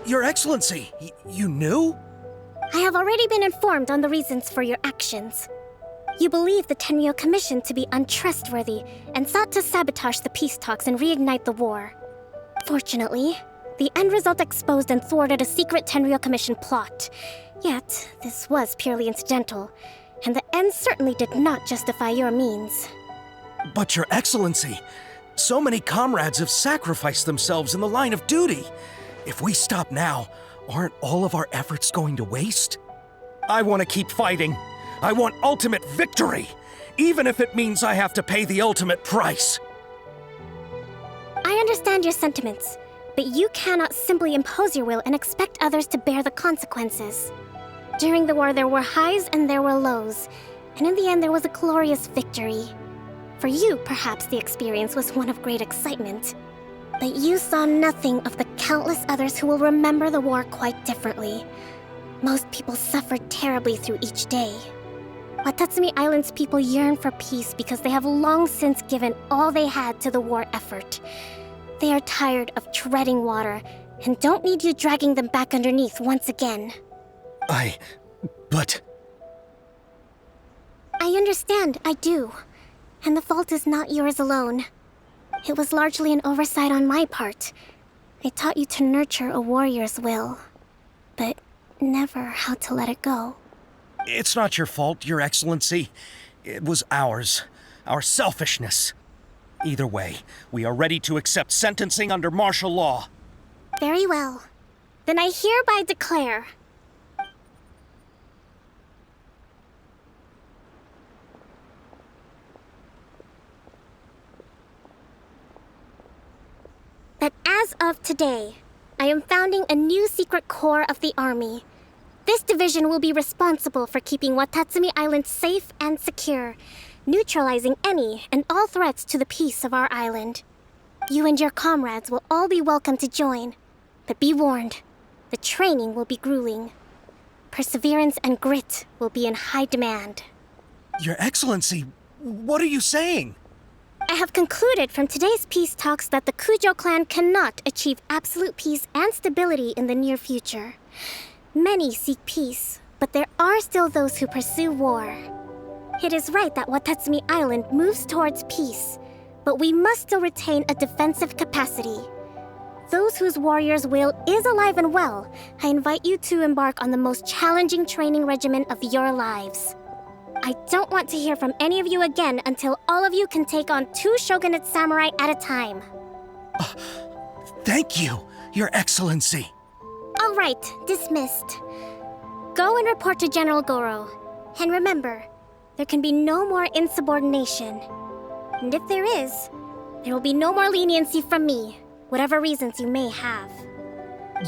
Your Excellency, you knew? I have already been informed on the reasons for your actions. You believe the Tenryou Commission to be untrustworthy and sought to sabotage the peace talks and reignite the war. Fortunately, the end result exposed and thwarted a secret Tenryou Commission plot. Yet, this was purely incidental, and the end certainly did not justify your means. But Your Excellency, so many comrades have sacrificed themselves in the line of duty. If we stop now, aren't all of our efforts going to waste? I want to keep fighting. I want ultimate victory, even if it means I have to pay the ultimate price. I understand your sentiments, But you cannot simply impose your will and expect others to bear the consequences. During the war, there were highs and there were lows, and in the end, there was a glorious victory. For you, perhaps the experience was one of great excitement. But you saw nothing of the countless others who will remember the war quite differently. Most people suffered terribly through each day. Watatsumi Island's people yearn for peace because they have long since given all they had to the war effort. They are tired of treading water and don't need you dragging them back underneath once again. But... I understand, I do. And the fault is not yours alone. It was largely an oversight on my part. I taught you to nurture a warrior's will, but never how to let it go. It's not your fault, Your Excellency. It was ours. Our selfishness. Either way, we are ready to accept sentencing under martial law. Very well. Then I hereby declare... that as of today, I am founding a new secret corps of the army. This division will be responsible for keeping Watatsumi Island safe and secure, neutralizing any and all threats to the peace of our island. You and your comrades will all be welcome to join, but be warned, the training will be grueling. Perseverance and grit will be in high demand. Your Excellency, what are you saying? I have concluded from today's peace talks that the Kujo clan cannot achieve absolute peace and stability in the near future. Many seek peace, but there are still those who pursue war. It is right that Watatsumi Island moves towards peace, but we must still retain a defensive capacity. Those whose warrior's will is alive and well, I invite you to embark on the most challenging training regimen of your lives. I don't want to hear from any of you again until all of you can take on 2 shogunate samurai at a time. Thank you, Your Excellency. All right, dismissed. Go and report to General Goro. And remember, there can be no more insubordination. And if there is, there will be no more leniency from me, whatever reasons you may have.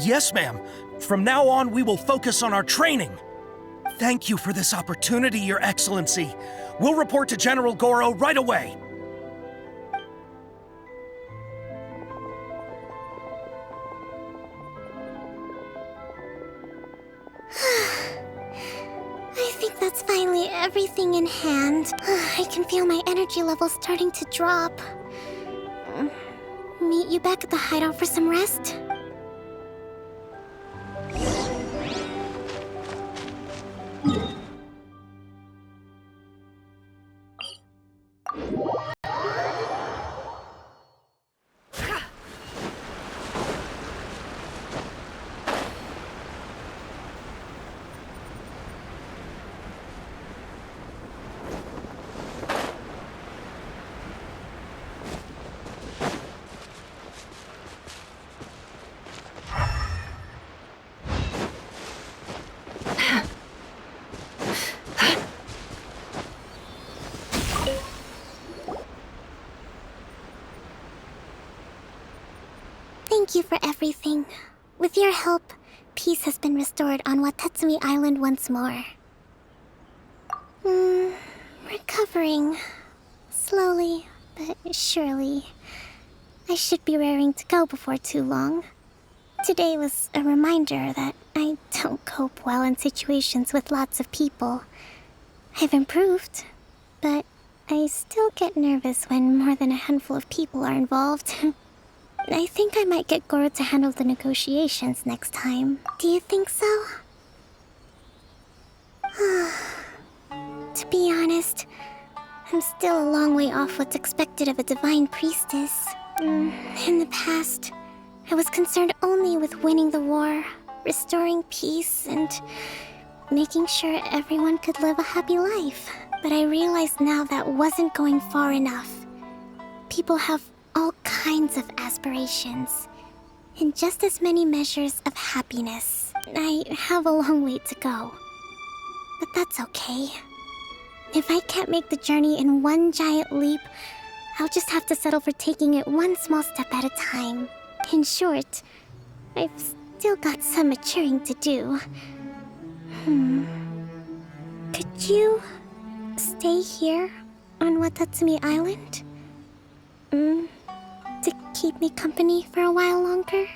Yes, ma'am. From now on, we will focus on our training. Thank you for this opportunity, Your Excellency. We'll report to General Goro right away. I think that's finally everything in hand. I can feel my energy levels starting to drop. Meet you back at the hideout for some rest? Thank you for everything. With your help, peace has been restored on Watatsumi Island once more. Recovering. Slowly, but surely. I should be raring to go before too long. Today was a reminder that I don't cope well in situations with lots of people. I've improved, but I still get nervous when more than a handful of people are involved. I think I might get Goro to handle the negotiations next time. Do you think so? To be honest, I'm still a long way off what's expected of a divine priestess. In the past, I was concerned only with winning the war, restoring peace, and making sure everyone could live a happy life. But I realize now that wasn't going far enough. People have all kinds of aspirations, and just as many measures of happiness. I have a long way to go, but that's okay. If I can't make the journey in one giant leap, I'll just have to settle for taking it one small step at a time. In short, I've still got some maturing to do. Could you stay here on Watatsumi Island? To keep me company for a while longer?